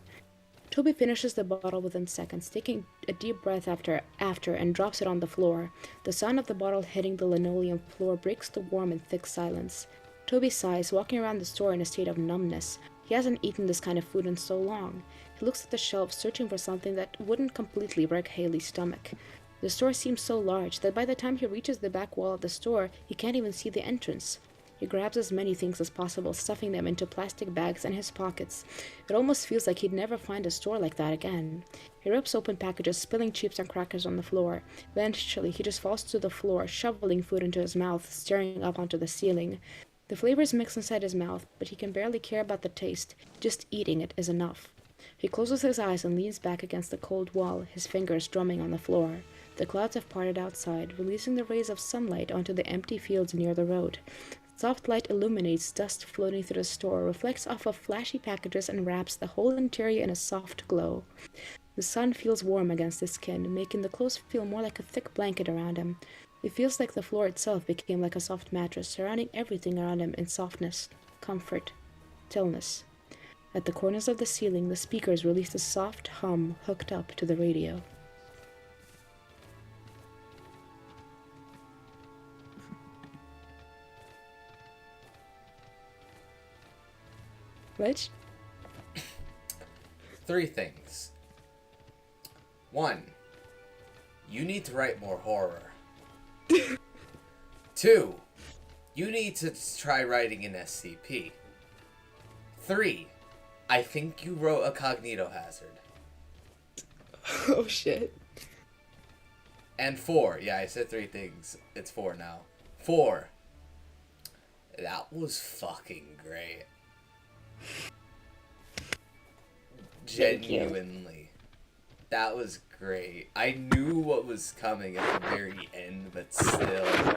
Toby finishes the bottle within seconds, taking a deep breath after and drops it on the floor. The sound of the bottle hitting the linoleum floor breaks the warm and thick silence. Toby sighs, walking around the store in a state of numbness. He hasn't eaten this kind of food in so long. He looks at the shelves, searching for something that wouldn't completely wreck Haley's stomach. The store seems so large that by the time he reaches the back wall of the store, he can't even see the entrance. He grabs as many things as possible, stuffing them into plastic bags in his pockets. It almost feels like he'd never find a store like that again. He rips open packages, spilling chips and crackers on the floor. Eventually, he just falls to the floor, shoveling food into his mouth, staring up onto the ceiling. The flavors mix inside his mouth, but he can barely care about the taste. Just eating it is enough. He closes his eyes and leans back against the cold wall, his fingers drumming on the floor. The clouds have parted outside, releasing the rays of sunlight onto the empty fields near the road. Soft light illuminates dust floating through the store, reflects off of flashy packages, and wraps the whole interior in a soft glow. The sun feels warm against his skin, making the clothes feel more like a thick blanket around him. It feels like the floor itself became like a soft mattress, surrounding everything around him in softness, comfort, stillness. At the corners of the ceiling, the speakers released a soft hum hooked up to the radio. Rich? 3 things. 1. You need to write more horror. 2. You need to try writing an SCP. 3. I think you wrote a cognito hazard. Oh shit. And 4. Yeah, I said 3 things. It's 4 now. 4. That was fucking great. Genuinely. That was great. I knew what was coming at the very end, but still.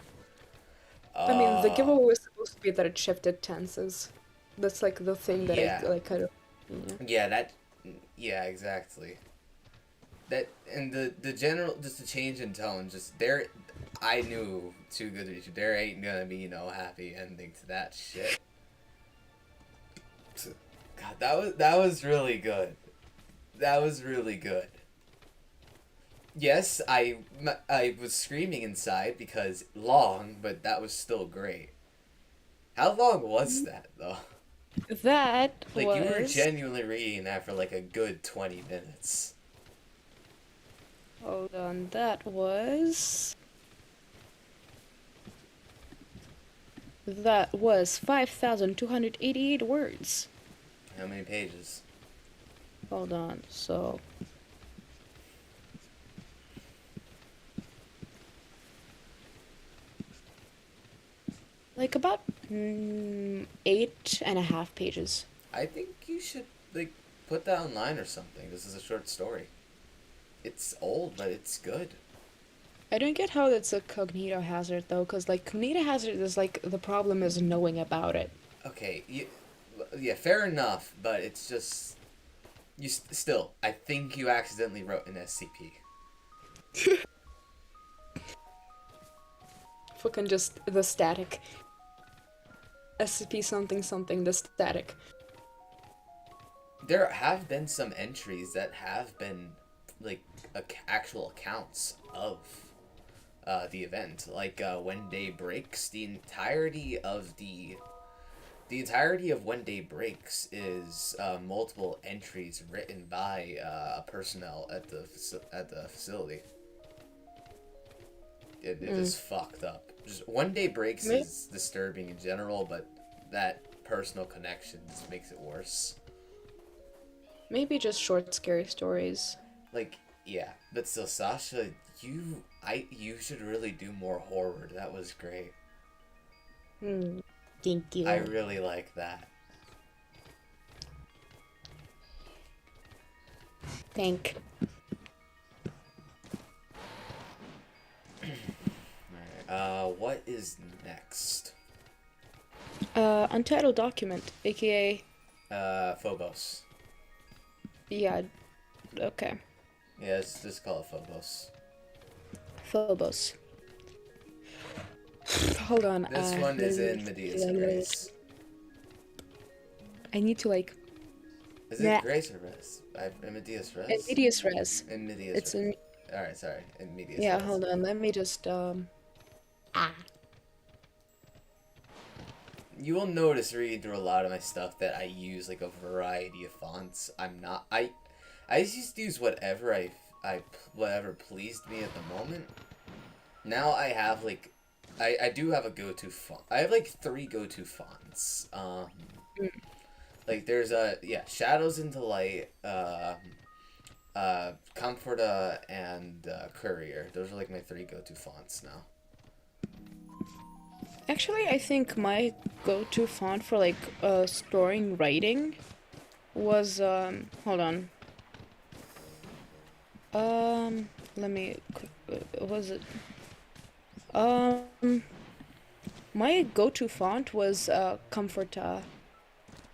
I mean, the giveaway was supposed to be that it shifted tenses. That's like the thing that Yeah. I like kind of. Yeah, exactly. That and the general, just the change in tone, just there. I knew Too Good to Be True. There ain't gonna be no happy ending to that shit. God, that was really good. That was really good. Yes, I was screaming inside because long, but that was still great. How long was that though? That Like, was... you were genuinely reading that for like a good 20 minutes. Hold on, that was... That was 5,288 words. How many pages? Hold on, so... Like about 8.5 pages. I think you should, like, put that online or something. This is a short story. It's old, but it's good. I don't get how that's a cognito hazard though, because like cognito hazard is like the problem is knowing about it. Okay, yeah, fair enough, but it's just... still, I think you accidentally wrote an SCP. Fucking just the static. SCP something something, the static. There have been some entries that have been, like, actual accounts of the event. Like, When Day Breaks, the entirety of When Day Breaks is multiple entries written by personnel at the facility. It is fucked up. Just When Day Breaks is disturbing in general, but that personal connection just makes it worse. Maybe just short scary stories. Like, yeah, but still, Sasha, you should really do more horror. That was great. Thank you. I really like that. Thank. Alright, what is next? Untitled document, aka... Phobos. Yeah, okay. Yeah, let's just call it Phobos. Phobos. Hold on. This one is in Medea's Grace. I need to like... Is it Grace or Res? In Medea's Res? In Medias Res. In Medea's It's Res. in... Alright, sorry. In Medea's Yeah, Res. hold on. Let me just, You will notice reading through a lot of my stuff that I use like a variety of fonts. I used to use whatever whatever pleased me at the moment. Now I have like, I do have a go-to font. I have like 3 go-to fonts. Like there's Shadows into Light, Comforta, and Courier. Those are like my 3 go-to fonts now. Actually, I think my go-to font for like storing writing was hold on. Let me. Was it? My go-to font was Comforta.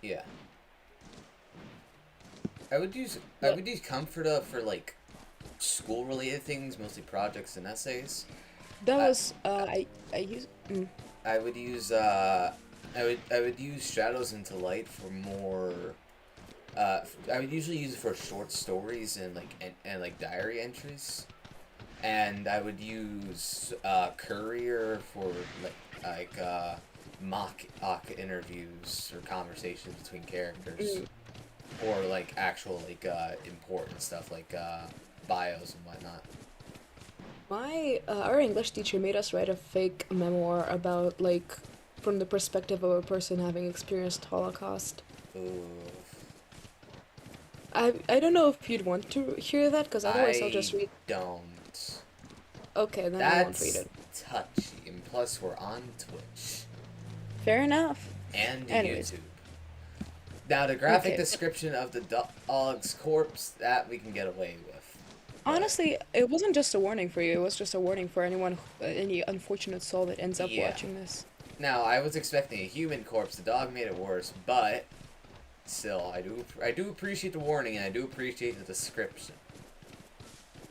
Yeah. I would use Comforta for like school-related things, mostly projects and essays. That was I use. I would use Shadows into Light for more. I would usually use it for short stories and like diary entries, and I would use Courier for like mock interviews or conversations between characters, or like actual like important stuff like bios and whatnot. Our English teacher made us write a fake memoir about, like, from the perspective of a person having experienced Holocaust. Ooh. I don't know if you'd want to hear that, because otherwise I'll just read... don't. Okay, then I won't read it. That's touchy, and plus we're on Twitch. Fair enough. And Anyways. YouTube. Now, the graphic description of the dog's corpse, that we can get away with. Honestly, it wasn't just a warning for you, it was just a warning for any unfortunate soul that ends up watching this. Now, I was expecting a human corpse, the dog made it worse, but still, I do appreciate the warning, and I do appreciate the description.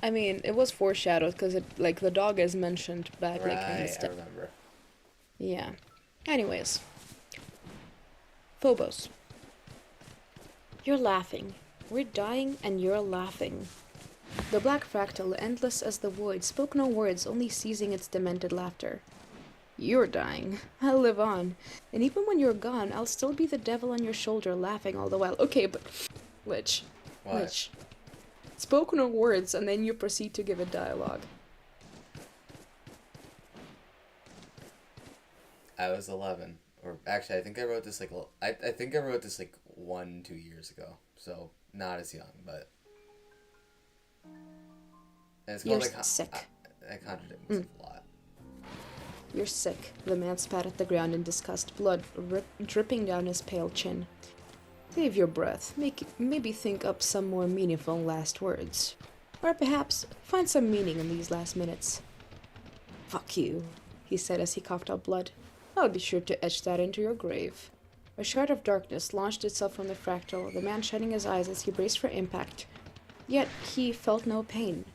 I mean, it was foreshadowed, because like, the dog is mentioned back, like, in Right, his I remember. Yeah. Anyways. Phobos. You're laughing. We're dying, and you're laughing. The black fractal, endless as the void, spoke no words, only seizing its demented laughter. You're dying. I'll live on. And even when you're gone, I'll still be the devil on your shoulder laughing all the while. Okay, but... Lich. What? Lich. Spoken of words, and then you proceed to give a dialogue. I was 11. Or actually, I think I wrote this like... I think I wrote this like 1-2 years ago. So, not as young, but... And it's You're called like... sick. I contradict myself a lot. You're sick. The man spat at the ground in disgust, blood dripping down his pale chin. Save your breath. Maybe think up some more meaningful last words. Or perhaps find some meaning in these last minutes. Fuck you, he said as he coughed up blood. I'll be sure to etch that into your grave. A shard of darkness launched itself from the fractal, the man shutting his eyes as he braced for impact. Yet he felt no pain.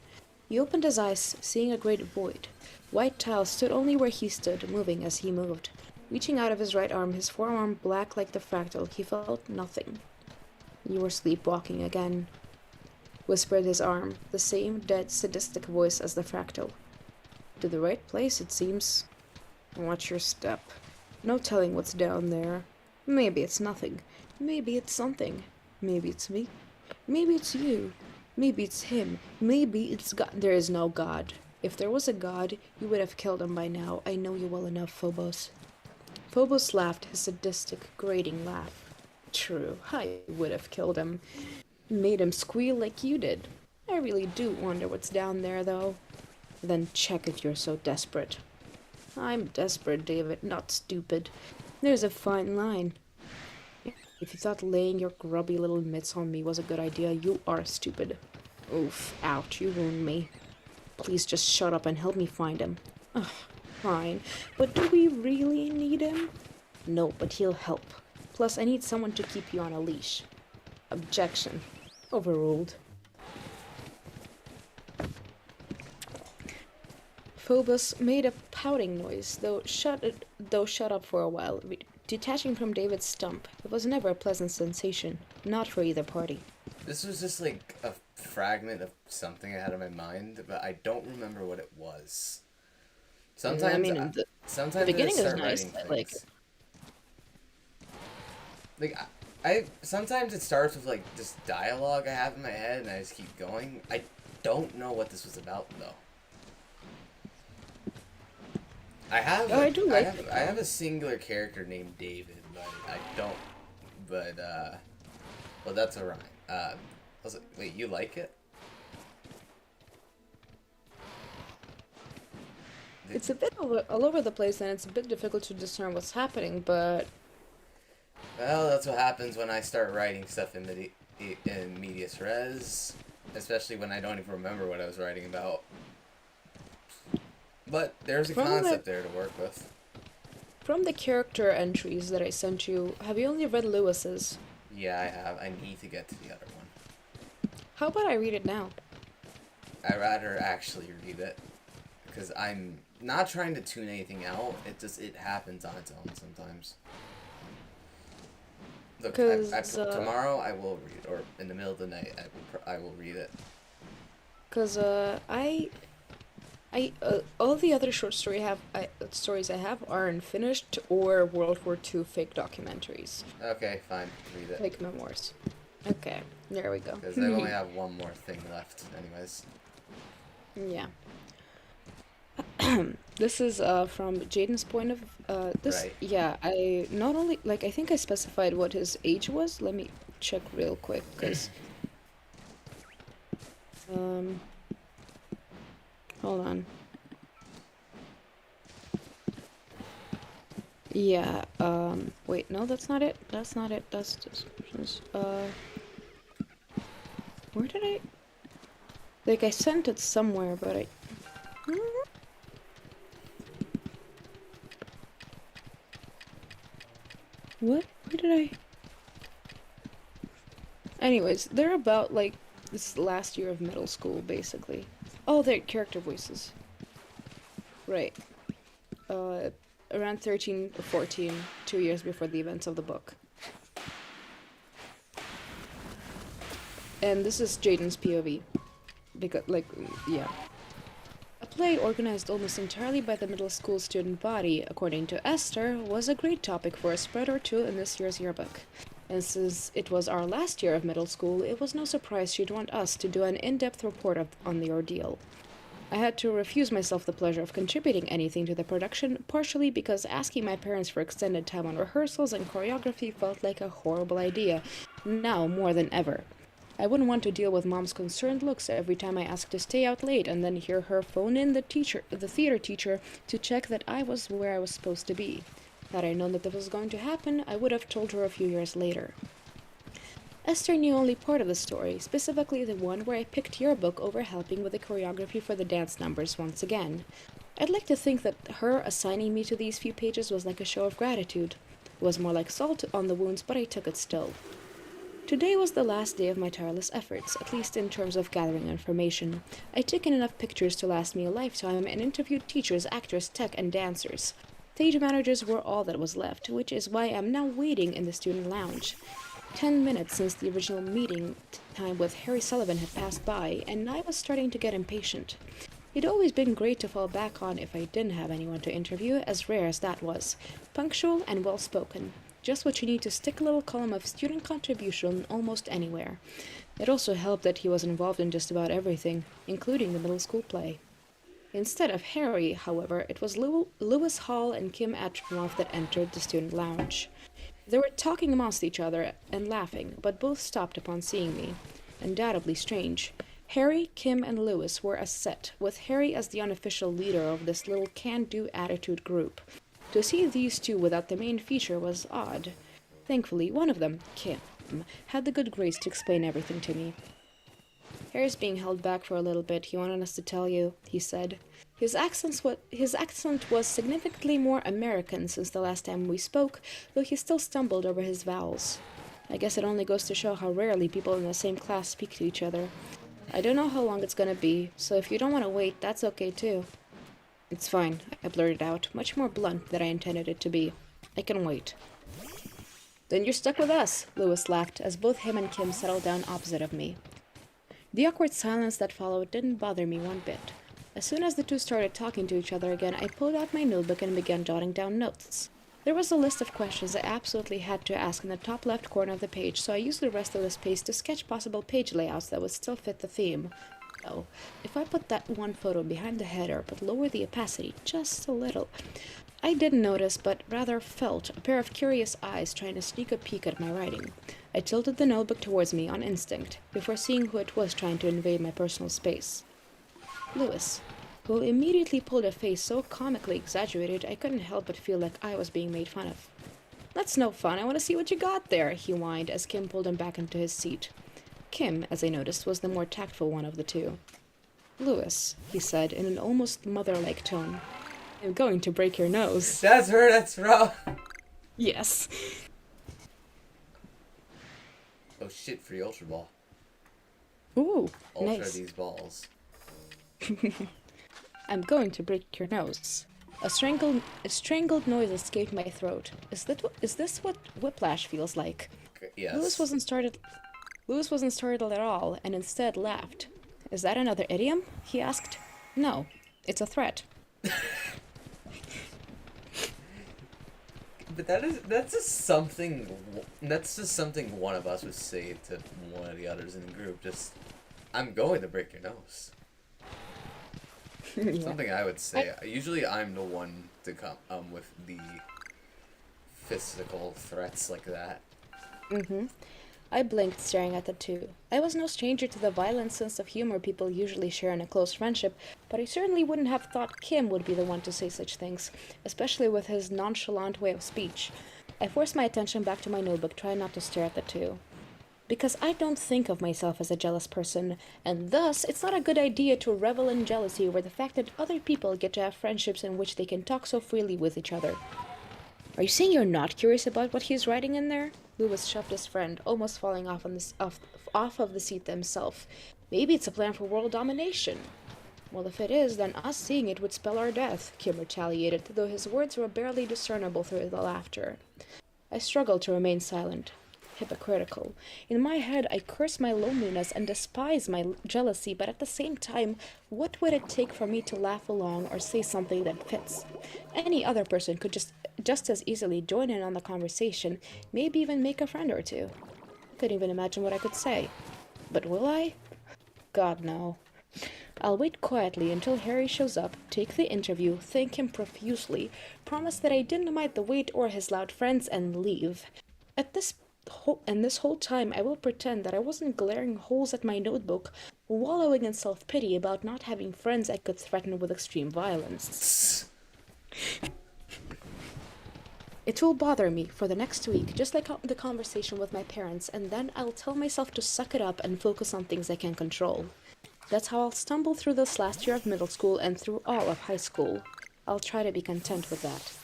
He opened his eyes, seeing a great void. White tiles stood only where he stood, moving as he moved. Reaching out of his right arm, his forearm black like the fractal, he felt nothing. You were sleepwalking again, whispered his arm, the same dead, sadistic voice as the fractal. To the right place, it seems. Watch your step. No telling what's down there. Maybe it's nothing. Maybe it's something. Maybe it's me. Maybe it's you. Maybe it's him. Maybe it's God. There is no God. If there was a God, you would have killed him by now. I know you well enough, Phobos. Phobos laughed, his sadistic, grating laugh. True, I would have killed him. Made him squeal like you did. I really do wonder what's down there, though. Then check if you're so desperate. I'm desperate, David, not stupid. There's a fine line. If you thought laying your grubby little mitts on me was a good idea, you are stupid. Oof, ouch, you ruined me. Please just shut up and help me find him. Ugh, fine. But do we really need him? No, but he'll help. Plus, I need someone to keep you on a leash. Objection. Overruled. Phobos made a pouting noise, though shut up for a while. Detaching from David's stump, it was never a pleasant sensation. Not for either party. This was just like a fragment of something I had in my mind, but I don't remember what it was. Sometimes, I mean, sometimes the beginning I start is nice, writing but, like... things. I sometimes it starts with like this dialogue I have in my head, and I just keep going. I don't know what this was about though. I have. Oh, I do like it. I have a singular character named David, but I don't. But well, that's a rhyme. I was like, wait, you like it? It's a bit all over the place, and it's a bit difficult to discern what's happening, but... Well, that's what happens when I start writing stuff in medias res, especially when I don't even remember what I was writing about. But there's a concept there to work with. From the character entries that I sent you, have you only read Lewis's? Yeah, I have. I need to get to the other one. How about I read it now? I'd rather actually read it, because I'm not trying to tune anything out. It happens on its own sometimes. Look, tomorrow I will read, or in the middle of the night I will read it. Cause all the other short stories I have are unfinished or World War II fake documentaries. Okay, fine, read it. Fake memoirs. Okay, there we go. Because I only have one more thing left, anyways. Yeah. This is from Jaden's point of Right. Yeah, I not only I think I specified what his age was. Let me check real quick, cause hold on. Yeah, wait, no, that's not it. That's not it. That's just where did I I sent it somewhere, but I What? Where did I... Anyways, they're about, this last year of middle school, basically. Oh, they're character voices. Right. Around 13 or 14, 2 years before the events of the book. And this is Jaden's POV. Because, yeah. play, organized almost entirely by the middle school student body, according to Esther, was a great topic for a spread or two in this year's yearbook. And since it was our last year of middle school, it was no surprise she'd want us to do an in-depth report on the ordeal. I had to refuse myself the pleasure of contributing anything to the production, partially because asking my parents for extended time on rehearsals and choreography felt like a horrible idea, now more than ever. I wouldn't want to deal with Mom's concerned looks every time I asked to stay out late and then hear her phone in the theater teacher, to check that I was where I was supposed to be. Had I known that this was going to happen, I would have told her a few years later. Esther knew only part of the story, specifically the one where I picked yearbook over helping with the choreography for the dance numbers once again. I'd like to think that her assigning me to these few pages was like a show of gratitude. It was more like salt on the wounds, but I took it still. Today was the last day of my tireless efforts, at least in terms of gathering information. I'd taken enough pictures to last me a lifetime and interviewed teachers, actors, tech, and dancers. Stage managers were all that was left, which is why I'm now waiting in the student lounge. 10 minutes since the original meeting time with Harry Sullivan had passed by, and I was starting to get impatient. He'd always been great to fall back on if I didn't have anyone to interview, as rare as that was. Punctual and well-spoken. Just what you need to stick a little column of student contribution almost anywhere. It also helped that he was involved in just about everything, including the middle school play. Instead of Harry, however, it was Lewis Hall and Kim Atchimoff that entered the student lounge. They were talking amongst each other and laughing, but both stopped upon seeing me. Undoubtedly strange. Harry, Kim, and Lewis were a set, with Harry as the unofficial leader of this little can-do attitude group. To see these two without the main feature was odd. Thankfully, one of them, Kim, had the good grace to explain everything to me. Harry's being held back for a little bit, he wanted us to tell you, he said. His accent was significantly more American since the last time we spoke, though he still stumbled over his vowels. I guess it only goes to show how rarely people in the same class speak to each other. I don't know how long it's gonna be, so if you don't want to wait, that's okay too. It's fine, I blurted out, much more blunt than I intended it to be. I can wait. Then you're stuck with us, Lewis laughed, as both him and Kim settled down opposite of me. The awkward silence that followed didn't bother me one bit. As soon as the two started talking to each other again, I pulled out my notebook and began jotting down notes. There was a list of questions I absolutely had to ask in the top left corner of the page, so I used the rest of the space to sketch possible page layouts that would still fit the theme. Oh, if I put that one photo behind the header but lower the opacity just a little. I didn't notice, but rather felt, a pair of curious eyes trying to sneak a peek at my writing. I tilted the notebook towards me on instinct, before seeing who it was trying to invade my personal space. Lewis, who immediately pulled a face so comically exaggerated I couldn't help but feel like I was being made fun of. That's no fun, I want to see what you got there, he whined as Kim pulled him back into his seat. Kim, as I noticed, was the more tactful one of the two. Lewis, he said in an almost mother-like tone, I'm going to break your nose. That's her, that's wrong. Yes. Oh shit, free Ultra Ball. Ooh, Ultra nice. these balls. I'm going to break your nose. A strangled noise escaped my throat. Is this what whiplash feels like? Yes. Lewis wasn't startled at all, and instead laughed. Is that another idiom? He asked. No, it's a threat. But that's just something one of us would say to one of the others in the group. Just, I'm going to break your nose. Yeah. Something I would say. Usually I'm the one to come with the physical threats like that. Mm-hmm. I blinked, staring at the two. I was no stranger to the violent sense of humor people usually share in a close friendship, but I certainly wouldn't have thought Kim would be the one to say such things, especially with his nonchalant way of speech. I forced my attention back to my notebook, trying not to stare at the two. Because I don't think of myself as a jealous person, and thus it's not a good idea to revel in jealousy over the fact that other people get to have friendships in which they can talk so freely with each other. Are you saying you're not curious about what he's writing in there? Lewis shoved his friend, almost falling off of the seat himself. Maybe it's a plan for world domination. Well, if it is, then us seeing it would spell our death, Kim retaliated, though his words were barely discernible through the laughter. I struggled to remain silent. hypocritical. In my head, I curse my loneliness and despise my jealousy, but at the same time, what would it take for me to laugh along or say something that fits? Any other person could just as easily join in on the conversation, maybe even make a friend or two. Couldn't even imagine what I could say. But will I? God, no. I'll wait quietly until Harry shows up, take the interview, thank him profusely, promise that I didn't mind the wait or his loud friends, and leave. This whole time, I will pretend that I wasn't glaring holes at my notebook, wallowing in self-pity about not having friends I could threaten with extreme violence. It will bother me for the next week, just like the conversation with my parents, and then I'll tell myself to suck it up and focus on things I can control. That's how I'll stumble through this last year of middle school and through all of high school. I'll try to be content with that.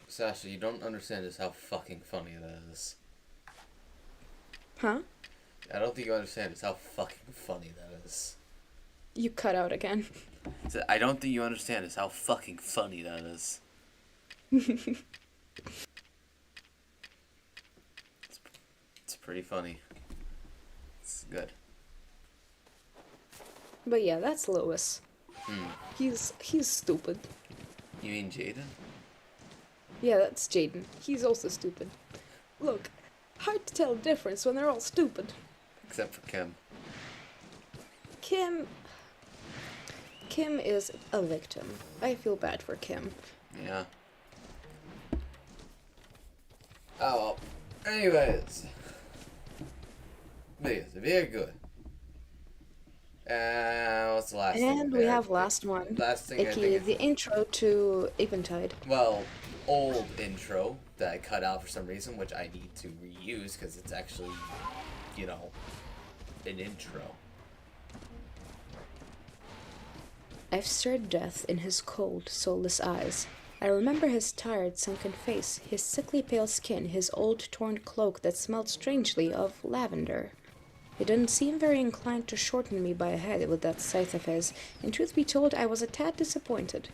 Sasha, you don't understand just how fucking funny that is. Huh? I don't think you understand just how fucking funny that is. You cut out again. I don't think you understand just how fucking funny that is. It's pretty funny. It's good. But yeah, that's Lois. He's stupid. You mean Jaden? Yeah, that's Jaden. He's also stupid. Look, hard to tell the difference when they're all stupid. Except for Kim. Kim is a victim. I feel bad for Kim. Yeah. Oh, well. Anyways. But yes, very good. What's the last thing? And we have last one. Last thing I aka think the intro to Eventide. well, old intro that I cut out for some reason, which I need to reuse because it's actually, you know, an intro. I've stared death in his cold, soulless eyes. I remember his tired, sunken face, his sickly pale skin, his old, torn cloak that smelled strangely of lavender. He didn't seem very inclined to shorten me by a head with that scythe of his, and truth be told, I was a tad disappointed.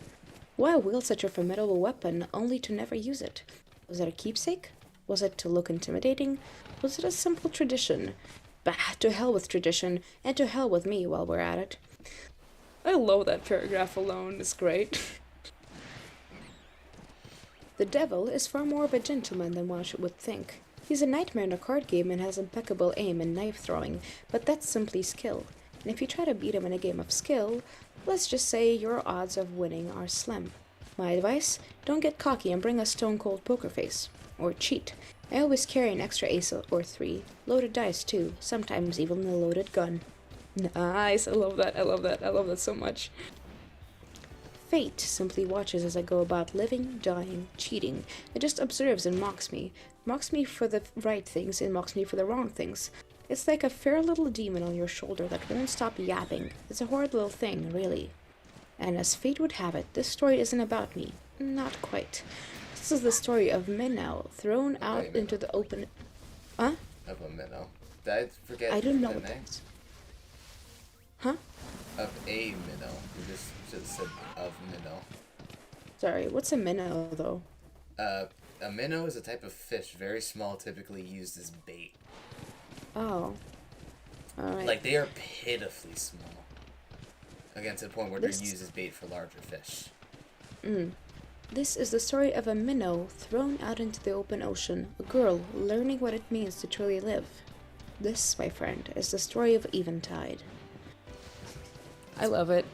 Why wield such a formidable weapon only to never use it? Was it a keepsake? Was it to look intimidating? Was it a simple tradition? Bah, to hell with tradition, and to hell with me while we're at it. I love that paragraph alone, it's great. The devil is far more of a gentleman than one would think. He's a nightmare in a card game and has impeccable aim and knife throwing, but that's simply skill. And if you try to beat him in a game of skill, let's just say your odds of winning are slim. My advice? Don't get cocky and bring a stone-cold poker face. Or cheat. I always carry an extra ace or 3. Loaded dice too, sometimes even a loaded gun. Nice, I love that, I love that so much. Fate simply watches as I go about living, dying, cheating. It just observes and mocks me. Mocks me for the right things and mocks me for the wrong things. It's like a fair little demon on your shoulder that won't stop yapping. It's a horrid little thing, really. And as fate would have it, this story isn't about me. Not quite. This is the story of Minnow, thrown out into the open... Huh? Of a minnow. Did I forget? I don't know the what name? that's. Huh? Of a minnow. You just should have said of minnow. Sorry, what's a minnow, though? A minnow is a type of fish, very small, typically used as bait. Oh. Alright. Like, they are pitifully small. Again, to the point where they're used as bait for larger fish. This is the story of a minnow thrown out into the open ocean, a girl learning what it means to truly live. This, my friend, is the story of Eventide. I love it.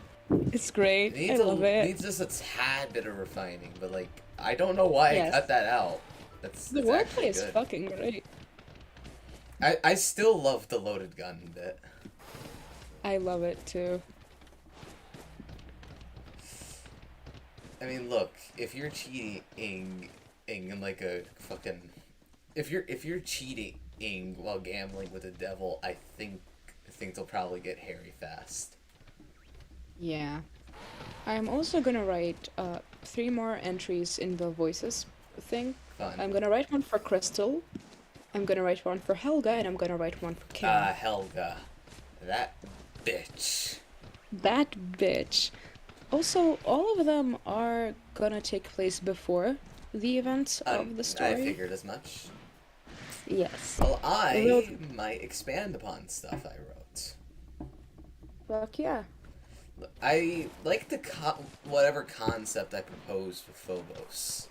It's great. I love it. It needs just a tad bit of refining, but like, I don't know why I cut that out. The wordplay is fucking great. I still love the loaded gun bit. I love it too. I mean, look, if you're cheating in like a fucking, if you're cheating while gambling with the devil, I think they'll probably get hairy fast. Yeah. I'm also gonna write 3 more entries in the voices thing. Fun. I'm gonna write one for Crystal. I'm gonna write one for Helga, and I'm gonna write one for Kim. Helga. That bitch. That bitch. Also, all of them are gonna take place before the events of the story. I figured as much. Yes. Well, Well, I might expand upon stuff I wrote. fuck yeah. I like the whatever concept I proposed for Phobos.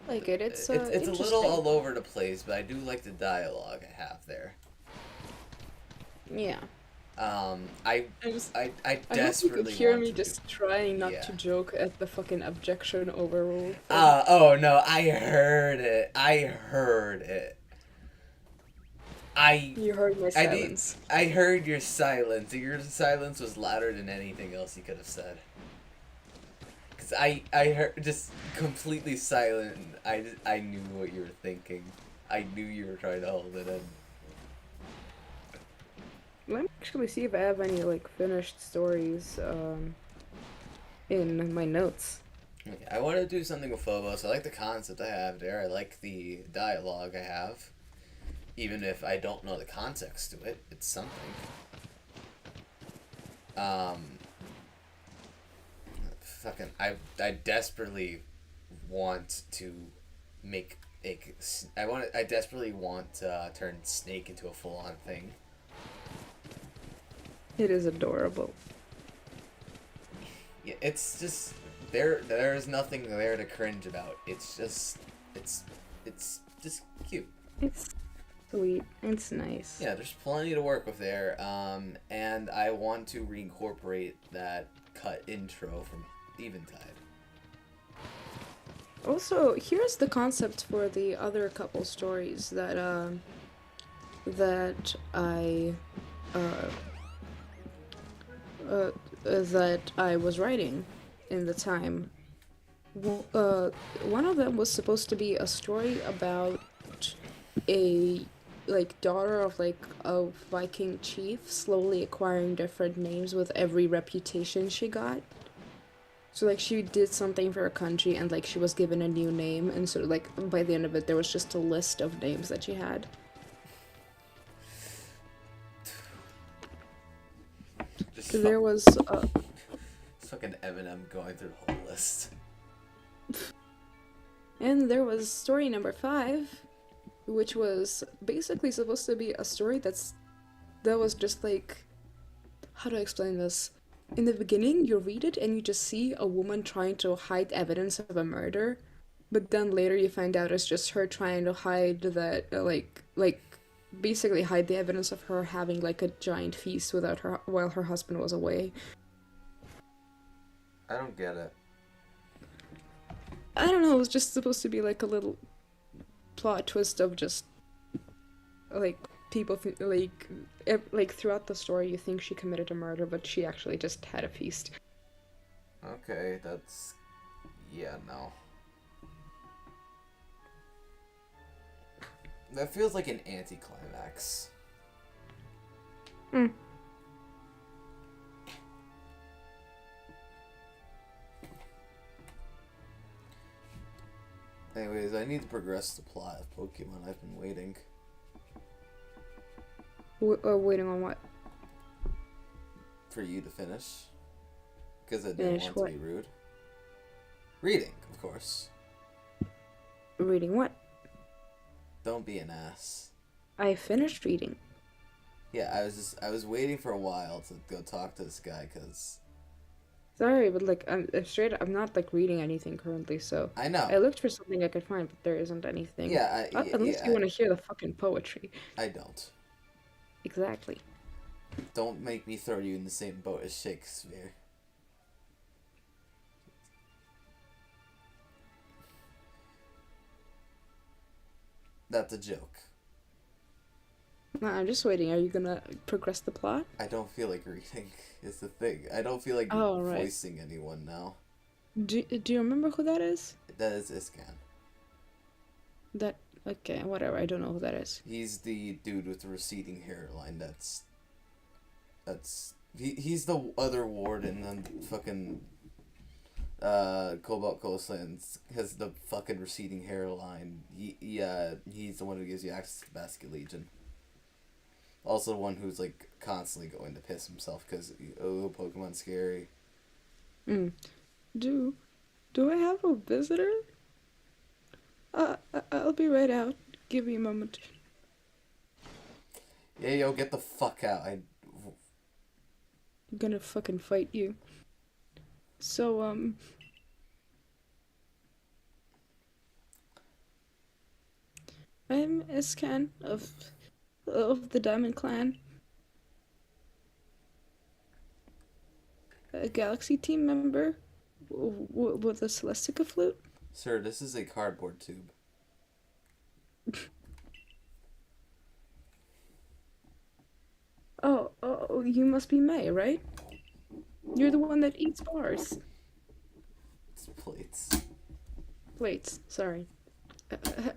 Like it. It's It's a little interesting. all over the place, but I do like the dialogue I have there. Yeah. I I just I I hope you could desperately hear want me to do. just trying not Yeah. to joke at the fucking objection overruled thing. Oh no, I heard it. I heard it. You heard my I did. silence. I heard your silence. Your silence was louder than anything else you could have said. Cause I heard just completely silent. I knew what you were thinking. I knew you were trying to hold it in. Let me actually see if I have any like finished stories in my notes. Okay, I want to do something with Phobos. I like the concept I have there. I like the dialogue I have. Even if I don't know the context to it, it's something. Fucking, I desperately want to make I desperately want to turn Snake into a full-on thing. It is adorable. Yeah, it's just there's nothing there to cringe about. It's just cute. It's sweet. It's nice. Yeah, there's plenty to work with there. And I want to reincorporate that cut intro from Eventide. Also, here's the concept for the other couple stories that that I was writing in the time. One of them was supposed to be a story about a like daughter of like a Viking chief slowly acquiring different names with every reputation she got. So like she did something for her country and like she was given a new name, and so like by the end of it there was just a list of names that she had. Just There was fucking Eminem going through the whole list. and there was story number 5, which was basically supposed to be a story that was just like, how do I explain this? In the beginning, you read it and you just see a woman trying to hide evidence of a murder, but then later you find out it's just her trying to hide that, like basically hide the evidence of her having like a giant feast without her while her husband was away. I don't get it. I don't know. It was just supposed to be like a little plot twist of just like people like throughout the story you think she committed a murder, but she actually just had a feast. Okay, that's... yeah, no. That feels like an anticlimax. Anyways, I need to progress the plot of Pokemon. I've been waiting. Waiting on what? For you to finish. Because I didn't Finish want what? to be rude. Reading, of course. Reading what? Don't be an ass. I finished reading. Yeah, I was waiting for a while to go talk to this guy, because... Sorry, but like I'm not like reading anything currently, so I know. I looked for something I could find, but there isn't anything. Yeah, Unless you want to hear the fucking poetry. I don't. Exactly. Don't make me throw you in the same boat as Shakespeare. That's a joke. No, I'm just waiting. Are you gonna progress the plot? I don't feel like reading, is the thing. I don't feel like Right. voicing anyone now. Do you remember who that is? That is Iscan. Okay, whatever. I don't know who that is. He's the dude with the receding hairline. He's the other warden on fucking Cobalt Coastlands. Has the fucking receding hairline. He's the one who gives you access to Basket Legion. Also the one who's like constantly going to piss himself because Pokemon's scary. Do I have a visitor? I'll be right out. Give me a moment. Yeah, yo, get the fuck out. I'm gonna fucking fight you. So, I'm Iscan of the Diamond Clan. A Galaxy team member with a Celestica flute. Sir, this is a cardboard tube. Oh, you must be May, right? You're the one that eats bars. It's plates. Wait, sorry.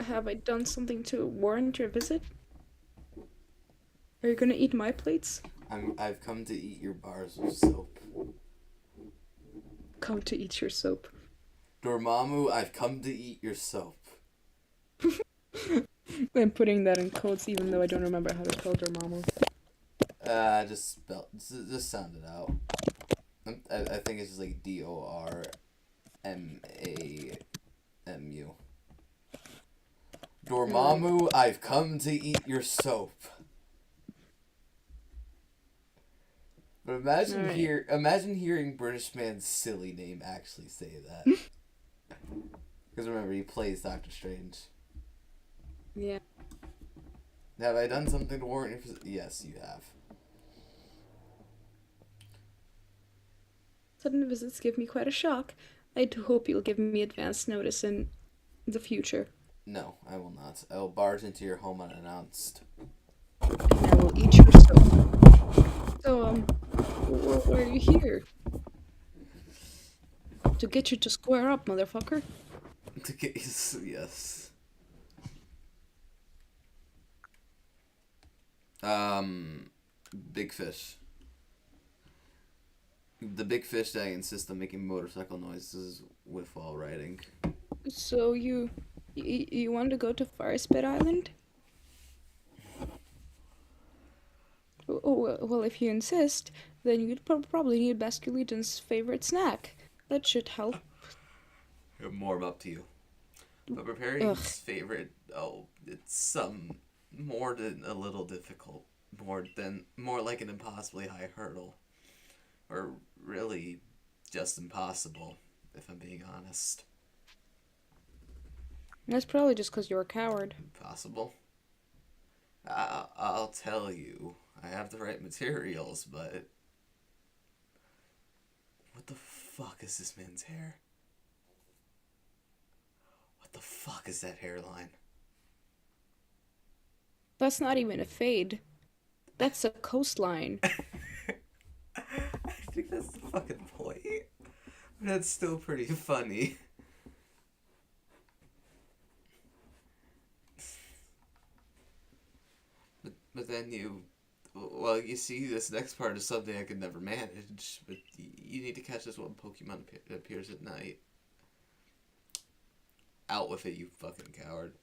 Have I done something to warrant your visit? Are you gonna eat my plates? I've come to eat your bars of soap. Come to eat your soap. Dormammu, I've come to eat your soap. I'm putting that in quotes even though I don't remember how to spell Dormammu. Just sound it out. I think it's just like Dormamu. Dormammu, I've come to eat your soap. But imagine hearing British man's silly name actually say that. Because remember, he plays Doctor Strange. Yeah. Have I done something to warrant your... Yes, you have. Sudden visits give me quite a shock. I do hope you'll give me advance notice in the future. No, I will not. I will barge into your home unannounced. And I will eat your soap. So, why are you here? To get you to square up, motherfucker. To get yes. Big fish. The big fish that I insist on making motorcycle noises with while riding. So you want to go to Firespit Island? Oh, well, if you insist, then you'd probably need Basculeton's favorite snack. That should help. More up to you. But preparing his favorite, it's more than a little difficult. More like an impossibly high hurdle. Or really just impossible, if I'm being honest. That's probably just because you're a coward. Possible. I'll tell you, I have the right materials, but... What the fuck is this man's hair? What the fuck is that hairline? That's not even a fade. That's a coastline. I think that's the fucking point. But that's still pretty funny. But then you see, this next part is something I could never manage, but you need to catch this one Pokemon that appears at night. Out with it, you fucking coward.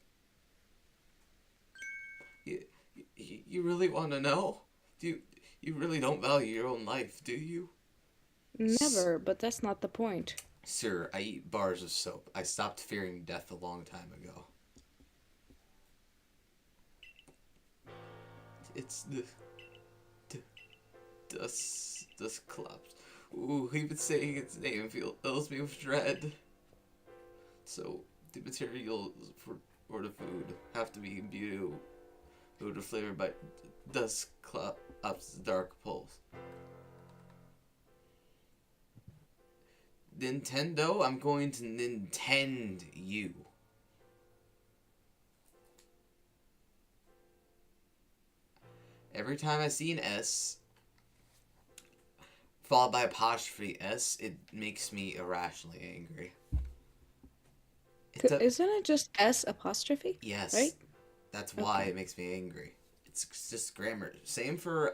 You really want to know? You really don't value your own life, do you? Never, but that's not the point. Sir, I eat bars of soap. I stopped fearing death a long time ago. It's the Dusclops. Ooh, even saying its name fills me with dread. So, the materials for the food have to be imbued or flavored by Dusclops' dark pulse. Nintendo, I'm going to Nintend you. Every time I see an S followed by apostrophe S, it makes me irrationally angry. Isn't it just S apostrophe? Yes. Right? That's why it makes me angry. It's just grammar. Same for,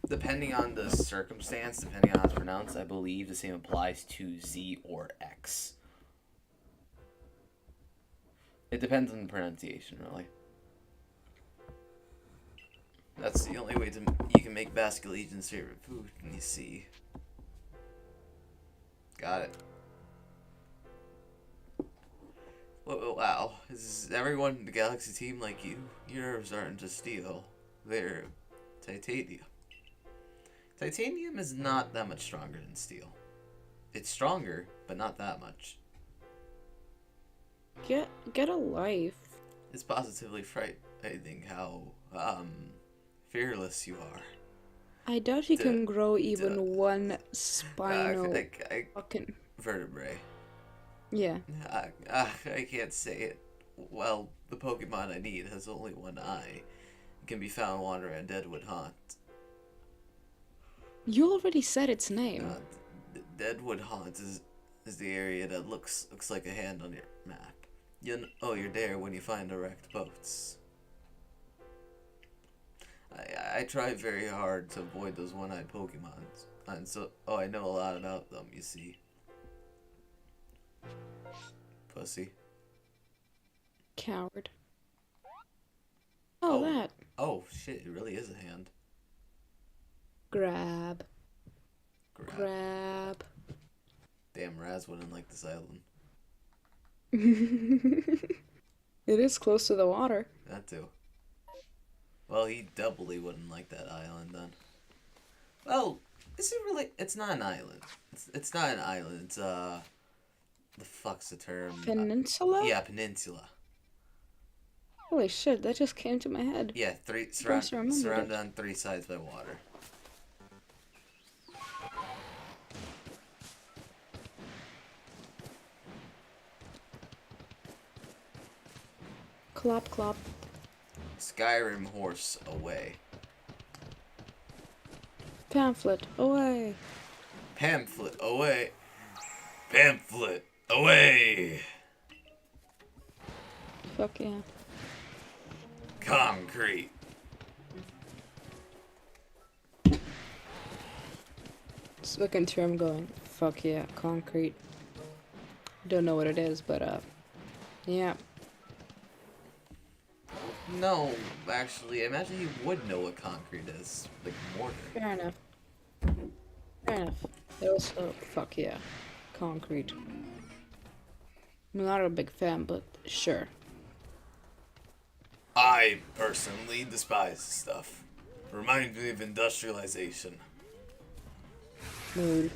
depending on the circumstance, depending on how it's pronounced, I believe the same applies to Z or X. It depends on the pronunciation, really. That's the only way you can make Basculeton's favorite food. Let me see. Got it. Wow. Is everyone in the Galaxy team like you? Your nerves aren't just steel. They're titanium. Titanium is not that much stronger than steel. It's stronger, but not that much. Get a life. It's positively frightening how fearless you are. I doubt you can grow even one spinal fucking vertebrae. Yeah. I can't say it. Well, the Pokemon I need has only one eye. It can be found wandering on Deadwood Haunt. You already said its name. Deadwood Haunt is the area that looks like a hand on your map. You're there when you find the wrecked boats. I try very hard to avoid those one-eyed Pokemons, and so I know a lot about them. You see, pussy. Coward. Oh, that. Oh shit! It really is a hand. Grab. Damn, Raz wouldn't like this island. It is close to the water. That too. Well, he doubly wouldn't like that island then. Well, is it really? It's not an island. It's not an island. It's the fuck's the term? Peninsula? Yeah, peninsula. Holy shit, that just came to my head. Yeah, surrounded on three sides by water. Clop, clop. Skyrim horse away. Pamphlet, away. Pamphlet away. Pamphlet away. Fuck yeah. Concrete. Just looking through, I'm going, fuck yeah, concrete. Don't know what it is, but yeah. No, actually, I imagine he would know what concrete is. Like mortar. Fair enough. Fair enough. It also, fuck yeah, concrete. I'm not a big fan, but sure. I personally despise this stuff. Reminds me of industrialization. Mood.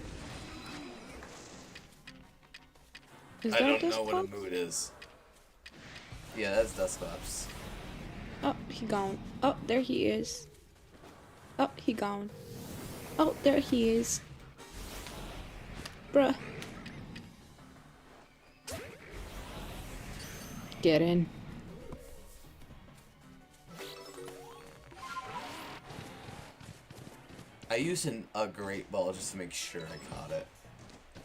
Is I that don't know what a Dusclops? mood is. Yeah, that's Dusclops. Oh, he gone. Oh, there he is. Oh, he gone. Oh, there he is. Bruh. Get in. I used a great ball just to make sure I caught it.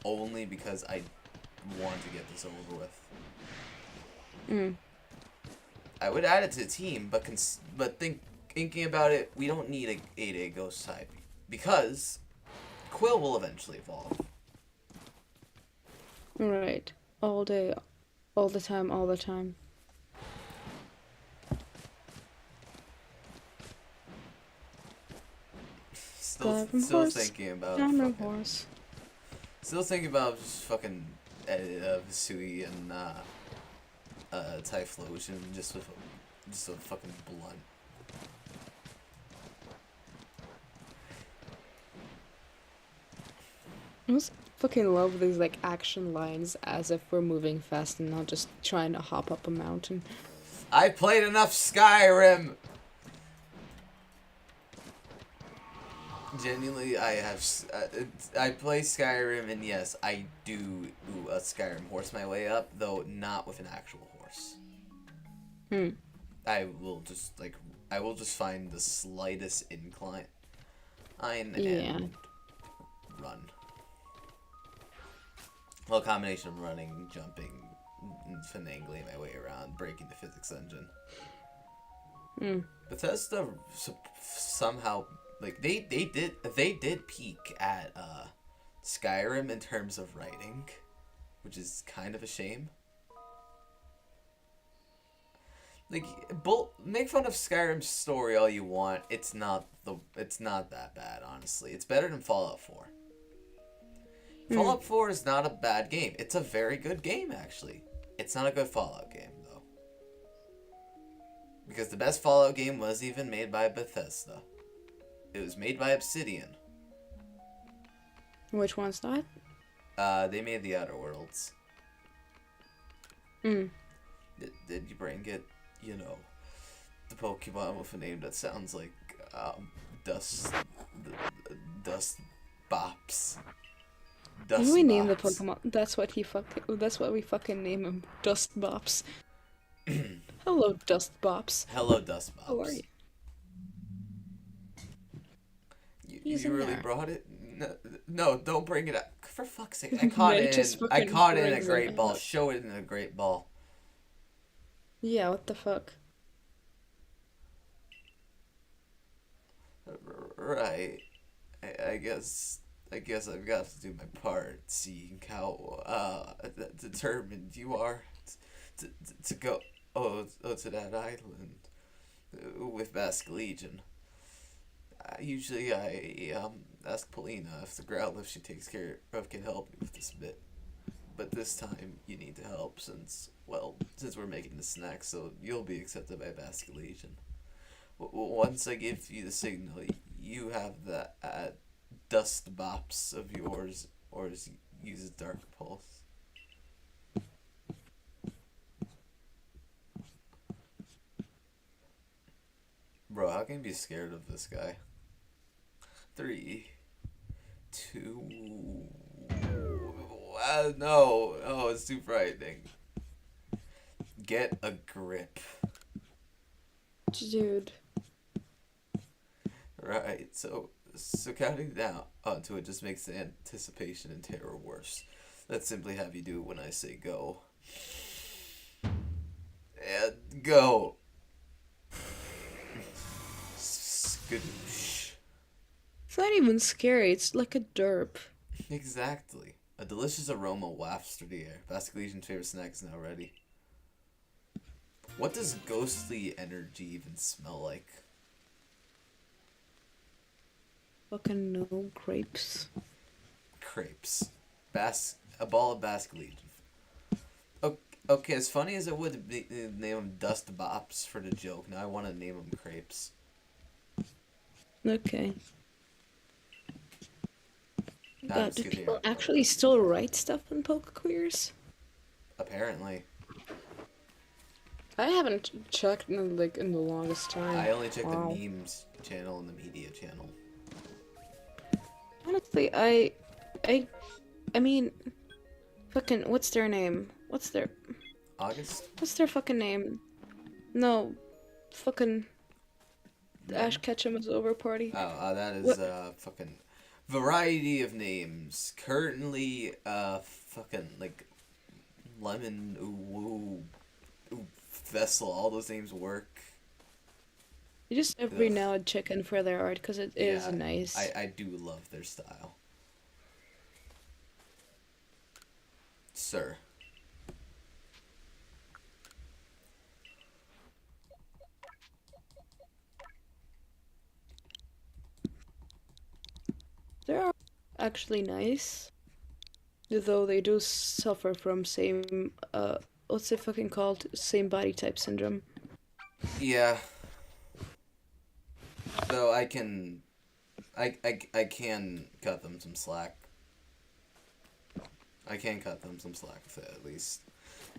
Only because I want to get this over with. I would add it to the team, but thinking about it, we don't need a 8A ghost type. Because Quill will eventually evolve. Right. All day. All the time, all the time. Still thinking about horse. Still thinking about just fucking Hisui and Typhlosion just with a fucking blunt. I just fucking love these like action lines as if we're moving fast and not just trying to hop up a mountain. I played enough Skyrim. Genuinely, I have. I play Skyrim, and yes, I do a Skyrim horse my way up, though not with an actual horse. I will just find the slightest incline, and run. Well, a combination of running, jumping, and finagling my way around, breaking the physics engine. Bethesda somehow. Like they did peak at Skyrim in terms of writing, which is kind of a shame. Like make fun of Skyrim's story all you want. It's not that bad, honestly. It's better than Fallout 4. Fallout 4 is not a bad game. It's a very good game actually. It's not a good Fallout game though. Because the best Fallout game was even made by Bethesda. It was made by Obsidian. Which one's that? They made the Outer Worlds. Mm. Did your brain get, the Pokemon with a name that sounds like, Dust Bops? Dust We name the Bops. Pokemon. That's what we fucking name him. Dust Bops. Hello, Dust Bops. Hello, Dust Bops. How are you? He's You in really there. brought it? No, don't bring it up. For fuck's sake, I caught it in a great ball. Show it in a great ball. Yeah, what the fuck? Right. I guess I've got to do my part, seeing how determined you are to go to that island with Basque Legion. Usually I ask Polina if the Growlithe she takes care of can help me with this bit. But this time you need to help since we're making the snack, so you'll be accepted by Basque Legion. Once I give you the signal, you have the Dust Bops of yours, or use Dark Pulse. Bro, how can you be scared of this guy? 3, 2... no, it's too frightening. Get a grip. Dude. Right, so counting down onto it just makes the anticipation and terror worse. Let's simply have you do it when I say go. And go. Skadoosh. It's not even scary, it's like a derp. Exactly. A delicious aroma wafts through the air. Basque Legion's favorite snack is now ready. What does ghostly energy even smell like? Fucking no grapes. Crepes. A ball of Basque Legion. Okay, as funny as it would be name them Dust Bops for the joke, now I want to name them Crepes. Okay. Now God, it's do good to people hear. actually still write stuff in PokeQueers? Apparently. I haven't checked in the longest time. I only check Wow. the memes channel and the media channel. Honestly, I mean, fucking, what's their name? What's their fucking name? No, fucking, the Ash Ketchum is over party. Oh, that is, What? fucking variety of names. Currently, fucking, like, Lemon, ooh, Vessel, all those names work. You just every Ugh. now and check in for their art, because it is nice. I do love their style. Sir. They're actually nice. Though they do suffer from same, what's it fucking called? Same body type syndrome. Yeah. Though I can cut them some slack. I can cut them some slack with it, at least.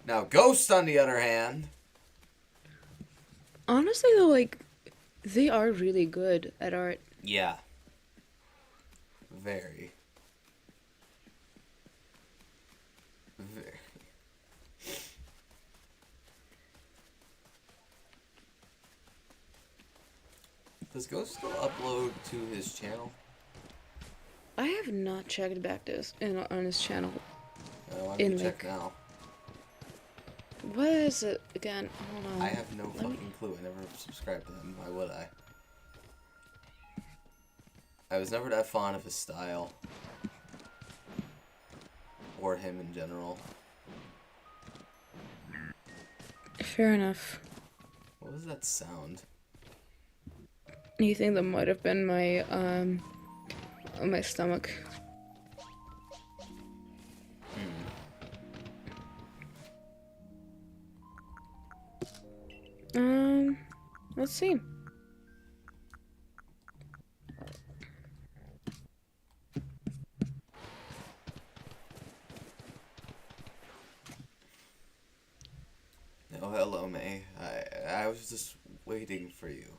Now, Ghost, on the other hand... Honestly though, like, they are really good at art. Yeah. Very. Very. Does Ghost still upload to his channel? I have not checked back this on his channel. Why don't you check now? What is it again? Hold on. I have no fucking clue. I never subscribed to him. Why would I? I was never that fond of his style. Or him in general. Fair enough. What was that sound? You think that might have been my my stomach? Let's see. Oh, hello, May. I was just waiting for you.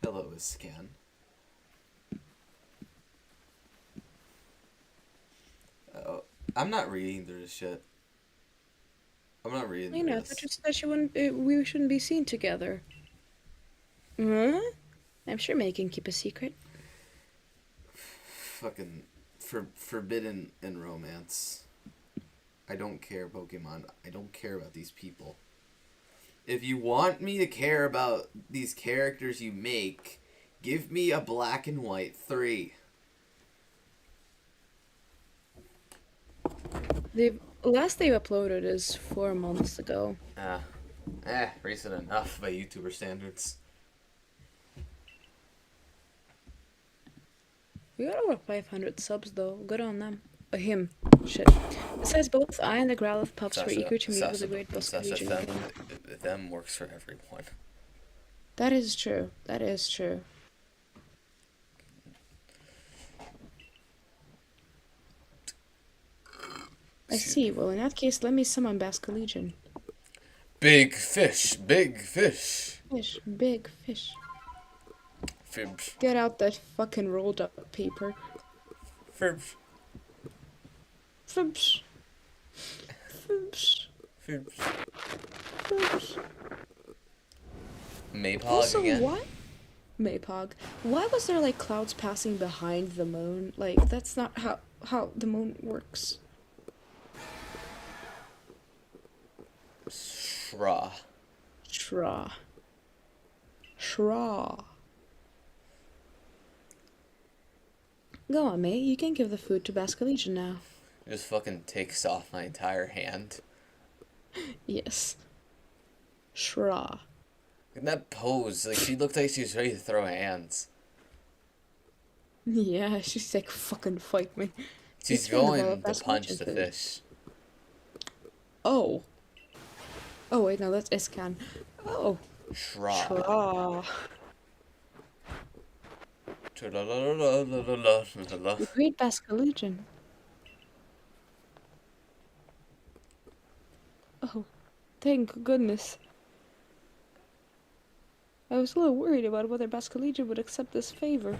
Hello, Scan. Oh, I'm not reading through this shit. I'm not reading I through know, I this. thought you said you wouldn't, we shouldn't be seen together. Huh? I'm sure May can keep a secret. Fucking forbidden in romance. I don't care, Pokemon. I don't care about these people. If you want me to care about these characters you make, give me a black and white 3. The last they uploaded is 4 months ago. Recent enough by YouTuber standards. We got over 500 subs though. Good on them. Him. Shit. Besides, both I and the Growlithe pups were eager to meet with the great Boston region again. Them works for everyone. That is true. That is true. I see. Well, in that case, let me summon Basculegion. Big fish, big fish. Fish. Big fish. Fibs. Get out that fucking rolled up paper. Fibs. Fibs. Fibs. Fibs. Fibs. Maypog Also, again? what? Maypog. Why was there like clouds passing behind the moon? Like, that's not how the moon works. Shra. Shra. Shra. Go on, mate. You can give the food to Basculegion now. Just fucking takes off my entire hand. Yes. Shra. In that pose, like, she looked like she was ready to throw hands. Yeah, she's like, fucking fight me. She's It's been a while going to past punch mentioned the food. fish. Oh. Oh, wait, no, that's Iscan. Oh. Shra. Shra. The great Basculegion. Oh, thank goodness. I was a little worried about whether Basculegion would accept this favor.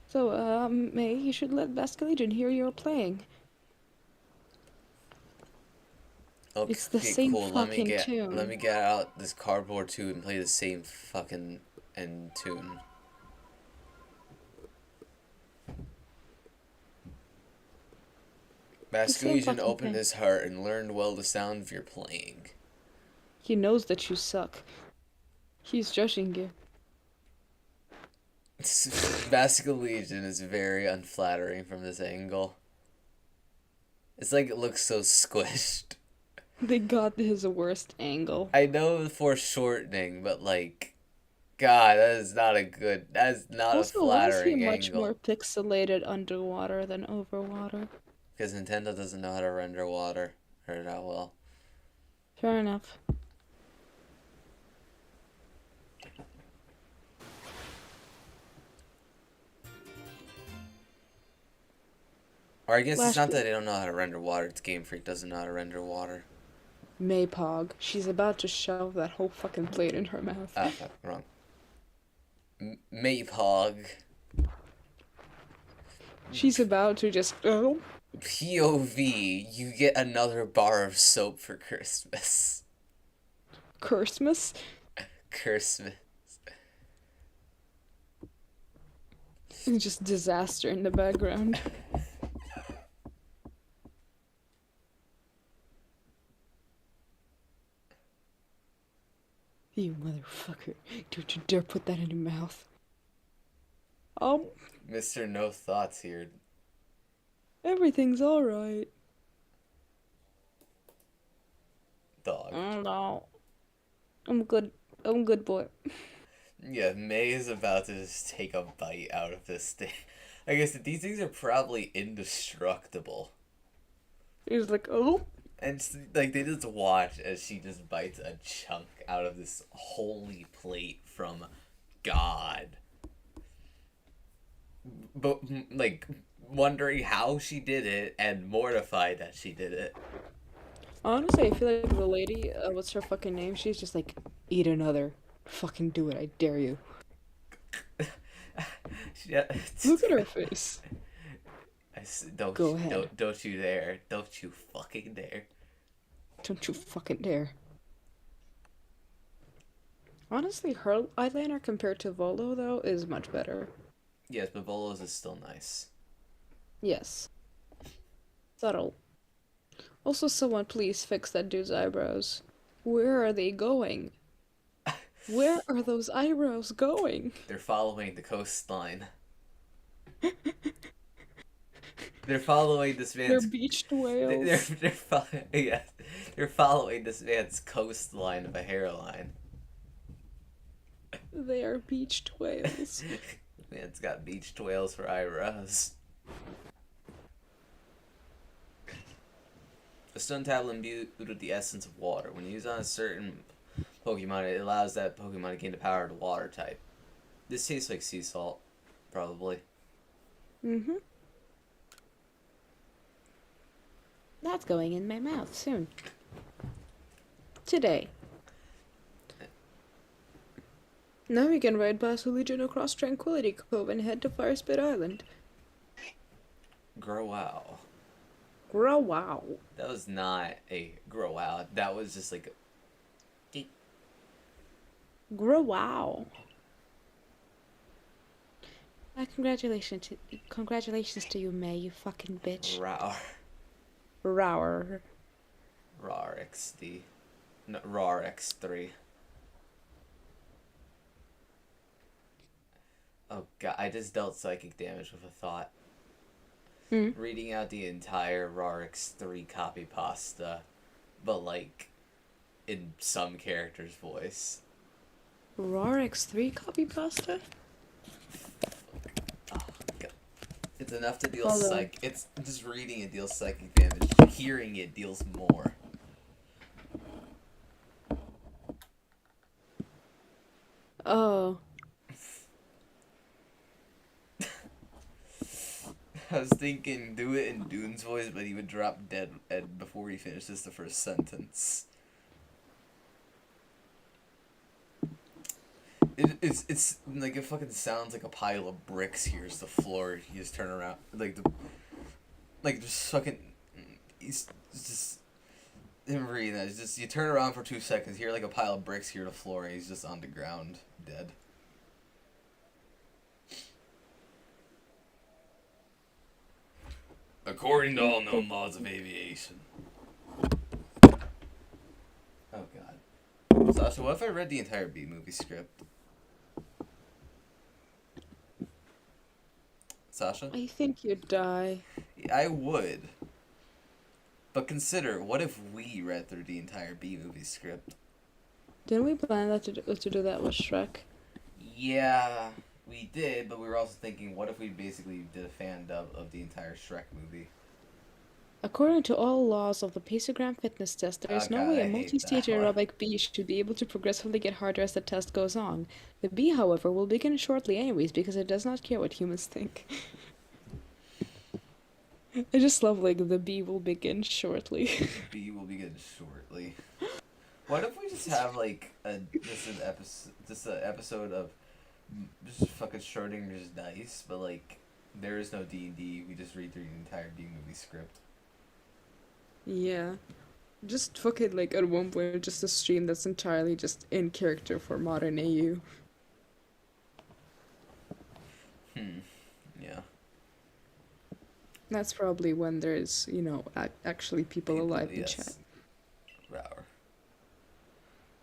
So, May, you should let Basculegion hear you're playing. Okay, It's the same cool. fucking tune. Let me get out this cardboard tune and play the same fucking end tune. Basculegion fucking opened thing. his heart and learned well the sound of your playing. He knows that you suck. He's judging you. Basculegion is very unflattering from this angle. It's like it looks so squished. They got his worst angle. I know the foreshortening, but like, God, that is not Also, a why is he flattering much angle. more pixelated underwater than overwater? Because Nintendo doesn't know how to render water or that well. Fair enough. Or I guess it's Last not week- that they don't know how to render water, it's Game Freak doesn't know how to render water. Maypog. She's about to shove that whole fucking plate in her mouth. Ah, fuck, wrong. Maypog. She's about to just. Oh. POV, you get another bar of soap for Christmas. Christmas? Christmas. Just disaster in the background. You motherfucker. Don't you dare put that in your mouth. Mr. No Thoughts here. Everything's alright. Dog. No. I'm good. I'm good, boy. Yeah, May is about to just take a bite out of this thing. I guess these things are probably indestructible. He's like, oh. And like they just watch as she just bites a chunk out of this holy plate from God. But like wondering how she did it and mortified that she did it. Honestly, I feel like the lady, what's her fucking name? She's just like, eat another. Fucking do it, I dare you. Yeah. Look at her face. Go ahead. Don't you dare. Don't you fucking dare. Don't you fucking dare. Honestly, her eyeliner compared to Volo, though, is much better. Yes, but Volo's is still nice. Yes. Subtle. Also, someone please fix that dude's eyebrows. Where are they going? Where are those eyebrows going? They're following the coastline. They're following this man's... They're beached whales. They're following this man's coastline of a hairline. They are beached whales. Man's got beached whales for eyebrows. A stone tablet imbued with the essence of water. When used on a certain Pokemon, it allows that Pokemon to gain the power of the water type. This tastes like sea salt, probably. Mm-hmm. That's going in my mouth soon. Today. Now we can ride past the Legion across Tranquility Cove and head to Firespit Island. Growow. Growow. That was not a growow. That was just like a... Growow. Congratulations to you, May, you fucking bitch. Rower. Rower. Rar XD. No, Rar X3. Oh god, I just dealt psychic damage with a thought. Reading out the entire Rar X3 copy pasta, but like in some character's voice. Rar X3 copy pasta? Oh god. It's enough to deal it's just reading it deals psychic damage. Hearing it deals more. Oh. I was thinking do it in Dune's voice, but he would drop dead before he finishes the first sentence. It's like it fucking sounds like a pile of bricks here's the floor. You just turn around just fucking he's just him reading that. It's just you turn around for 2 seconds, hear like a pile of bricks here to the floor, and he's just on the ground dead. According to all known laws of aviation. Oh god. Sasha, what if I read the entire B-movie script? Sasha? I think you'd die. I would. But consider, what if we read through the entire B-movie script? Didn't we plan that to do that with Shrek? Yeah, we did, but we were also thinking, what if we basically did a fan dub of the entire Shrek movie? According to all laws of the Paceogram fitness test, there is no way a multi-stage aerobic bee should be able to progressively get harder as the test goes on. The bee, however, will begin shortly anyways because it does not care what humans think. I just love, like, the bee will begin shortly. The bee will begin shortly. What if we just have, like, an episode of just fucking Schrodinger's dice, but, like, there is no D&D, we just read through the entire B-movie script. Yeah. Just fucking, like, at one point, just a stream that's entirely just in character for modern AU. Yeah. That's probably when there's, you know, actually people alive in chat. Rower.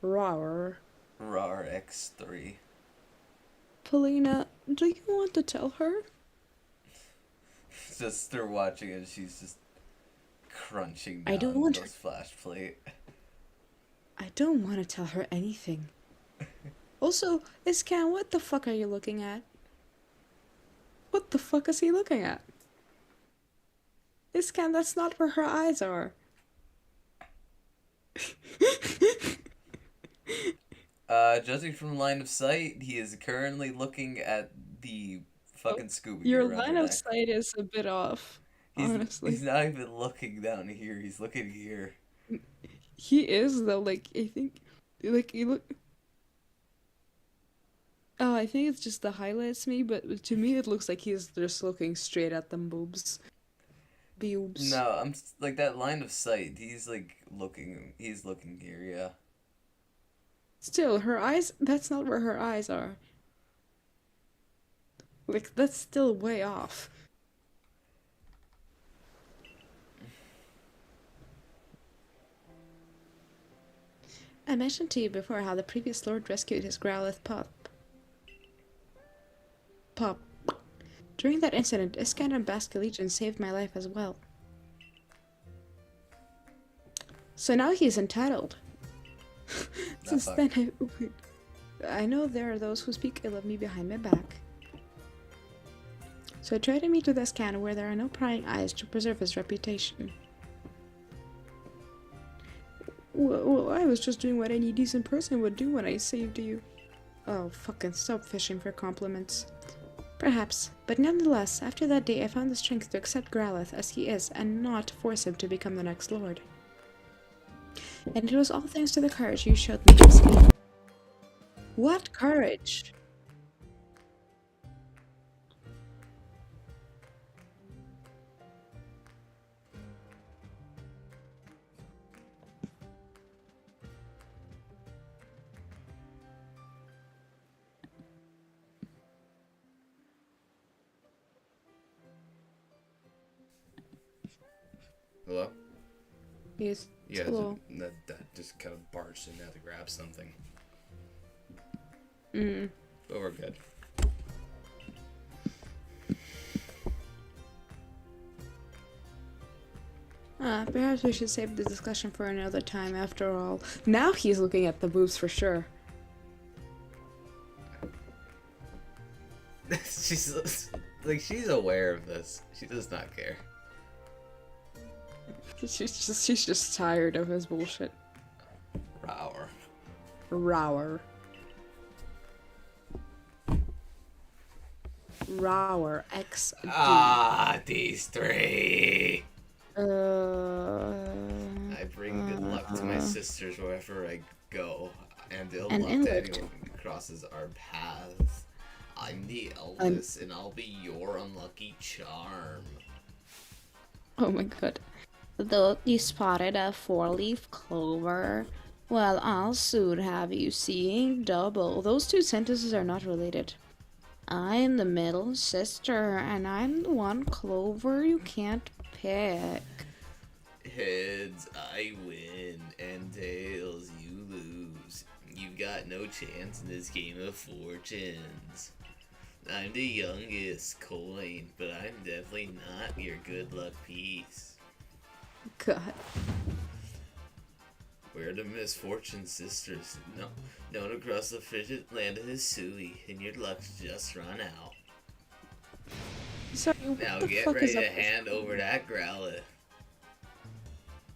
Rower. Rar X3. Polina, do you want to tell her? Just they're watching and she's just crunching I down don't want those flash plate. I don't want to tell her anything. Also, Iscan, what the fuck are you looking at? What the fuck is he looking at? Iscan, that's not where her eyes are. Judging from line of sight, he is currently looking at the fucking scuba Your gear around line her of neck. sight is a bit off, honestly. He's not even looking down here. He's looking here. He is though. Like I think, like you look. Oh, I think it's just the highlights me, but to me it looks like he's just looking straight at them boobs. Boobs. No, like that line of sight. He's like looking. He's looking here. Yeah. Still, her eyes. That's not where her eyes are. Like that's still way off. I mentioned to you before how the previous lord rescued his Growlithe pup. During that incident, Iscan and Basque Legion saved my life as well. So now he's entitled. Since then, I know there are those who speak ill of me behind my back. So I try to meet with Iscan where there are no prying eyes to preserve his reputation. Well, I was just doing what any decent person would do when I saved you. Oh, fucking stop fishing for compliments. Perhaps, but nonetheless, after that day I found the strength to accept Growlithe as he is and not force him to become the next lord. And it was all thanks to the courage you showed me, Iscan. What courage? Hello? Yes. Yeah, Hello. that just kind of barged in there to grab something. Mm. But we're good. Perhaps we should save the discussion for another time after all. Now he's looking at the boobs for sure. she's aware of this. She does not care. She's just tired of his bullshit. Rower. Rower XD. Ah, these three. I I bring good luck to my sisters wherever I go, and ill An luck to inlet. anyone who crosses our paths. I'm the eldest, and I'll be your unlucky charm. Oh my god. Though you spotted a four-leaf clover, well, I'll soon have you seeing double. Those two sentences are not related. I'm the middle sister, and I'm the one clover you can't pick. Heads, I win, and tails, you lose. You've got no chance in this game of fortunes. I'm the youngest coin, but I'm definitely not your good luck piece. God. We're the misfortune sisters, known across the frigid land of Hisui, and your luck's just run out. Sorry, what Now the get fuck ready is up to with hand over that Growlithe.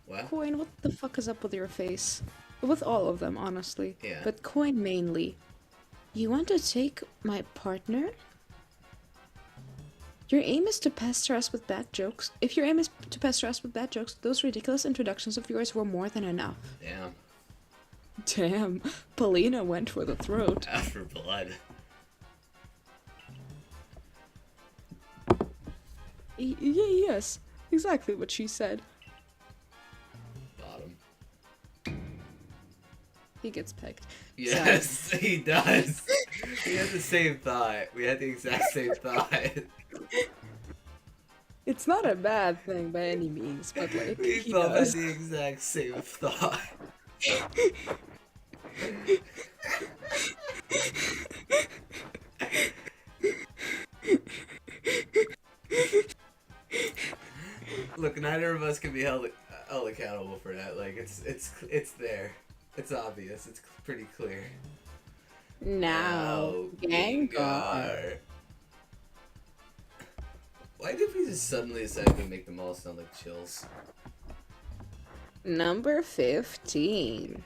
What? Coin? What the fuck is up with your face? With all of them, honestly. Yeah. But Coin mainly. You want to take my partner? Your aim is to pester us with bad jokes? If your aim is to pester us with bad jokes, those ridiculous introductions of yours were more than enough. Damn. Damn, Polina went for the throat. After blood. Yes, exactly what she said. Bottom. He gets pegged. Yes, he does. We had the same thought. We had the exact same thought. It's not a bad thing by any means, but like, We he both had does. the exact same thought. Look, neither of us can be held accountable for that. Like, it's there. It's obvious. It's pretty clear. Now, Gengar. Why did we just suddenly decide to make them all sound like chills? Number 15.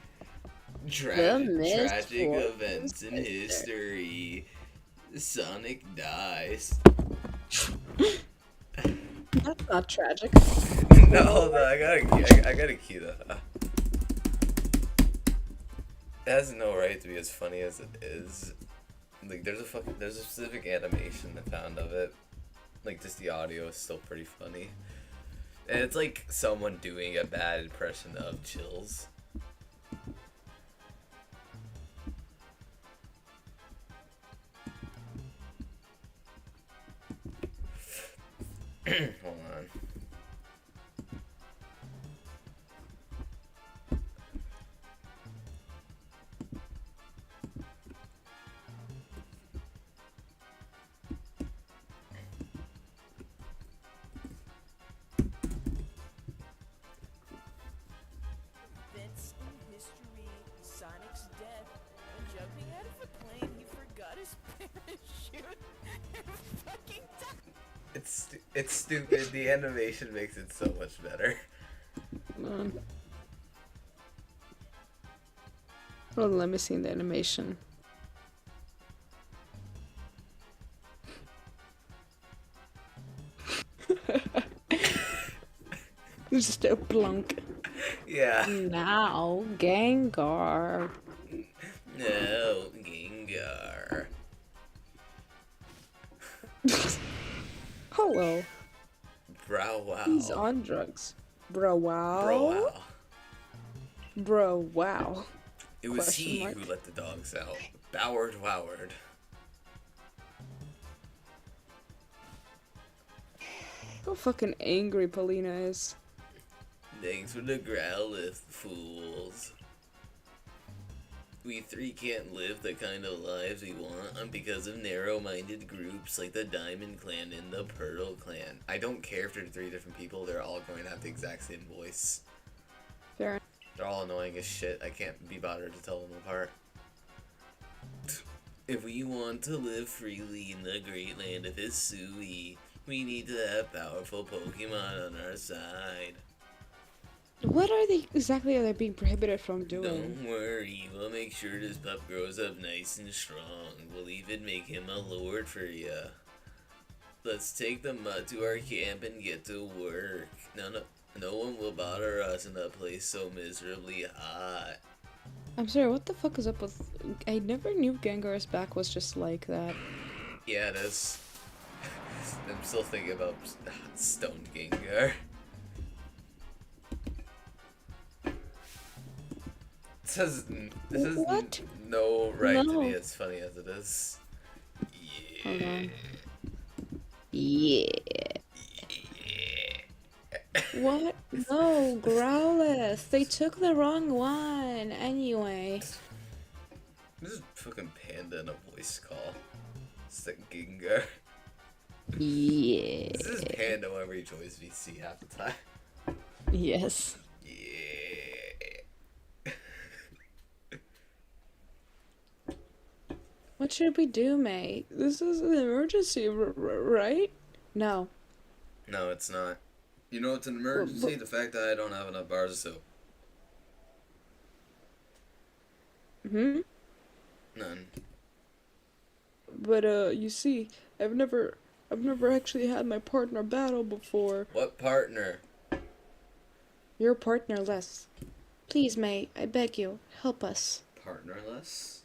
Tragic Fortune events in Sister. history. Sonic dies. That's not tragic. No, hold on, I gotta key that. It has no right to be as funny as it is. Like, there's a specific animation I found of it. Like, just the audio is still pretty funny. And it's like someone doing a bad impression of Chills. Hold on. Events in history, Sonic's death, and jumping out of a plane, he forgot his parachute and fucking died. It's stupid. The animation makes it so much better. Hold on, let me see the animation. Just a plunk. Yeah. Now, Gengar. No, Gengar. Hello. Brow wow. He's on drugs. Bro, wow. Bro wow. Bro, wow. It was Question he mark? who let the dogs out. Boward Woward. How fucking angry Paulina is. Thanks for the Growlithe, fools. We three can't live the kind of lives we want because of narrow-minded groups like the Diamond Clan and the Pearl Clan. I don't care if they're three different people, they're all going to have the exact same voice. Fair. They're all annoying as shit, I can't be bothered to tell them apart. If we want to live freely in the great land of Hisui, we need to have powerful Pokemon on our side. What are they exactly are they being prohibited from doing? Don't worry, we'll make sure this pup grows up nice and strong. We'll even make him a lord for ya. Let's take the mud to our camp and get to work. No one will bother us in a place so miserably hot. I'm sorry, what the fuck is up with... I never knew Gengar's back was just like that. Yeah, it is. I'm still thinking about Stone Gengar. This has What? no right to No. be as funny as it is. Hold Yeah. on. Yeah. What? No, Growlithe. They took the wrong one. Anyway. This is fucking Panda in a voice call. It's like Gengar. Yeah. This is Panda whenever he joins VC half the time. Yes. Yeah. What should we do, May? This is an emergency, right? No. No, it's not. You know it's an emergency? The fact that I don't have enough bars of soap. Hmm? None. But you see, I've never actually had my partner battle before. What partner? You're partnerless. Please, May, I beg you, help us. Partnerless?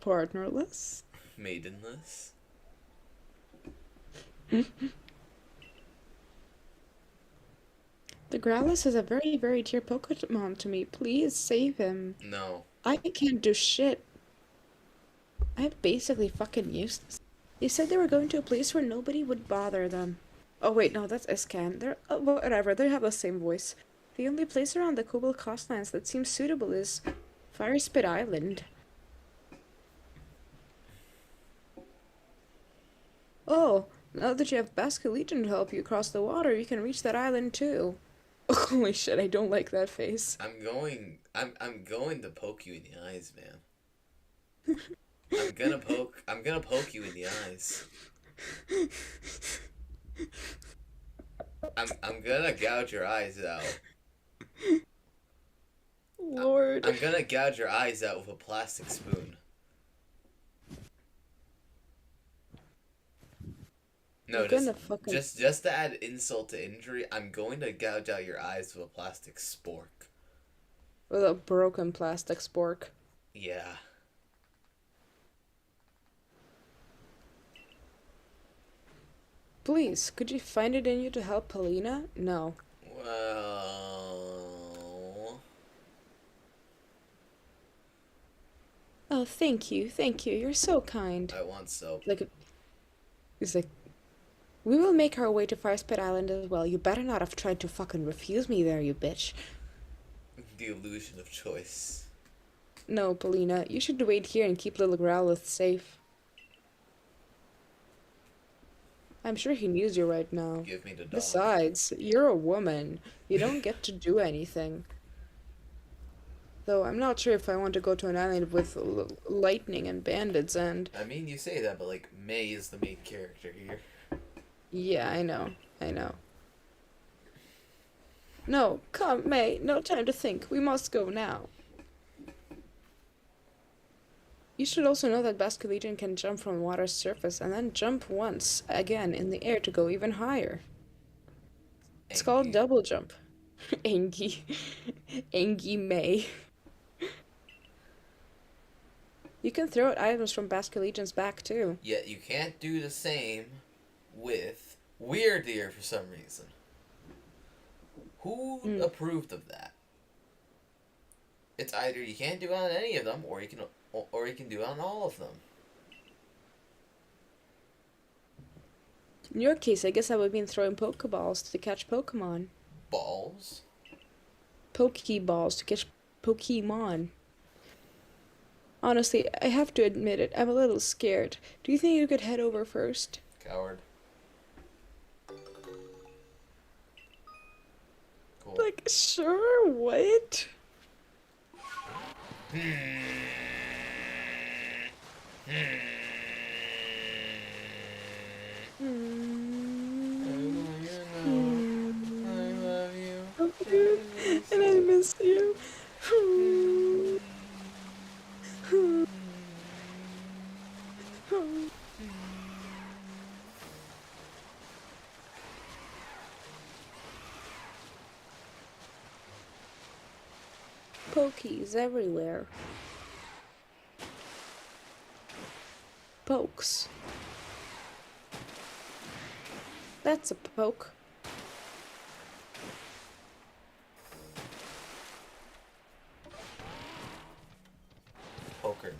Partnerless? Maidenless? The Growlithe is a very, very dear Pokemon to me. Please save him. No. I can't do shit. I'm basically fucking useless. They said they were going to a place where nobody would bother them. Oh wait, no, that's Iscan. They're whatever. They have the same voice. The only place around the Kubel coastlands that seems suitable is Fire Spit Island. Oh, now that you have Basque Legion to help you cross the water, you can reach that island too. Holy shit, I don't like that face. I'm going to poke you in the eyes, man. I'm gonna poke you in the eyes. I'm gonna gouge your eyes out. Lord. I'm gonna gouge your eyes out with a plastic spoon. No, You're gonna fucking just to add insult to injury, I'm going to gouge out your eyes with a plastic spork. with a broken plastic spork. Yeah. Please, could you find it in you to help Polina? No. Well, Oh, thank you, thank you. You're so kind. I want soap. He's like, we will make our way to Firespit Island as well. You better not have tried to fucking refuse me there, you bitch. The illusion of choice. No, Polina, you should wait here and keep little Growlithe safe. I'm sure he needs you right now. Give me the dog. Besides, you're a woman. You don't get to do anything. Though I'm not sure if I want to go to an island with lightning and bandits and... I mean, you say that, but like, May is the main character here. Yeah, I know. No, come, May. No time to think. We must go now. You should also know that Basculegion can jump from water's surface and then jump once again in the air to go even higher. It's called Angie. double jump. Angie. Angie May. You can throw out items from Basculegion's back too. Yet you can't do the same with Weirdeer for some reason. Who approved of that? It's either you can't do it on any of them, or you can do it on all of them. In your case, I guess I would mean throwing Pokeballs to catch Pokemon. Balls? Pokeballs to catch Pokemon. Honestly, I have to admit it, I'm a little scared. Do you think you could head over first? Coward. Cool. Like, sure, what? I love you. And I miss you. Pokies everywhere. Pokes. That's a poke. Poker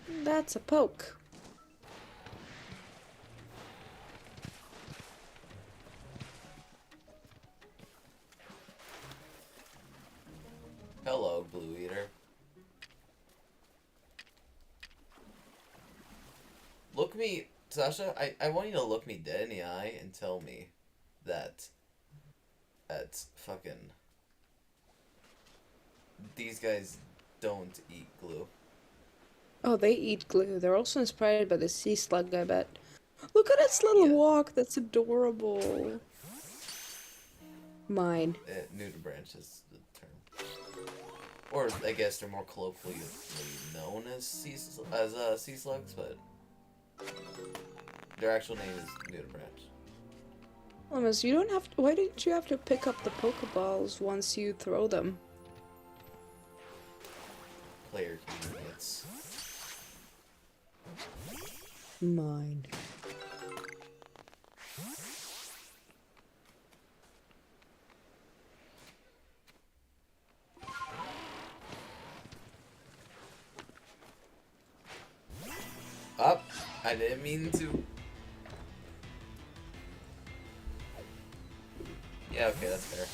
man. That's a poke. Hello, Blue Eater. Look me, Sasha, I want you to look me dead in the eye and tell me that fucking these guys don't eat glue. Oh, they eat glue. They're also inspired by the sea slug, I bet. Look at its little Yeah. walk. That's adorable. Mine. Nudibranch is the term. Or I guess they're more colloquially known as sea slugs, but their actual name is Nudibranch. Almost, you don't have to, why didn't you have to pick up the Pokeballs once you throw them? Player convenience. Mine. Up! I didn't mean to. Yeah, okay, that's fair.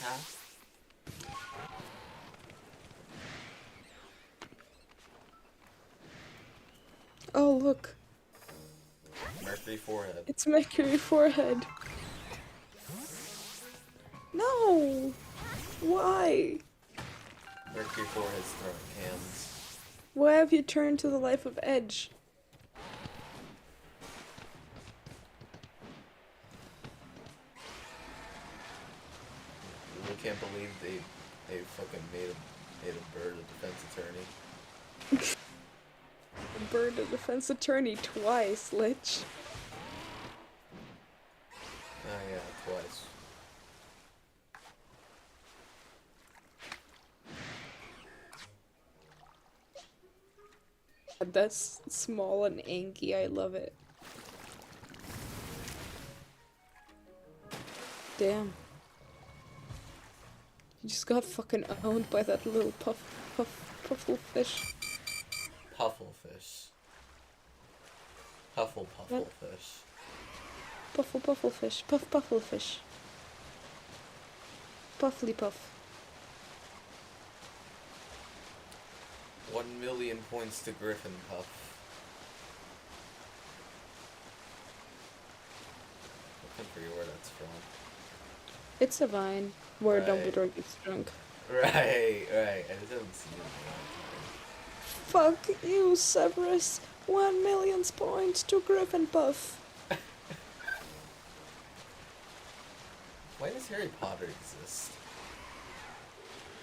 Huh? Oh, look. Mercury forehead. It's Mercury forehead. No! Why? Mercury forehead's throwing hands. Why have you turned to the life of Edge? I can't believe they fucking made a bird a defense attorney. Bird a defense attorney twice, Lich. Oh yeah, twice. That's small and anky, I love it. Damn. You just got fucking owned by that little puffle fish. Pufflefish. Puffle What? fish. Puffle fish. Puffle fish. Puffly puff. 1 million points to Griffin Puff. Looking for where that's from. It's a vine where Right. Dumbledore gets drunk. Right. I just haven't seen it in a long time. Fuck you, Severus. 1 million points to Griffin Puff. Why does Harry Potter exist?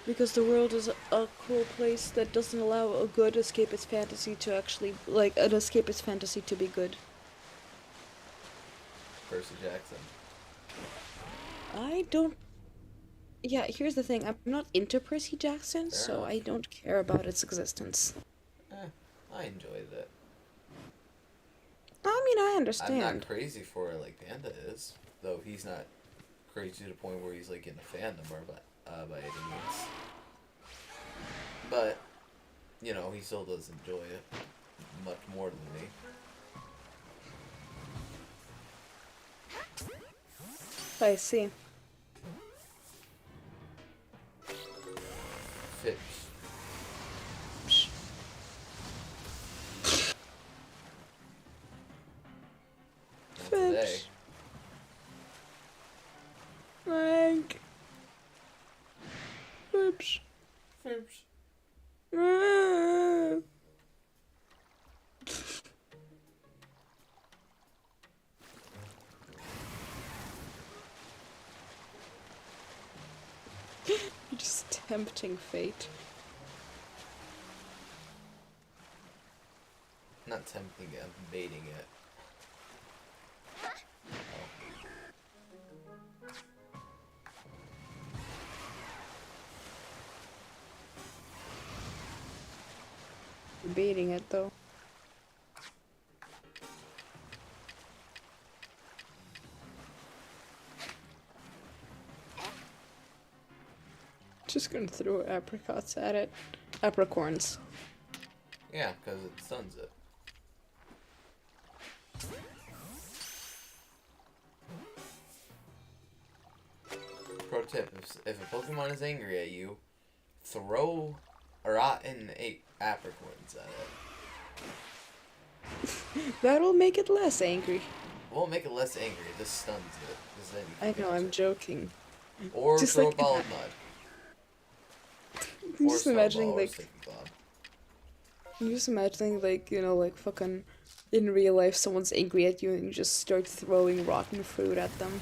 Because the world is a cruel place that doesn't allow a good escapist fantasy to actually, like, an escapist fantasy to be good. Percy Jackson. I don't... Yeah, here's the thing. I'm not into Percy Jackson, Fair so enough. I don't care about its existence. I enjoyed it. I mean, I I'm understand. not crazy for it like Panda is, though he's not crazy to the point where he's like in a fandom or by any means. But you know, he still does enjoy it much more than me. I see. Fish. Not today. Fish. Like... Oops. Fish. Ah. You're just tempting fate. Not tempting it, I'm baiting it. You're baiting it though. Just gonna throw apricots at it. Apricorns. Yeah, because it stuns it. Pro tip, if a Pokemon is angry at you, throw rotten apricorns at it. That'll make it less angry. Won't make it less angry, it just stuns it. 'Cause then you I can know, catch I'm it. joking. Or just throw like a ball that. of mud. I'm Or just throw a imagining ball or like sticky bomb. I'm just imagining like, you know, like fucking in real life someone's angry at you and you just start throwing rotten fruit at them.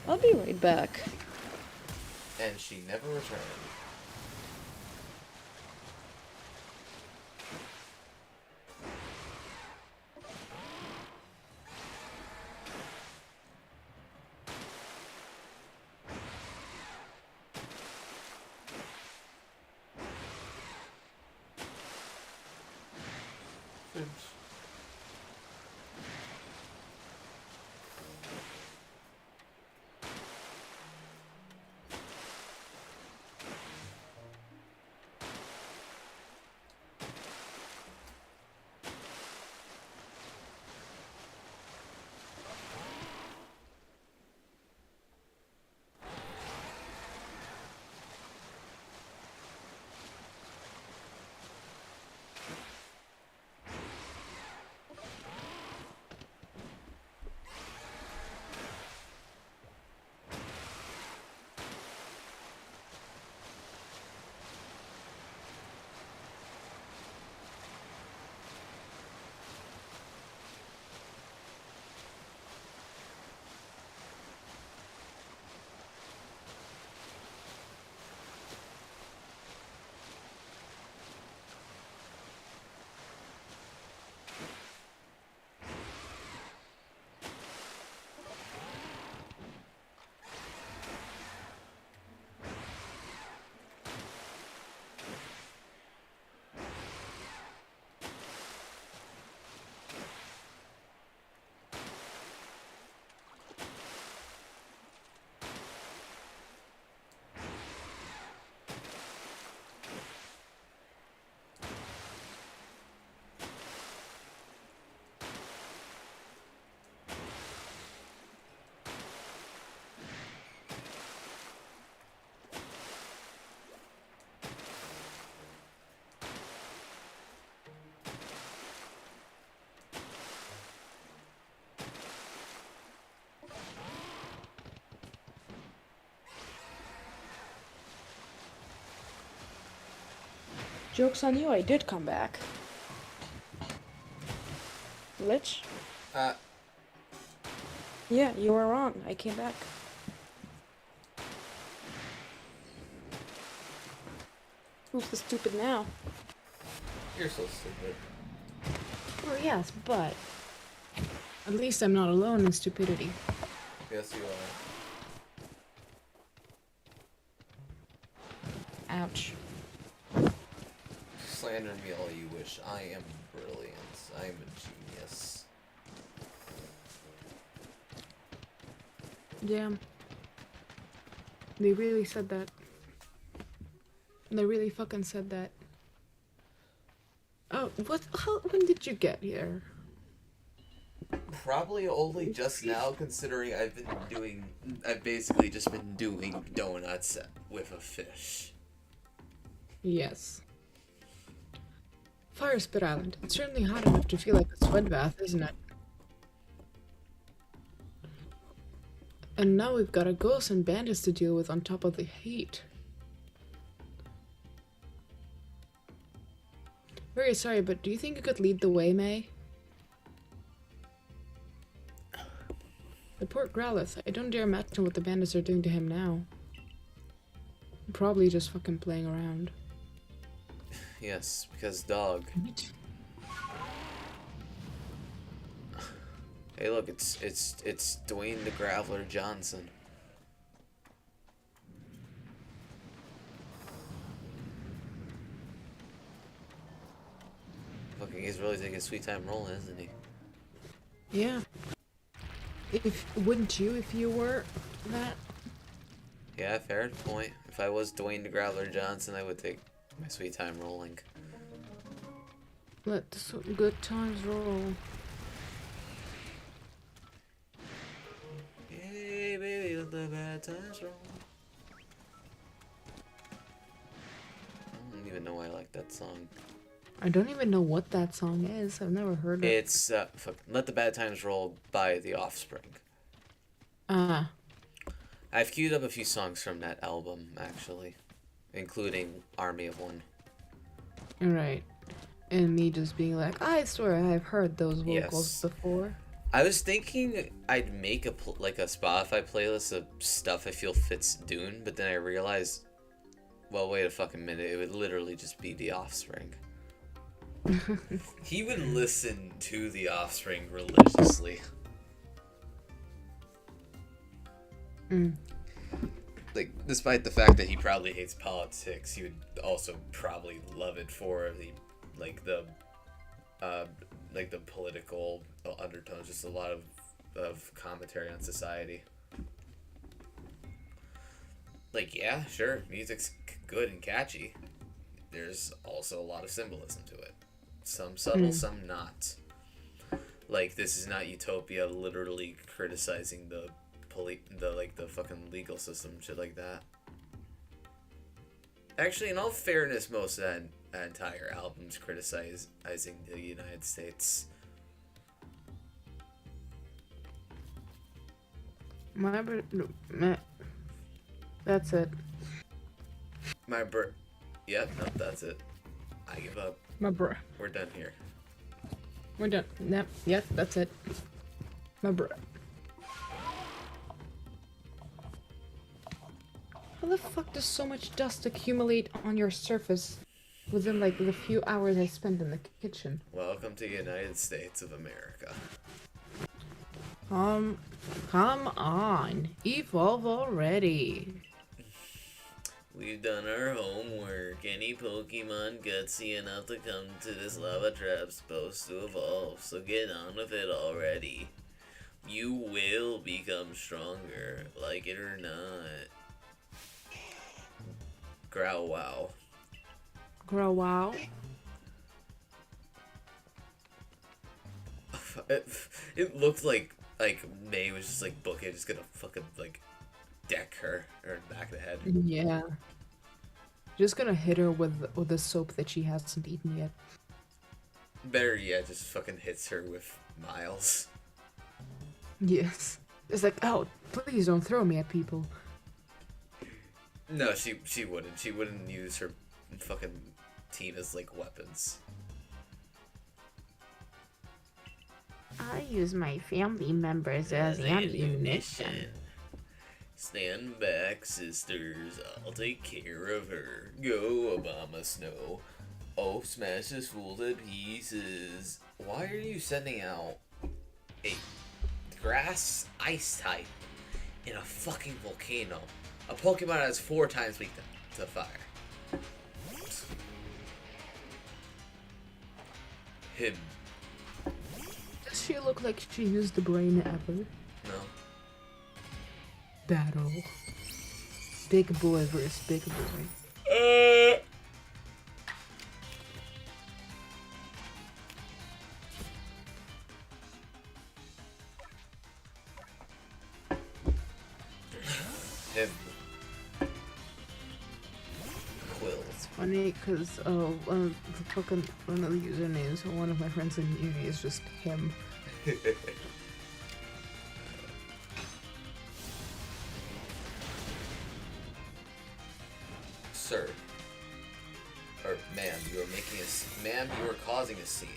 I'll be right back. And she never returned. Oops. Joke's on you, I did come back. Lich? Yeah, you were wrong. I came back. Who's the stupid now? You're so stupid. Well, yes, but at least I'm not alone in stupidity. Yes, you are. Ouch. Slander me all you wish. I am brilliant. I am a genius. Damn. They really said that. They really fucking said that. Oh, what? When did you get here? Probably only just now, considering I've basically just been doing donuts with a fish. Yes. Fire Spit Island. It's certainly hot enough to feel like a sweat bath, isn't it? And now we've got a ghost and bandits to deal with on top of the heat. Very sorry, but do you think you could lead the way, May? The poor Growlithe. I don't dare imagine what the bandits are doing to him now. Probably just fucking playing around. Yes, because dog. Hey, look, it's Dwayne the Graveler Johnson. Fucking, he's really taking sweet time rolling, isn't he? Yeah. Wouldn't you if you were that? Yeah, fair point. If I was Dwayne the Graveler Johnson, I would take my sweet time rolling. Let the good times roll. Hey, baby, let the bad times roll. I don't even know why I like that song. I don't even know what that song is. I've never heard it. It's Let the Bad Times Roll by The Offspring. Ah. I've queued up a few songs from that album, actually, including Army of One. Right. And me just being like, I swear I've heard those vocals before. I was thinking I'd make a Spotify playlist of stuff I feel fits Dune, but then I realized, well, wait a fucking minute, it would literally just be The Offspring. He would listen to The Offspring religiously. Like, despite the fact that he probably hates politics, he would also probably love it for the political undertones, just a lot of commentary on society. Like, yeah, sure, music's good and catchy. There's also a lot of symbolism to it. Some subtle, some not. Like, this is not Miitopia literally criticizing the fucking legal system, shit like that. Actually, in all fairness, most of that entire album's criticizing the United States. That's it. Yep, no, that's it. I give up. We're done here. We're done. Yep, that's it. How the fuck does so much dust accumulate on your surface within like the few hours I spent in the kitchen? Welcome to the United States of America. Come on. Evolve already. We've done our homework. Any Pokemon gutsy enough to come to this lava trap's supposed to evolve, so get on with it already. You will become stronger, like it or not. Growl wow. Grow wow. It looked like May was just like Bookhead just gonna fucking like deck her in the back of the head. Yeah. Just gonna hit her with the soap that she hasn't eaten yet. Better yet, just fucking hits her with Miles. Yes. It's like, oh, please don't throw me at people. No, she wouldn't. She wouldn't use her fucking Tina's like weapons. I use my family members as ammunition. Stand back, sisters. I'll take care of her. Go, Obama Snow. Oh, smash this fool to pieces. Why are you sending out a grass ice type in a fucking volcano? A Pokemon that's 4 times weak to fire. Him. Does she look like she used the brain ever? No. Battle. Big boy versus big boy. Him. Quill. Funny, cause one of the usernames for one of my friends in uni is just him. Sir. Or ma'am, you are making a ma'am, you are causing a scene.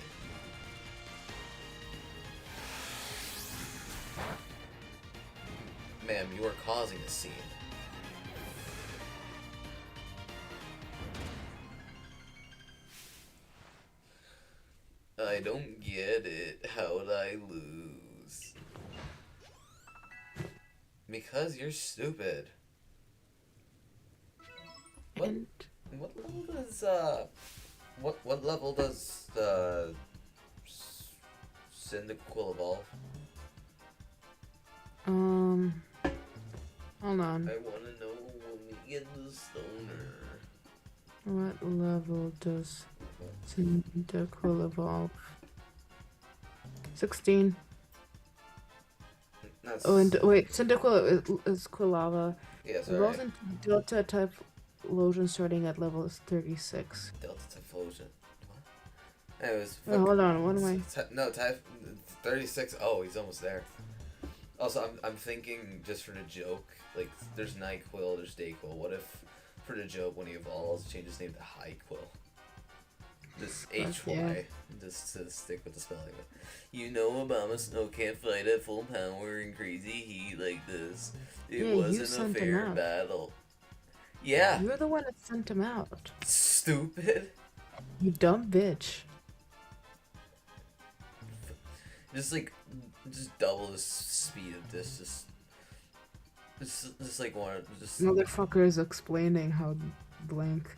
Ma'am, you are causing a scene. I don't get it. How'd I lose? Because you're stupid. What? And What level does what level does Cyndaquil evolve? hold on. I wanna know when we get the stoner. What level does Cyndaquil evolve? 16. That's, Oh, and wait, Cyndaquil is Quilava. yeah, sorry. Evolves into Delta type Lotion starting at level 36. Delta Typhlosion. What? Anyways, Oh, hold on, what am I? No, type 36. Oh, he's almost there. Also, I'm thinking just for the joke, like there's NyQuil, there's Dayquil. What if for the joke when he evolves, change his name to HyQuil? Just HY, yeah. just to stick with the spelling. You know, Obama Snow can't fight at full power in crazy heat like this. It Yeah, you wasn't a sent him fair out. battle. Yeah, You're the one that sent him out. stupid. You dumb bitch. Just double the speed of this. Just like one. Just Motherfucker is explaining how blank.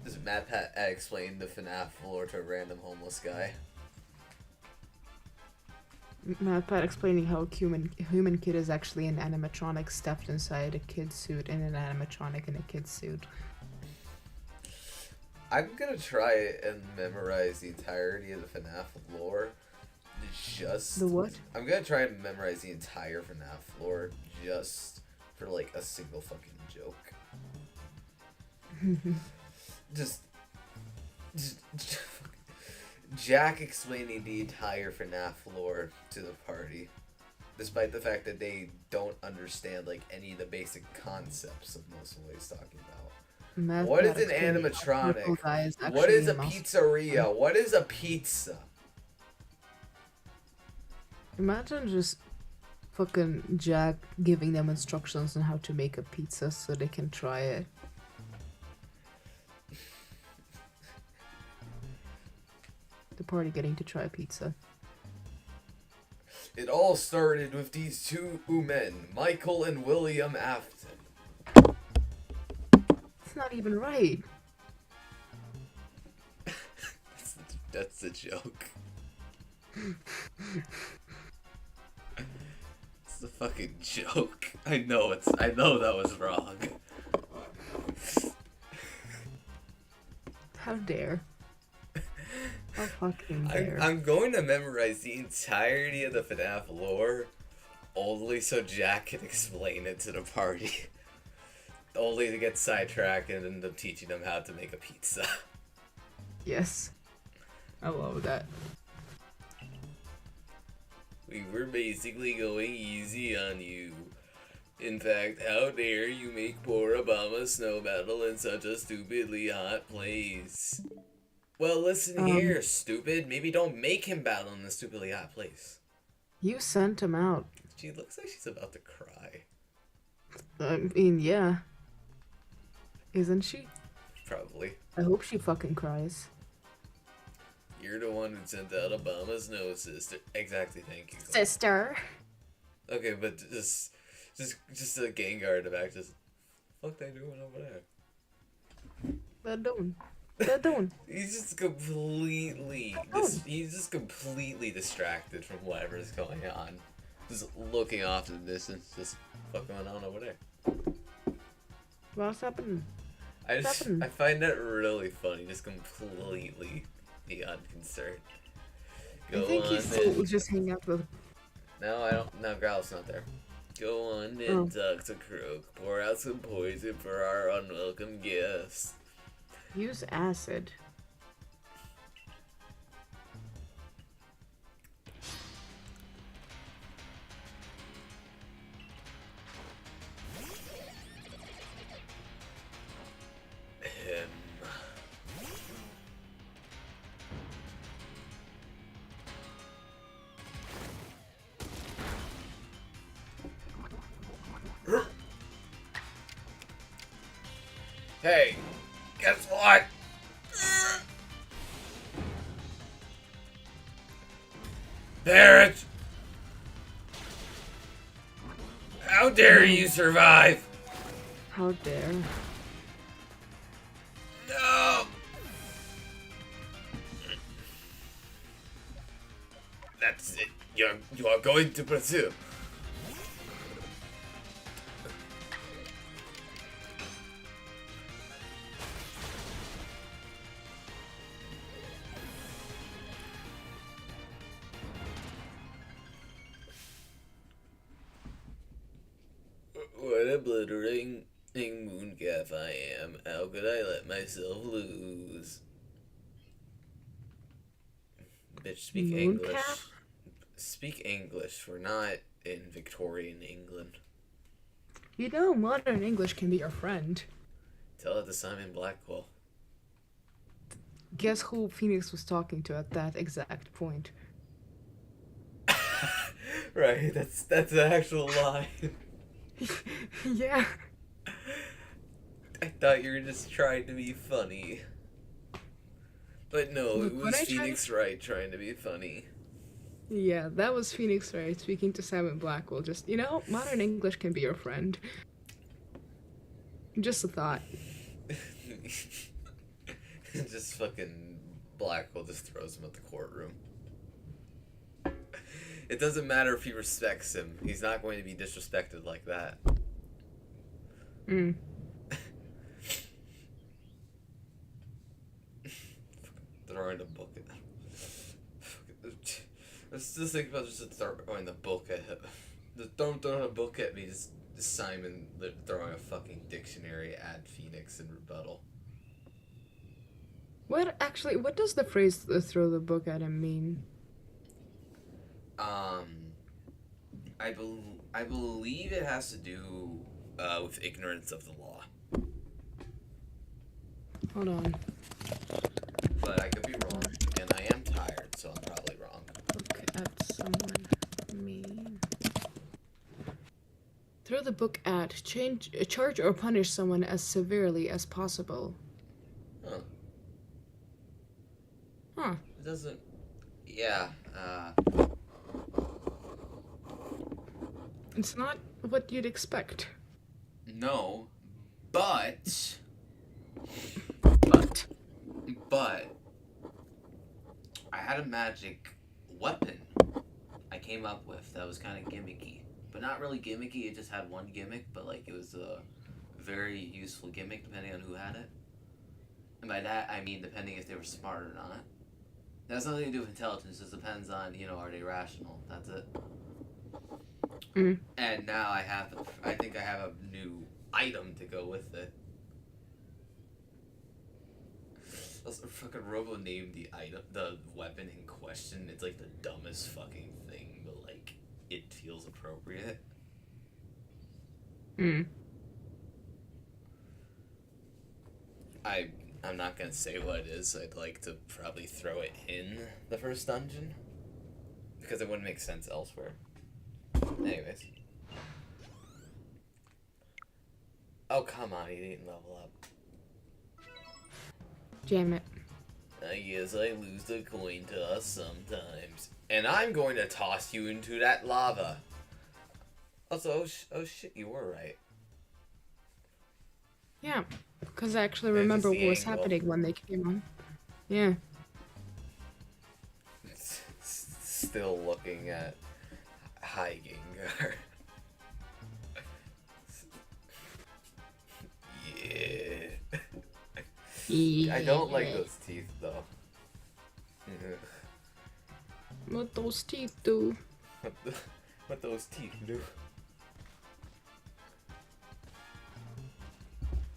Just Matt Pat explained the FNAF lore to a random homeless guy. Pat explaining how human kid is actually an animatronic stuffed inside a kid suit and an animatronic in a kid suit. I'm gonna try and memorize the entirety of the FNAF lore. Just The what? I'm gonna try and memorize the entire FNAF lore just for like a single fucking joke. just Jack explaining the entire FNAF lore to the party, despite the fact that they don't understand like any of the basic concepts of most of what he's talking about. What is an animatronic? What is a pizzeria? What is a pizza? Imagine just fucking Jack giving them instructions on how to make a pizza so they can try it. The party getting to try pizza. It all started with these two men, Michael and William Afton. It's not even right. That's the joke. It's the fucking joke. I know that was wrong. How dare. How fucking dare. I'm going to memorize the entirety of the FNAF lore only so Jack can explain it to the party. Only to get sidetracked and end up teaching them how to make a pizza. Yes. I love that. We were basically going easy on you. In fact, how dare you make poor Obama snow battle in such a stupidly hot place? Well, listen here, stupid. Maybe don't make him battle in the stupidly hot place. You sent him out. She looks like she's about to cry. I mean, yeah. Isn't she? Probably. I hope she fucking cries. You're the one who sent out Obama's no sister. Exactly, thank you. Sister. Okay, but just a Gengar in the back, just fuck they doing over there? They're doing. They're doing. He's just completely distracted from whatever's going on. Just looking off in the distance, just what's going on over there. What's happening? I find that really funny, just completely be unconcerned. I think he's still just hanging out with. No, I don't. No, Growl's not there. Go on and duck to croak. Pour out some poison for our unwelcome guests. Use acid. Hey, guess what? Parrot! How dare you survive? How dare. No! That's it. You are going to pursue. What a blithering mooncalf I am. How could I let myself lose? Bitch, speak English. Mooncalf? Speak English. We're not in Victorian England. You know, modern English can be your friend. Tell it to Simon Blackwell. Guess who Phoenix was talking to at that exact point? Right, that's the actual line. Yeah. I thought you were just trying to be funny. But no, Look, it when was I tried- Phoenix Wright trying to be funny. Yeah, that was Phoenix Wright speaking to Simon Blackwell. Just, you know, modern English can be your friend. Just a thought. Just fucking Blackwell just throws him at the courtroom. It doesn't matter if he respects him. He's not going to be disrespected like that. Mm. Throwing a book at him. Let's just think about just throwing the book at him. Just don't throw a book at me. Just Simon throwing a fucking dictionary at Phoenix in rebuttal. What does the phrase throw the book at him mean? I believe it has to do with ignorance of the law. Hold on. But I could be wrong, and I am tired, so I'm probably wrong. Look at someone mean. Throw the book at. Charge or punish someone as severely as possible. Huh. Huh. It doesn't... Yeah, It's not what you'd expect. no, but I had a magic weapon I came up with that was kind of gimmicky. But not really gimmicky, it just had one gimmick, but like it was a very useful gimmick depending on who had it. And by that, I mean depending if they were smart or not. That has nothing to do with intelligence, it just depends on, are they rational? That's it. Mm. And now I think I have a new item to go with it. Also, fucking Robo named the weapon in question. It's like the dumbest fucking thing, but like, it feels appropriate. Hmm. I'm not gonna say what it is. I'd like to probably throw it in the first dungeon because it wouldn't make sense elsewhere. Anyways. Oh, come on, he didn't level up. Damn it. I guess I lose the coin toss sometimes. And I'm going to toss you into that lava. Also, oh shit, you were right. Yeah, because I actually Yeah, 'cause remember the what was angle. happening when they came on. Yeah. Still looking at High Gengar. Yeah. I don't like those teeth though. What those teeth do? What those teeth do?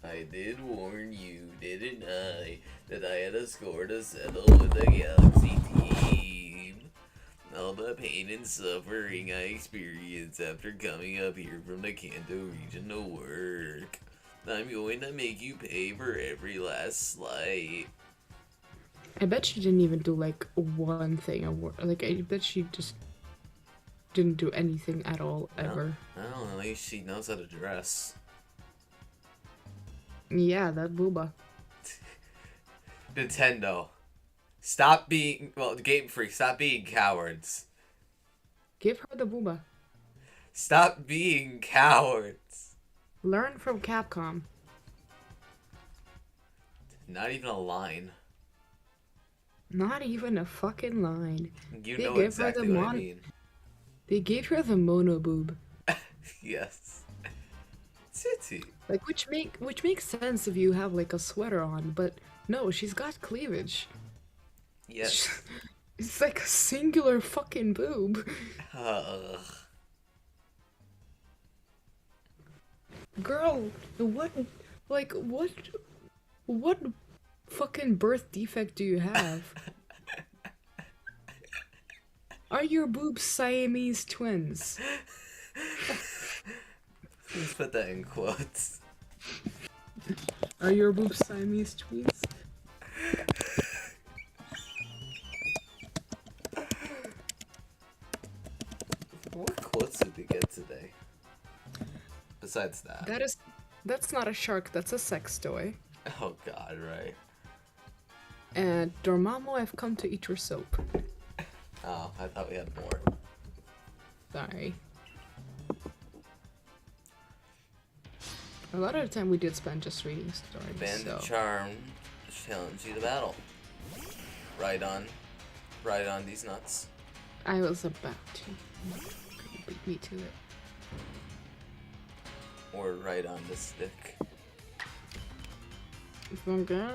I did warn you, didn't I, that I had a score to settle with the Galaxy team. All the pain and suffering I experienced after coming up here from the Kanto region to work. I'm going to make you pay for every last slight. I bet she didn't even do like one thing. Like, I bet she just didn't do anything at all, ever. Well, at least she knows how to dress. Yeah, that booba. Nintendo. Stop being, well, Game Freak, stop being cowards. Give her the booba. Stop being cowards. Learn from Capcom. Not even a line. Not even a fucking line. You They know gave her exactly the what I mean. They gave her the mono boob. Yes. Titty. Like, which makes sense if you have like a sweater on, but no, she's got cleavage. Yes. It's like a singular fucking boob. Ugh. Girl, what fucking birth defect do you have? Are your boobs Siamese twins? Please put that in quotes. Are your boobs Siamese twins? What quotes did we get today? Besides that. That's not a shark, that's a sex toy. Oh god, right. And Dormammu, I've come to eat your soap. Oh, I thought we had more. Sorry. A lot of the time we did spend just reading stories. Bandit So. Charm challenge you to battle. Right on these nuts. I was about to. Couldn't beat me to it. Or right on the stick. Okay.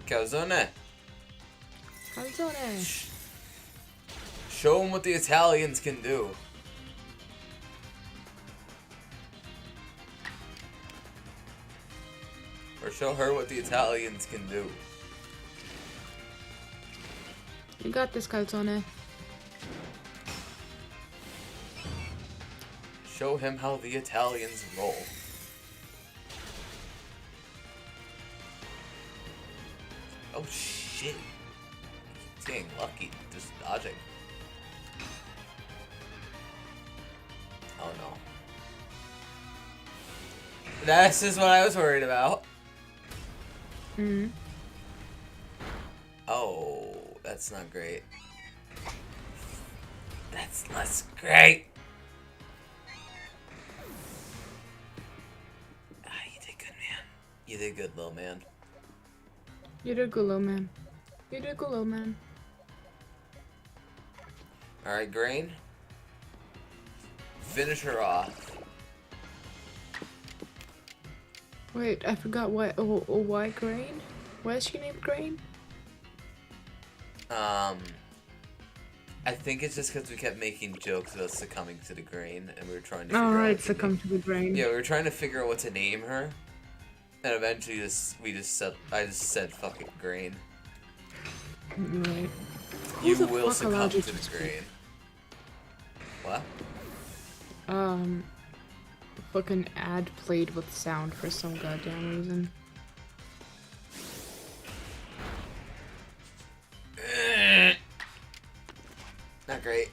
Calzone! Calzone! Show them what the Italians can do. Or show her what the Italians can do. You got this, Calzone. Show him how the Italians roll. Oh shit. He's getting lucky, just dodging. Oh no. This is what I was worried about. Hmm. Oh, that's not great. That's less great. Ah, you did good, man. You did good, little man. You did good, little man. You did good, little man. Alright, Grain. Finish her off. Wait, I forgot why. Oh, why Grain? Why is she named Grain? I think it's just because we kept making jokes about succumbing to the grain, and we were trying to figure All out right, what to succumb name. to the grain. Yeah, we were trying to figure out what to name her, and eventually I just said fucking grain. Right. You the will fuck allowed succumb you to to the speak? grain. What? Fucking ad played with sound for some goddamn reason. Not great.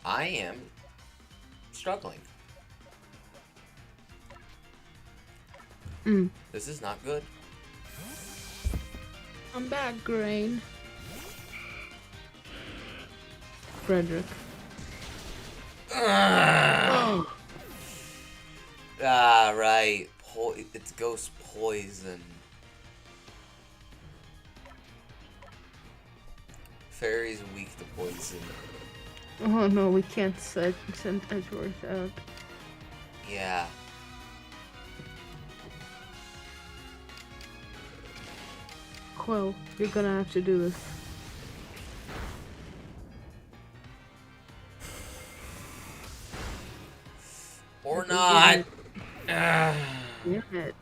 I am struggling. This is not good. I'm back, Grain. Frederick. Oh. Ah, right. It's ghost poison. Fairy's weak to poison. Oh no, we can't send Edgeworth out. Yeah. Quill, you're gonna have to do this. Or not. Damn it.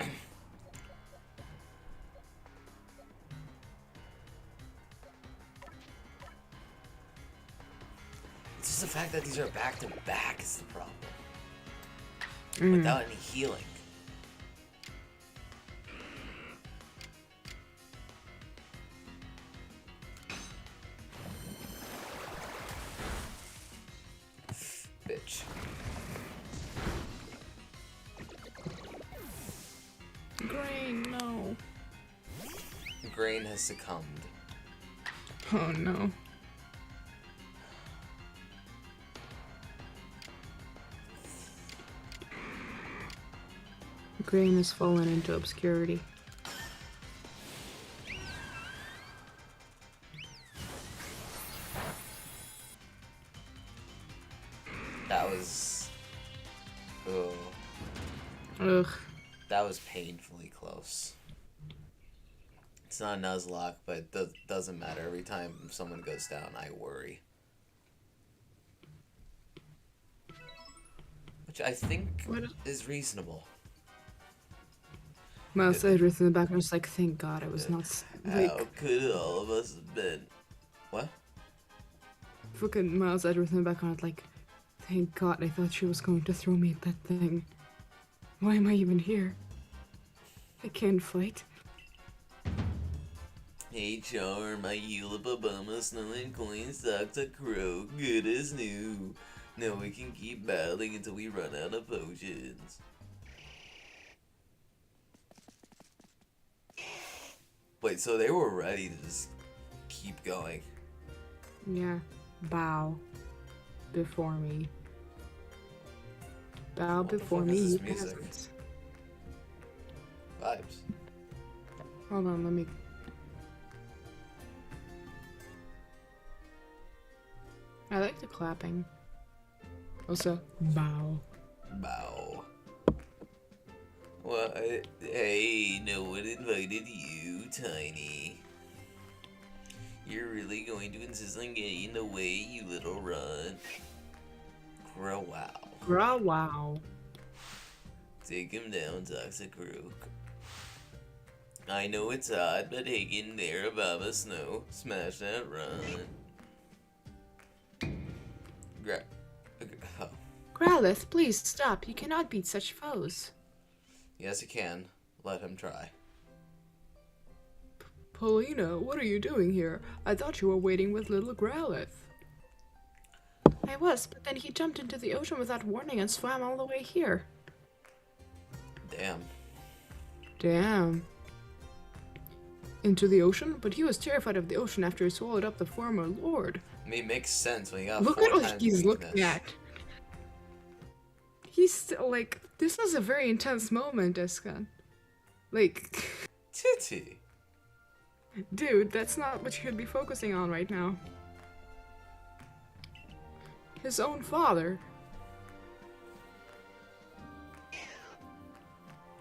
It's just the fact that these are back to back is the problem. Mm. Without any healing. Bitch. Grain, no. Grain has succumbed. Oh no. Grain has fallen into obscurity. That was... Oh. Ugh. That was painfully close. It's not a Nuzlocke, but it doesn't matter. Every time someone goes down, I worry. Which I think is reasonable. Mouse Edgeworth in the background was like, thank God I was not like How could all of us have been? What? fucking Miles Edgeworth in the background like, thank God I thought she was going to throw me at that thing. Why am I even here? I can't fight. Hey Charm, I heal up a bum of snow and coins stocked a crow, good as new. Now we can keep battling until we run out of potions. Wait, so they were ready to just keep going. Yeah. Bow before me. Bow What the before fuck me, is you this music? peasants. Vibes. Hold on, let me. I like the clapping. Also, bow. Bow. What? Hey, no one invited you, Tiny. You're really going to insist on getting in the way, you little runt. Grow wow. Grow wow. Take him down, Toxicroak. I know it's hot, but hang in there, Baba Snow. Smash that run. Oh. Growlithe, please stop. You cannot beat such foes. Yes, you can. Let him try. Paulina, what are you doing here? I thought you were waiting with little Growlithe. I was, but then he jumped into the ocean without warning and swam all the way here. Damn. Damn. Into the ocean? But he was terrified of the ocean after he swallowed up the former lord. I mean, it makes sense when you got Look 4 at what times he's weakness. looking at. He's still like, this is a very intense moment, Eskan. Like, Titty. dude, that's not what you should be focusing on right now. His own father.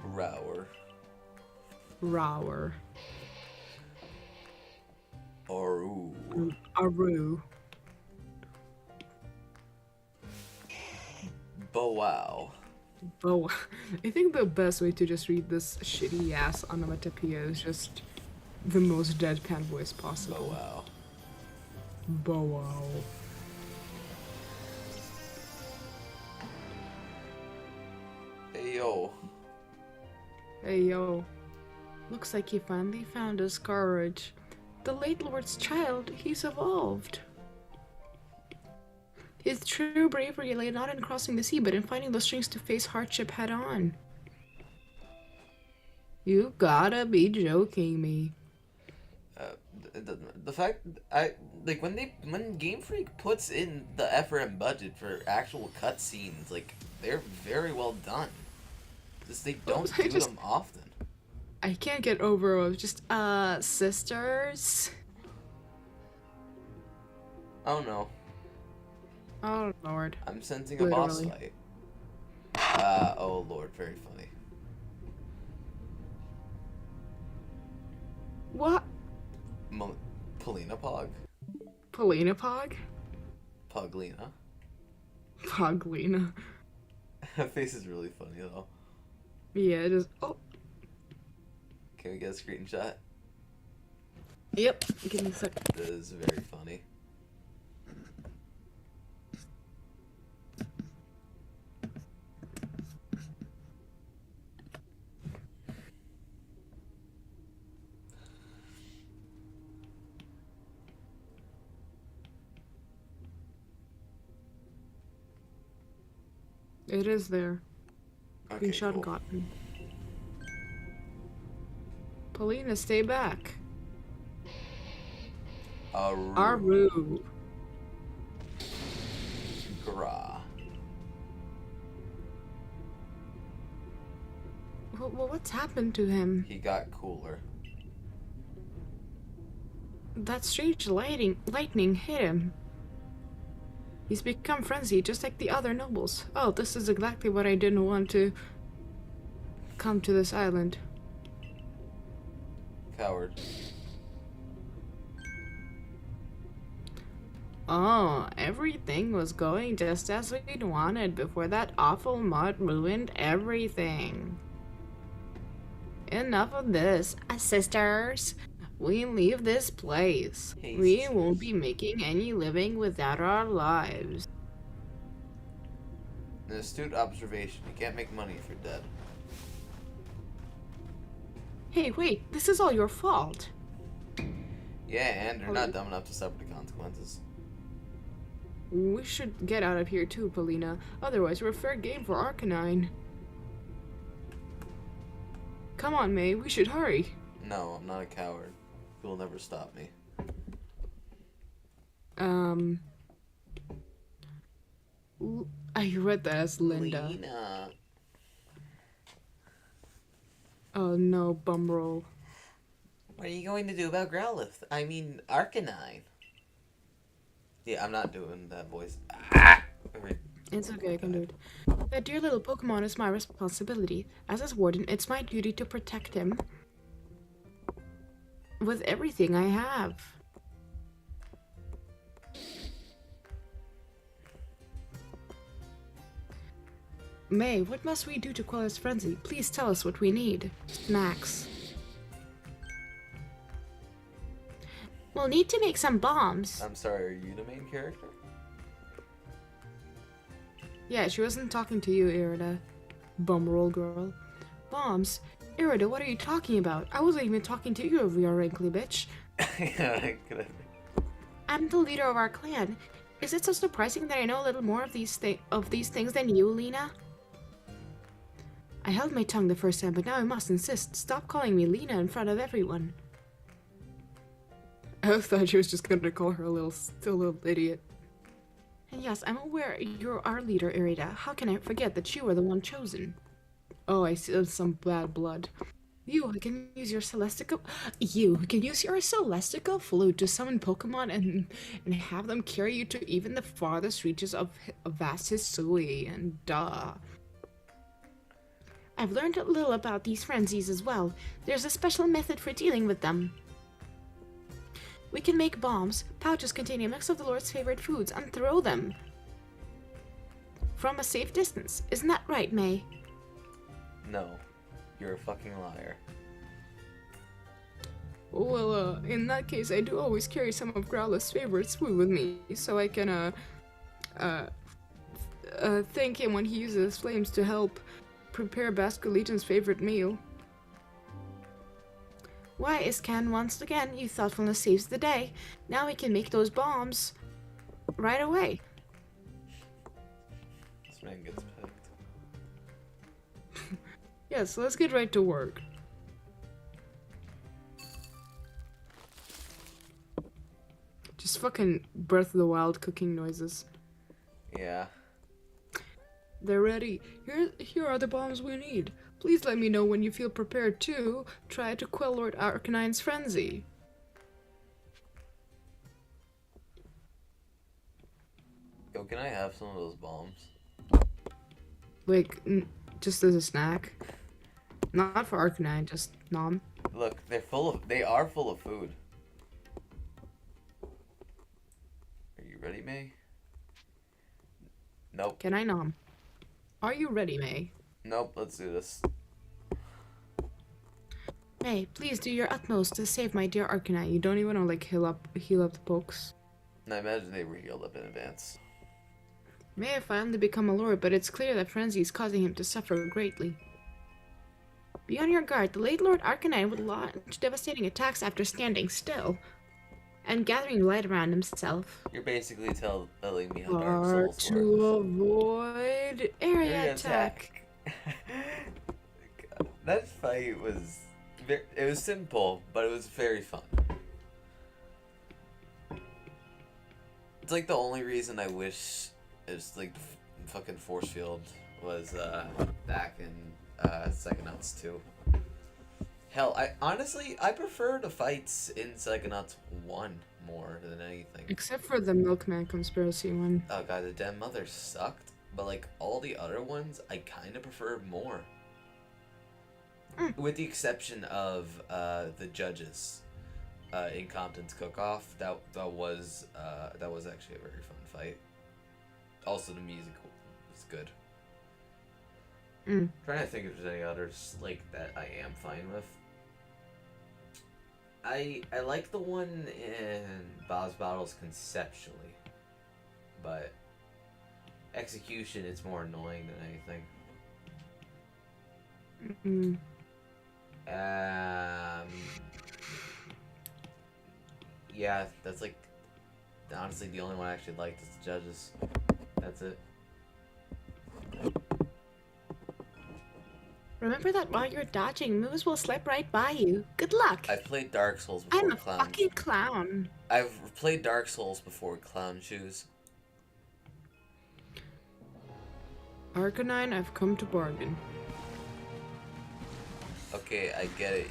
Rower. Rower. Aru. Aru. Bow wow. Oh, I think the best way to just read this shitty ass onomatopoeia is just the most deadpan voice Bow possible. wow. Bow wow. Hey yo. Hey yo. Looks like he finally found his courage. The late Lord's child, he's evolved. His true bravery lay not in crossing the sea, but in finding the strength to face hardship head on. You gotta be joking me. The fact like when Game Freak puts in the effort and budget for actual cutscenes, like they're very well done. Just they don't do them often. I can't get over it. Just sisters. Oh no, Oh lord. I'm sensing a boss Literally. fight. Oh lord, very funny. What? Polina Pog? Polina Pog? Poglina. Poglina. Her face is really funny though. Yeah, just oh. Can we get a screenshot? Yep. Give me a sec. That is very funny. It is there. Okay, Screenshot cool. gotten. Polina, stay back. Aru. Gra. Well, what's happened to him? He got cooler. That strange lightning hit him. He's become frenzied, just like the other nobles. Oh, this is exactly what I didn't want to come to this island. Coward. Oh, everything was going just as we'd wanted before that awful mud ruined everything. Enough of this, sisters. We leave this place. Hey, We sisters. won't be making any living without our lives. An astute observation. You can't make money if you're dead. Hey, wait, this is all your fault. Yeah, and they're not dumb enough to suffer the consequences. We should get out of here too, Polina. Otherwise, we're fair game for Arcanine. Come on, May, we should hurry. No, I'm not a coward. You'll never stop me. I read that as Linda. Lena. Oh no, bumroll. What are you going to do about Growlithe? I mean, Arcanine. Yeah, I'm not doing that voice. Alright. It's okay, I can do it. That dear little Pokemon is my responsibility. As his warden, it's my duty to protect him. With everything I have. May, what must we do to quell his frenzy? Please tell us what we need. Snacks. We'll need to make some bombs. I'm sorry, are you the main character? Yeah, she wasn't talking to you, Irida. Bumroll girl. Bombs? Irida, what are you talking about? I wasn't even talking to you, you wrinkly bitch. Yeah, I could have. I'm the leader of our clan. Is it so surprising that I know a little more of these things than you, Lena? I held my tongue the first time, but now I must insist. Stop calling me Lena in front of everyone. I thought she was just gonna call her a little idiot. And yes, I'm aware you're our leader, Irida. How can I forget that you were the one chosen? Oh, I see some bad blood. You can use your celestial flute to summon Pokemon and have them carry you to even the farthest reaches of vast Hisui, and I've learned a little about these frenzies as well. There's a special method for dealing with them. We can make bombs, pouches containing a mix of the Lord's favorite foods, and throw them. from a safe distance. Isn't that right, May? No. You're a fucking liar. Well, in that case, I do always carry some of Growler's favorite food with me, so I can, thank him when he uses flames to help prepare Basque Legion's favorite meal. Why, Iscan, once again, your thoughtfulness saves the day. Now we can make those bombs right away. This man gets picked. Yes, let's get right to work. Just fucking Breath of the Wild cooking noises. Yeah. They're ready. Here are the bombs we need. Please let me know when you feel prepared to try to quell Lord Arcanine's frenzy. Yo, can I have some of those bombs? Like, just as a snack. Not for Arcanine, just nom. Look, they are full of food. Are you ready, May? Nope. Can I nom? Are you ready, May? Nope, let's do this. May, please do your utmost to save my dear Arcanine. You don't even want to, like, heal up the pokes. I imagine they were healed up in advance. May have finally become a lord, but it's clear that frenzy is causing him to suffer greatly. Be on your guard. The late Lord Arcanine would launch devastating attacks after standing still and gathering light around himself. You're basically telling me how Dark Or Souls to works. avoid area attack. God, that fight was it was simple, but it was very fun. It's like the only reason I wish it's like fucking force field was back in Psychonauts 2. Hell, I prefer the fights in Psychonauts 1 more than anything. Except for the Milkman conspiracy one. Oh god, the Den Mother sucked, but like all the other ones, I kind of prefer more. With the exception of the judges in Compton's Cook-Off, that was actually a very fun fight. Also, the music was good. Trying to think if there's any others like that I am fine with. I like the one in Boss Battles conceptually, but execution it's more annoying than anything. Yeah, that's like honestly the only one I actually liked is the judges. That's it. Remember that while you're dodging, moves will slip right by you. Good luck. I've played Dark Souls before I'm a fucking clown. I've played Dark Souls before Clown Shoes. Arcanine, I've come to bargain. Okay, I get it.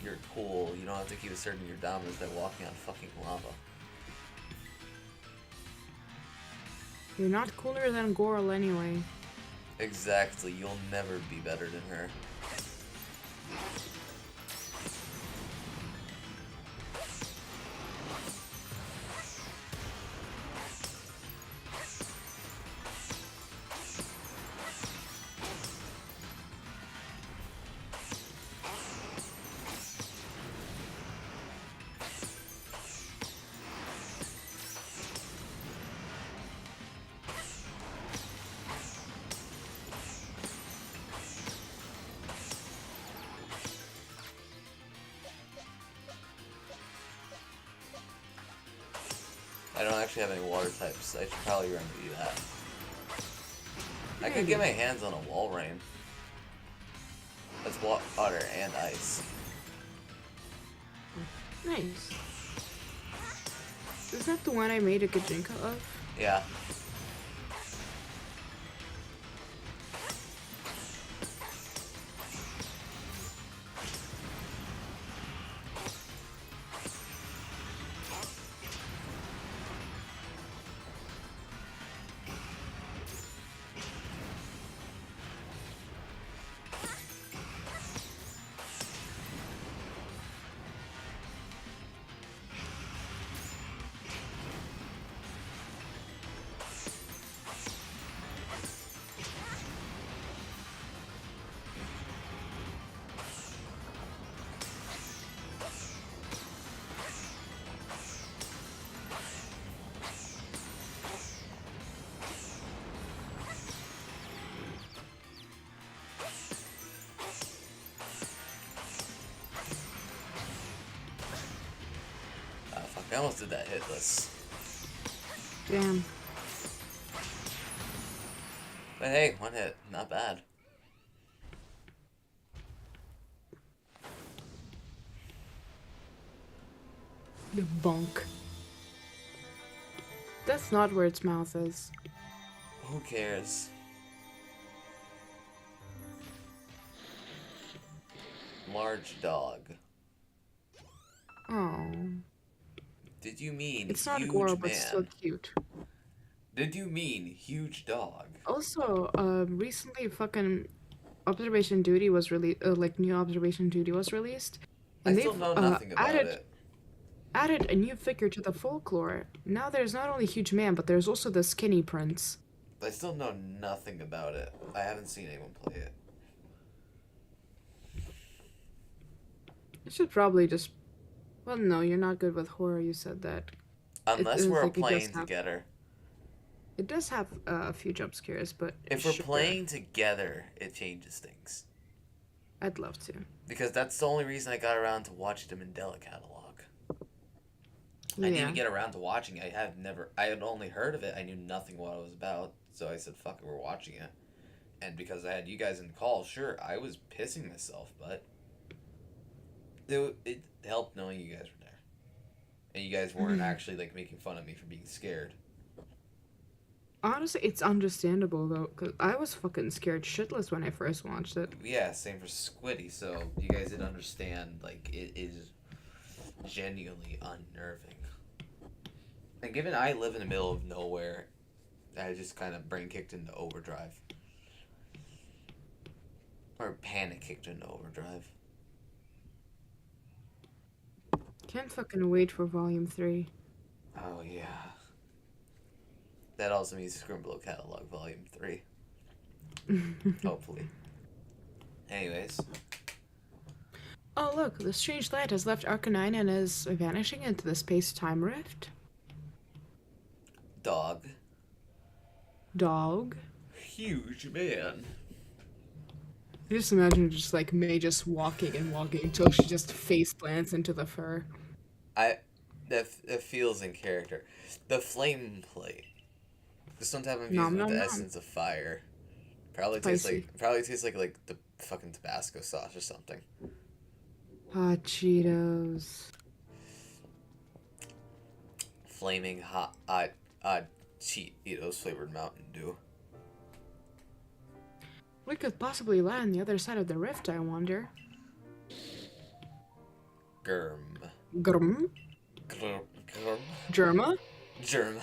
You're cool. You don't have to keep asserting your dominance by walking on fucking lava. You're not cooler than Goral anyway. Exactly. You'll never be better than her. I don't actually have any water types. I should probably remedy that. I could get my hands on a Walrein. That's water and ice. Nice. Is that the one I made a Gajinka of? Yeah. I almost did that hitless. Damn. But hey, one hit. Not bad. The bunk. That's not where its mouth is. Who cares? Large dog. Oh. Did you mean It's not huge gore, man? but still cute. Did you mean huge dog? Also, recently fucking Observation Duty was released, like new Observation Duty was released. I And still they've know nothing about it. added a new figure to the folklore. Now there's not only Huge Man, but there's also the Skinny Prince. I still know nothing about it. I haven't seen anyone play it. You should probably just... Well, no, you're not good with horror, you said that. Unless is we're like it does playing have- together. It does have a few jump scares, but... If we're sure, playing together, it changes things. I'd love to. Because that's the only reason I got around to watch the Mandela catalog. I didn't even get around to watching it. I had only heard of it. I knew nothing what it was about. So I said, fuck it, we're watching it. And because I had you guys in the call, sure, I was pissing myself, but it helped knowing you guys were there. And you guys weren't actually, like, making fun of me for being scared. Honestly, it's understandable, though, because I was fucking scared shitless when I first watched it. Yeah, same for Squiddy, so you guys didn't understand, like, it is genuinely unnerving. And given I live in the middle of nowhere, I just kind of brain kicked into overdrive. Or panic kicked into overdrive. Can't fucking wait for Volume 3. Oh, yeah. That also means Scrimblow Catalog Volume 3. Hopefully. Anyways. Oh, look, the strange light has left Arcanine and is vanishing into the space-time rift. Dog. Dog. Huge man. I just imagine just like May just walking and walking until she just face plants into the fur. That feels in character. The flame plate. Just some type of Nom, music with nom, the nom. essence of fire. Probably tastes Spicy. like the fucking Tabasco sauce or something. Hot Cheetos. Flaming hot Cheetos flavored Mountain Dew. We could possibly lie on the other side of the rift, I wonder. Germ. Grum? Germ. Germa? Germ.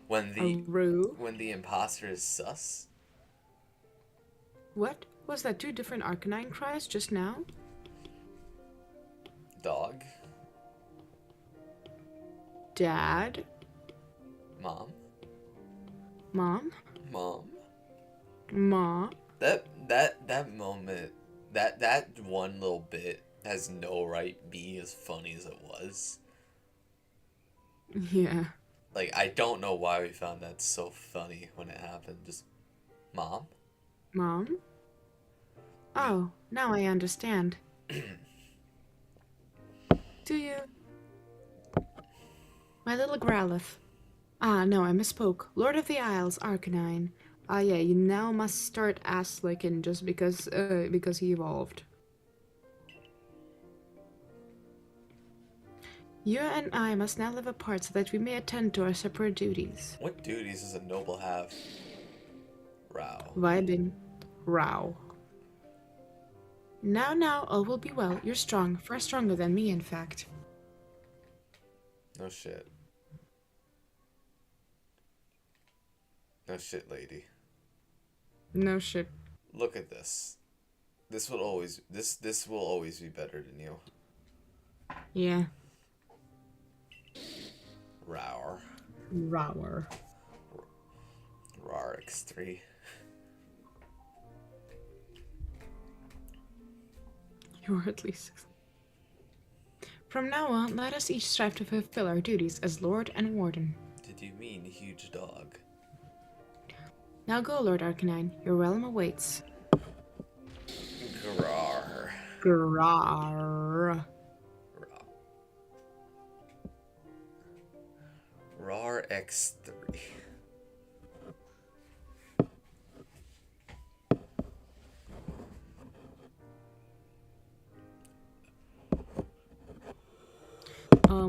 When the imposter is sus. What? Was that two different Arcanine cries just now? Dog. Dad? Mom. Mom? Mom. Ma? That moment, that one little bit has no right being as funny as it was. Yeah. Like, I don't know why we found that so funny when it happened. Just, Mom? Mom? Oh, now I understand. Do you? My little Growlithe. Ah, no, I misspoke. Lord of the Isles, Arcanine. Ah, yeah, you now must start ass-licking just because he evolved. You and I must now live apart so that we may attend to our separate duties. What duties does a noble have? Row. Vibing. Row. Now, all will be well. You're strong, far stronger than me, in fact. No shit. No shit, lady. No shit. Look at this. This will always be better than you. Yeah. Rower. Rower. Rar X3. You're at least. From now on, let us each strive to fulfill our duties as Lord and Warden. Did you mean huge dog? Now go, Lord Arcanine. Your realm awaits. Grar. Grar. RAR X3.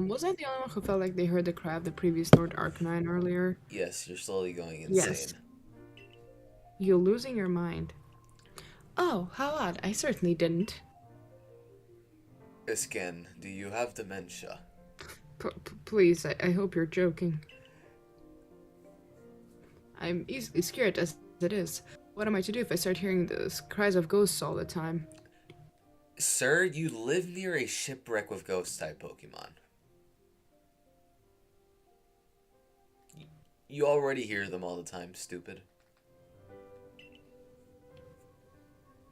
Was I the only one who felt like they heard the cry of the previous Lord Arcanine earlier? Yes, you're slowly going insane. Yes. You're losing your mind. Oh, how odd. I certainly didn't. Isken, do you have dementia? Please, I hope you're joking. I'm easily scared as it is. What am I to do if I start hearing those cries of ghosts all the time? Sir, you live near a shipwreck with ghost-type Pokemon. You already hear them all the time, stupid.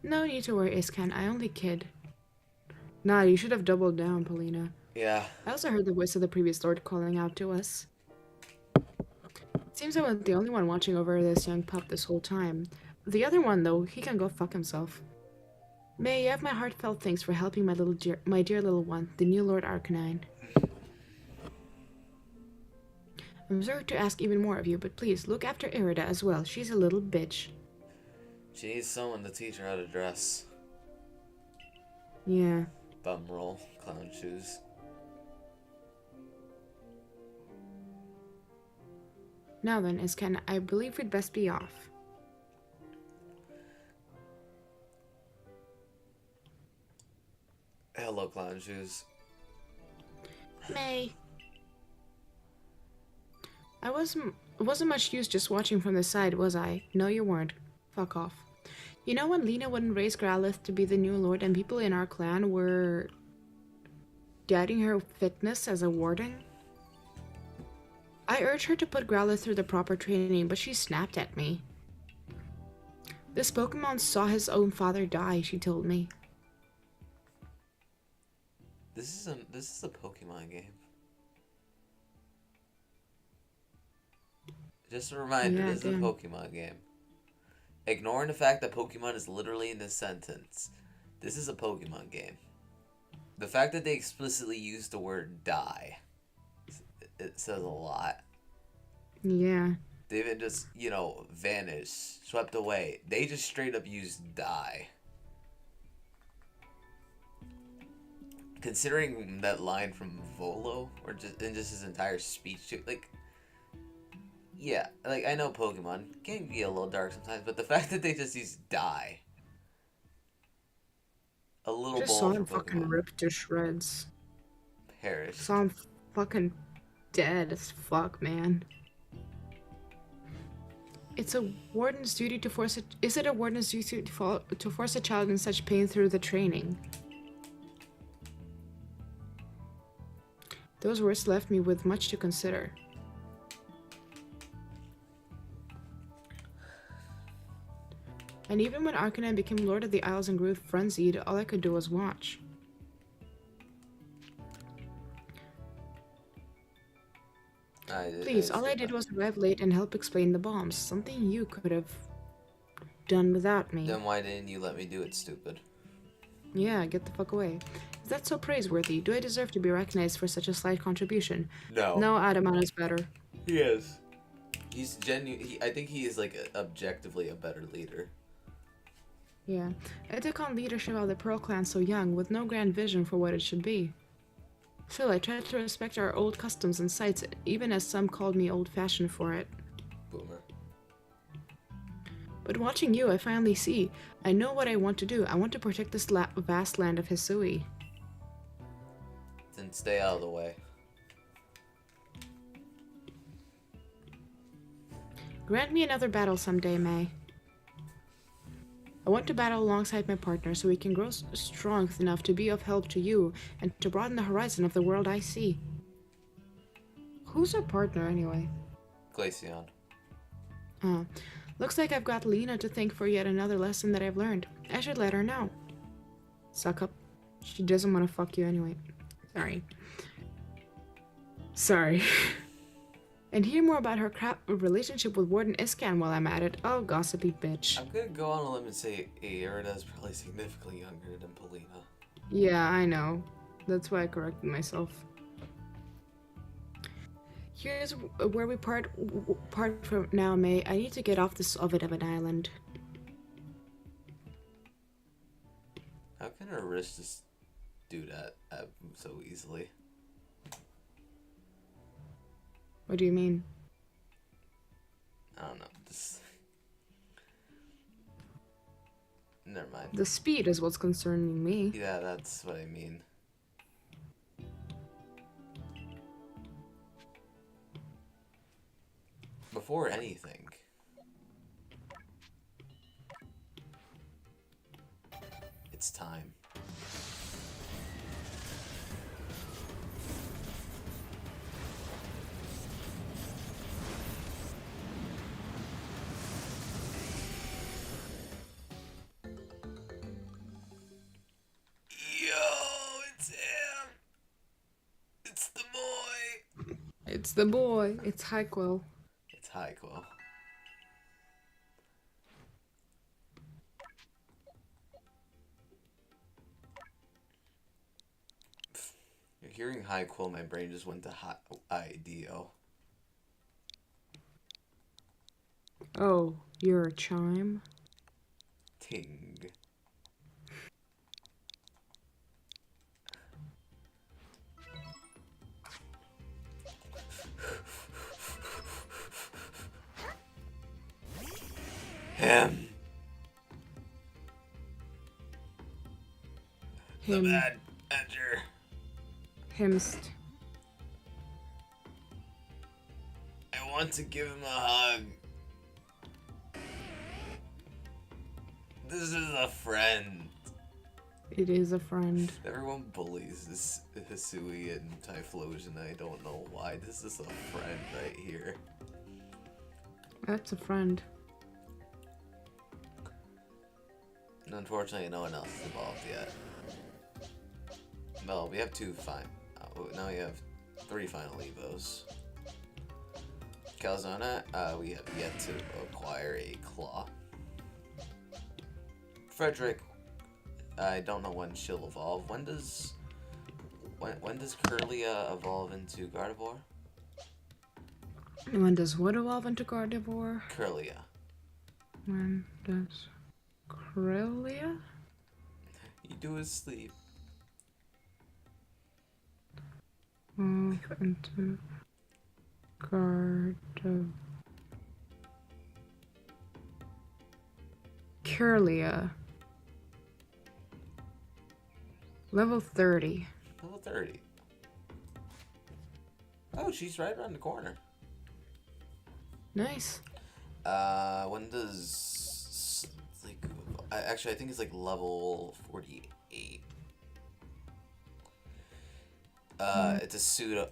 No need to worry, Iskan. I only kid. Nah, you should have doubled down, Paulina. Yeah. I also heard the voice of the previous lord calling out to us. Seems I wasn't the only one watching over this young pup this whole time. The other one, though, he can go fuck himself. May you have my heartfelt thanks for helping my dear little one, the new Lord Arcanine. I'm sorry to ask even more of you, but please look after Irida as well. She's a little bitch. She needs someone to teach her how to dress. Yeah. Bum roll, clown shoes. Now then, Iskan, I believe we'd best be off. Hello, clown shoes. May. I wasn't much use just watching from the side, was I? No, you weren't. Fuck off. You know when Lena wouldn't raise Growlithe to be the new lord and people in our clan were doubting her fitness as a warden? I urged her to put Growlithe through the proper training, but she snapped at me. This Pokemon saw his own father die, she told me. This is a Pokemon game. Just a reminder, Yeah, this is a Pokemon game. Ignoring the fact that Pokemon is literally in this sentence, this is a Pokemon game. The fact that they explicitly use the word die, it says a lot. Yeah. They didn't just, vanish, swept away. They just straight up used die. Considering that line from Volo, or just his entire speech, yeah, I know Pokemon can be a little dark sometimes, but the fact that they just use die. A little Just bowl saw for him fucking Pokemon. ripped to shreds. Perished. Saw him fucking dead as fuck, man. It's a warden's duty to force it. Is it a warden's duty to force a child in such pain through the training? Those words left me with much to consider. And even when Arcanine became Lord of the Isles and grew frenzied, all I could do was watch. Please, all I did was arrive late and help explain the bombs. Something you could have done without me. Then why didn't you let me do it, stupid? Yeah, get the fuck away. Is that so praiseworthy? Do I deserve to be recognized for such a slight contribution? No. No, Adaman is better. He is. He's genuine. I think he is objectively a better leader. Yeah. I took on leadership of the Pearl Clan so young, with no grand vision for what it should be. Still, I tried to respect our old customs and sites, even as some called me old-fashioned for it. Boomer. But watching you, I finally see. I know what I want to do. I want to protect this vast land of Hisui. Then stay out of the way. Grant me another battle someday, May. I want to battle alongside my partner so we can grow strong enough to be of help to you and to broaden the horizon of the world I see. Who's our partner, anyway? Glaceon. Looks like I've got Lena to thank for yet another lesson that I've learned. I should let her know. Suck up. She doesn't want to fuck you anyway. Sorry. And hear more about her relationship with Warden Iskan while I'm at it. Oh, gossipy bitch. I'm gonna go on a limb and say Irida is probably significantly younger than Polina. Yeah, I know. That's why I corrected myself. Here's where we part from now, May. I need to get off this of it of an island. How can a wrist just do that so easily? What do you mean? I don't know. Just never mind. The speed is what's concerning me. Yeah, that's what I mean. Before anything, it's time. Yo, it's him. It's the boy. It's the boy. It's Hyquil. It's Hyquil. You're hearing Hyquil, my brain just went to IDO. Oh, you're a chime? Ting. Him. The Him. bad badger. Himst. I want to give him a hug. This is a friend. It is a friend. Everyone bullies this Hisui and Typhlosion. I don't know why. This is a friend right here. That's a friend. And unfortunately, no one else is involved yet. Well, we have two now we have 3 final Evos. Calzona, we have yet to acquire a claw. Frederick, I don't know when she'll evolve. When does Curlia evolve into Gardevoir? When does what evolve into Gardevoir? Curlia. When does Corellia? You do his sleep. Evolve into Gardevoir. Curlia. Level 30. Level 30. Oh, she's right around the corner. Nice. When does actually I think it's like level 48. It's a pseudo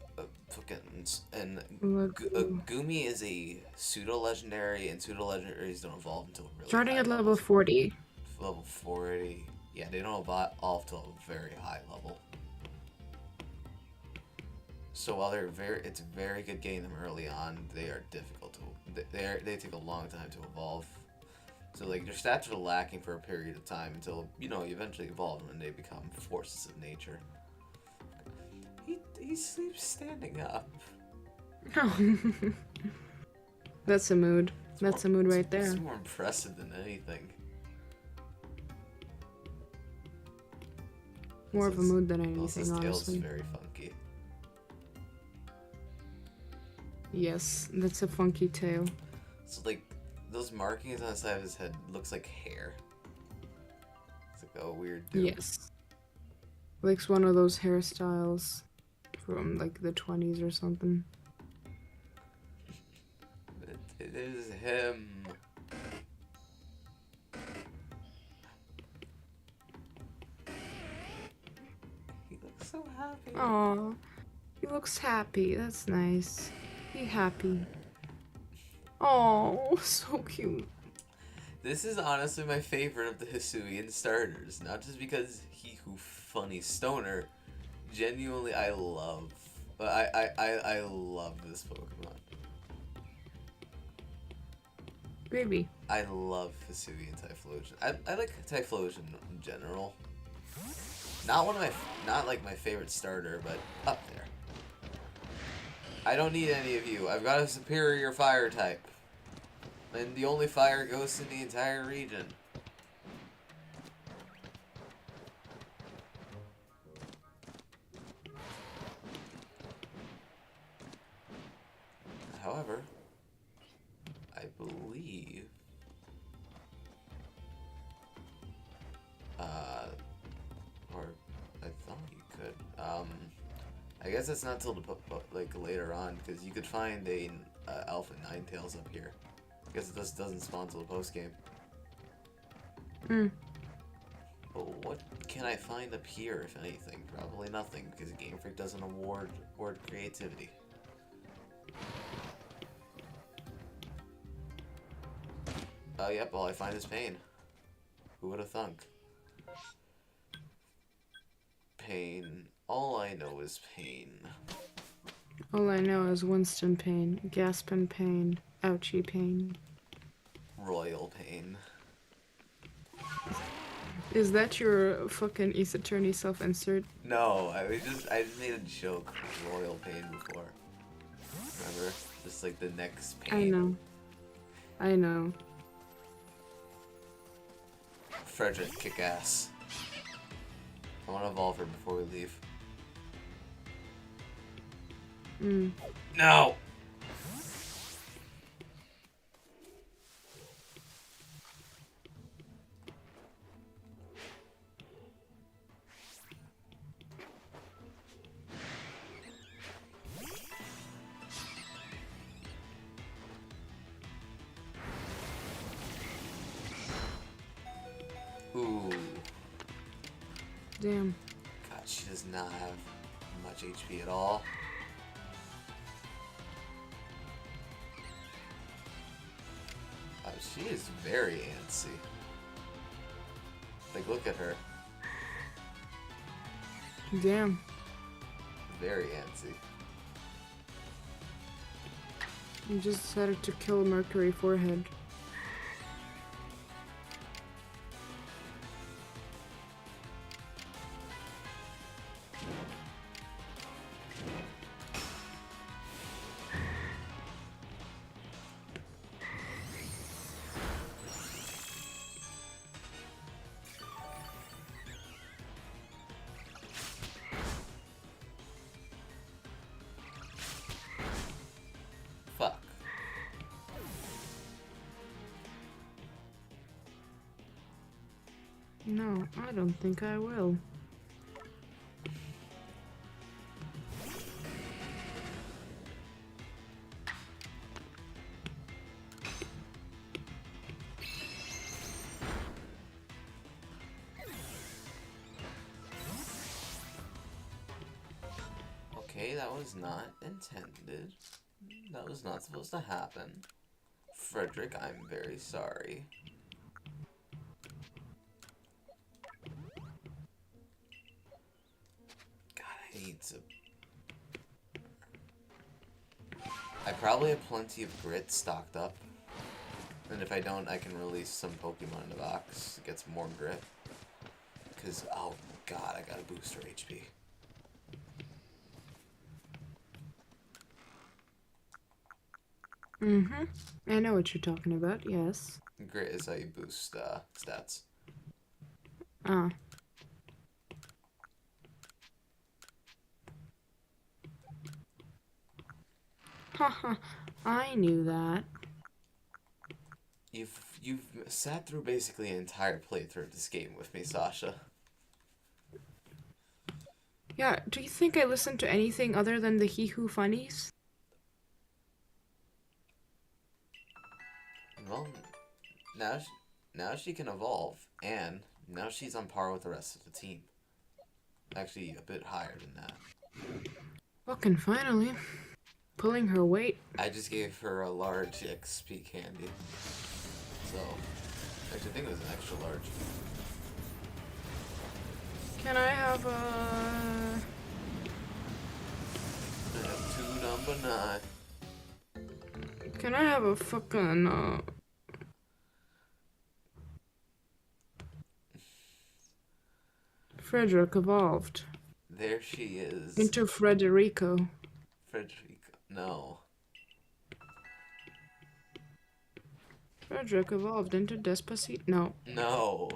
tokens and Gumi is a pseudo legendary, and pseudo legendaries don't evolve until really Starting high at level levels. 40. Level 40. Yeah, they don't evolve to a very high level. So while it's very good getting them early on, they are difficult to. They take a long time to evolve. So like their stats are lacking for a period of time until you eventually evolve and they become forces of nature. He sleeps standing up. Oh. That's a mood. That's a mood right there. It's more impressive than anything. More of a mood than Also, anything, his tail's honestly. very funky. Yes, that's a funky tail. So like those markings on the side of his head looks like hair. It's like a weird dude. Yes. Like one of those hairstyles from like the 20s or something. It is him. He looks so happy. Aw, he looks happy. That's nice. Be happy. Oh, so cute. This is honestly my favorite of the Hisuian starters. Not just because he who funny stoner. Genuinely, I love. I love this Pokemon. Baby. I love Hisui and Typhlosion. I like Typhlosion in general. Not like my favorite starter, but up there. I don't need any of you. I've got a superior fire type. And the only fire ghost in the entire region. However, I believe... or I thought you could. I guess it's not till like later on, because you could find a Alpha Ninetales up here. I guess it just doesn't spawn till the post game. Hmm. But what can I find up here, if anything? Probably nothing, because Game Freak doesn't award creativity. Yep, all I find is pain. Who would have thunk? Pain. All I know is pain. All I know is Winston pain, Gaspin pain, ouchie pain. Royal pain. Is that your fucking Ace Attorney self-insert? No, I just made a joke with royal pain before. Remember? Just like the next pain. I know. Frederick, kick ass. I want to evolve her before we leave. No! Ooh. Damn. God, she does not have much HP at all. She is very antsy. Like, look at her. Damn. Very antsy. You just decided to kill Mercury Forehead. Fuck. No, I don't think I will. Okay, that was not intended. That was not supposed to happen. Frederick, I'm very sorry. God, I need to... I probably have plenty of grit stocked up. And if I don't, I can release some Pokemon in the box to get some more grit. Because, oh god, I gotta boost her HP. Mm-hmm. I know what you're talking about, yes. Grit is how you boost stats. Ah. Haha, I knew that. You've sat through basically an entire playthrough of this game with me, Sasha. Yeah, do you think I listened to anything other than the Hee Hoo funnies? Well, now she can evolve, and now she's on par with the rest of the team. Actually, a bit higher than that. Fucking finally. Pulling her weight. I just gave her a large XP candy. So, actually, I think it was an extra large. Can I have a... I have 2 number 9. Can I have a fucking, Frederick evolved There she is. into Frederico. Frederica. No. Frederick evolved into Despacito. No. No.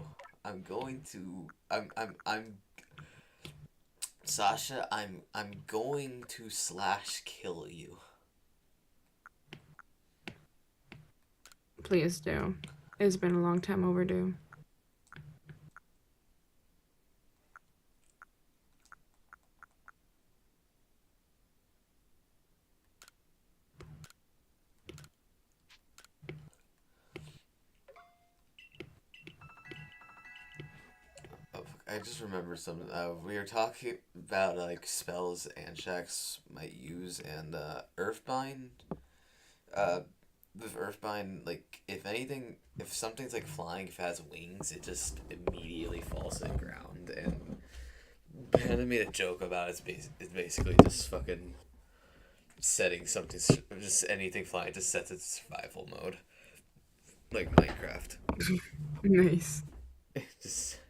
I'm going to. I'm. Sasha, I'm going to slash kill you. Please do. It's been a long time overdue. Oh, I just remember something. We were talking about like spells Anshaks might use, and Earthbind. Uh, with Earthbind, like if anything, if something's like flying, if it has wings, it just immediately falls to the ground. And Hannah made a joke about it's basically just fucking setting something, just anything flying, just sets its survival mode, like Minecraft. Nice. Just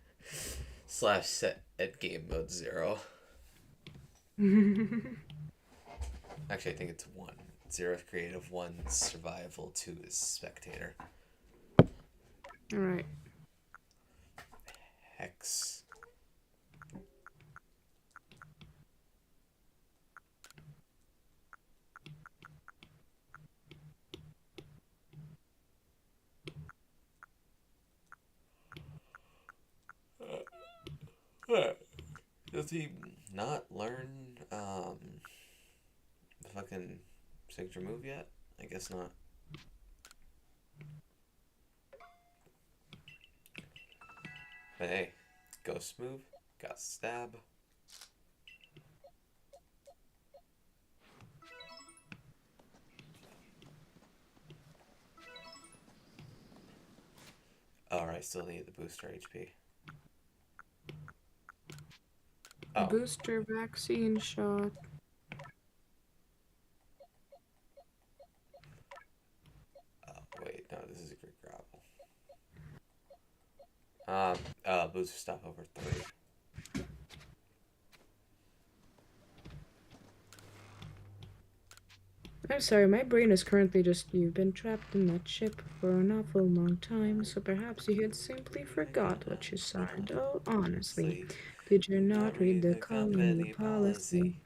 slash set at game mode 0. Actually, I think it's 1. 0 is creative, 1 is survival, 2 is spectator. Alright. Hex. Does he not learn the fucking signature move yet? I guess not. But hey, ghost move, got stab. Alright, still need the booster HP. Oh. Booster vaccine shot. Oh, wait, no, this is a great grapple. Booster stop over 3. I'm sorry, my brain is currently just, you've been trapped in that ship for an awful long time, so perhaps you had simply forgot what you said. Oh, honestly, did you not read the colony policy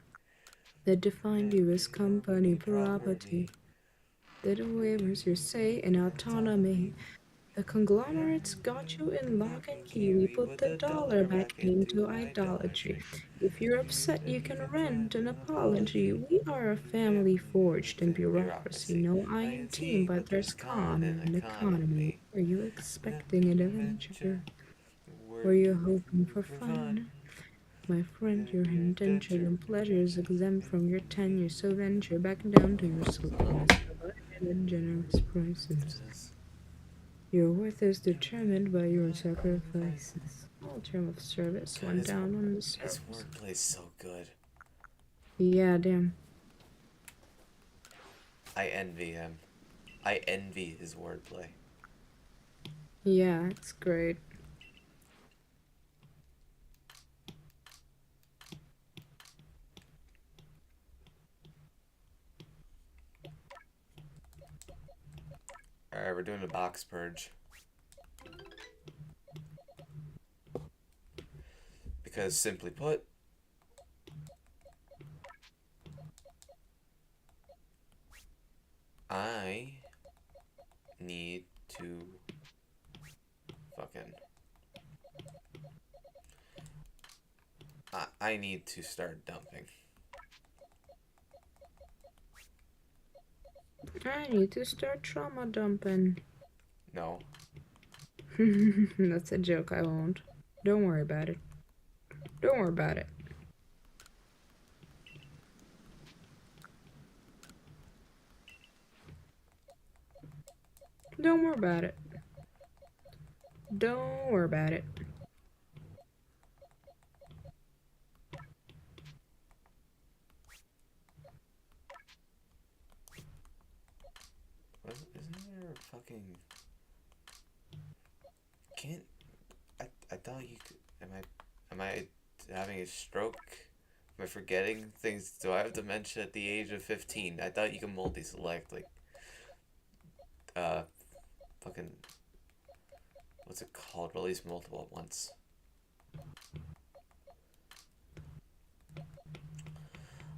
that defined you as company property? That waivers your say and autonomy. The conglomerates got you in lock and key. We put the dollar back into idolatry. If you're upset, you can rent an apology. We are a family forged in bureaucracy. No I in team, but there's con and economy. Were you expecting an adventure? Were you hoping for fun? My friend, your indentured and pleasures exempt from your tenure, so venture back down to your slowness, provided at generous prices. Your worth is determined by your sacrifices. All term of service went down on the His surface. wordplay is so good. Yeah, damn. I envy him. I envy his wordplay. Yeah, it's great. Alright, we're doing a box purge. Because simply put, I need to fucking... I need to start dumping. I need to start trauma dumping. No. That's a joke, I won't. Don't worry about it. Don't worry about it. Don't worry about it. Don't worry about it. Isn't there a fucking... Can't... I thought you could... Am I having a stroke? Am I forgetting things? Do I have dementia at the age of 15? I thought you can multi-select, like, uh, fucking, what's it called? Release multiple at once.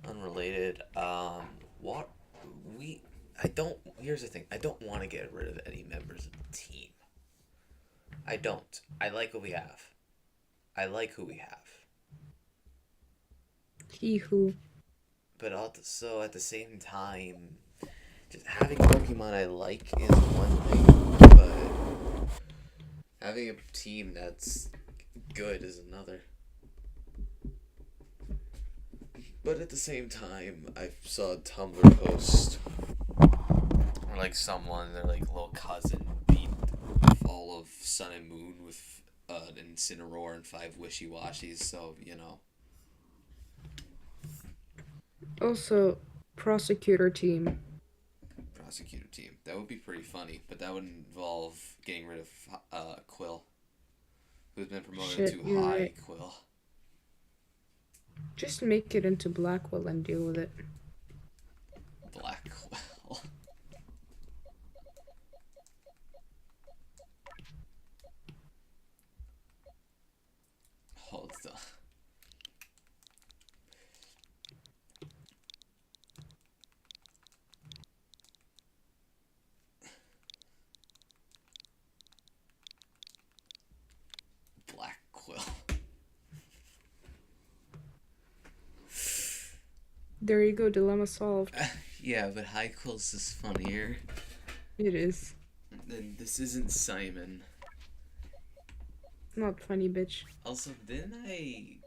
Unrelated, what, here's the thing, I don't want to get rid of any members of the team. I don't. I like what we have. I like who we have. He who. But also at the same time, just having Pokemon I like is one thing, but having a team that's good is another. But at the same time, I saw a Tumblr post where like someone, their like little cousin beat all of Sun and Moon with an Incineroar and 5 Wishy-Washies, so, you know. Also, prosecutor team. Prosecutor team. That would be pretty funny, but that would involve getting rid of Quill, who's been promoted Shit, to you're High right. Quill. Just make it into Blackwell and deal with it. Black Quill. Hold on. Black Quill. There you go, dilemma solved. Yeah, but High Quill's just funnier. It is. And this isn't Simon. Not funny, bitch. Also, didn't I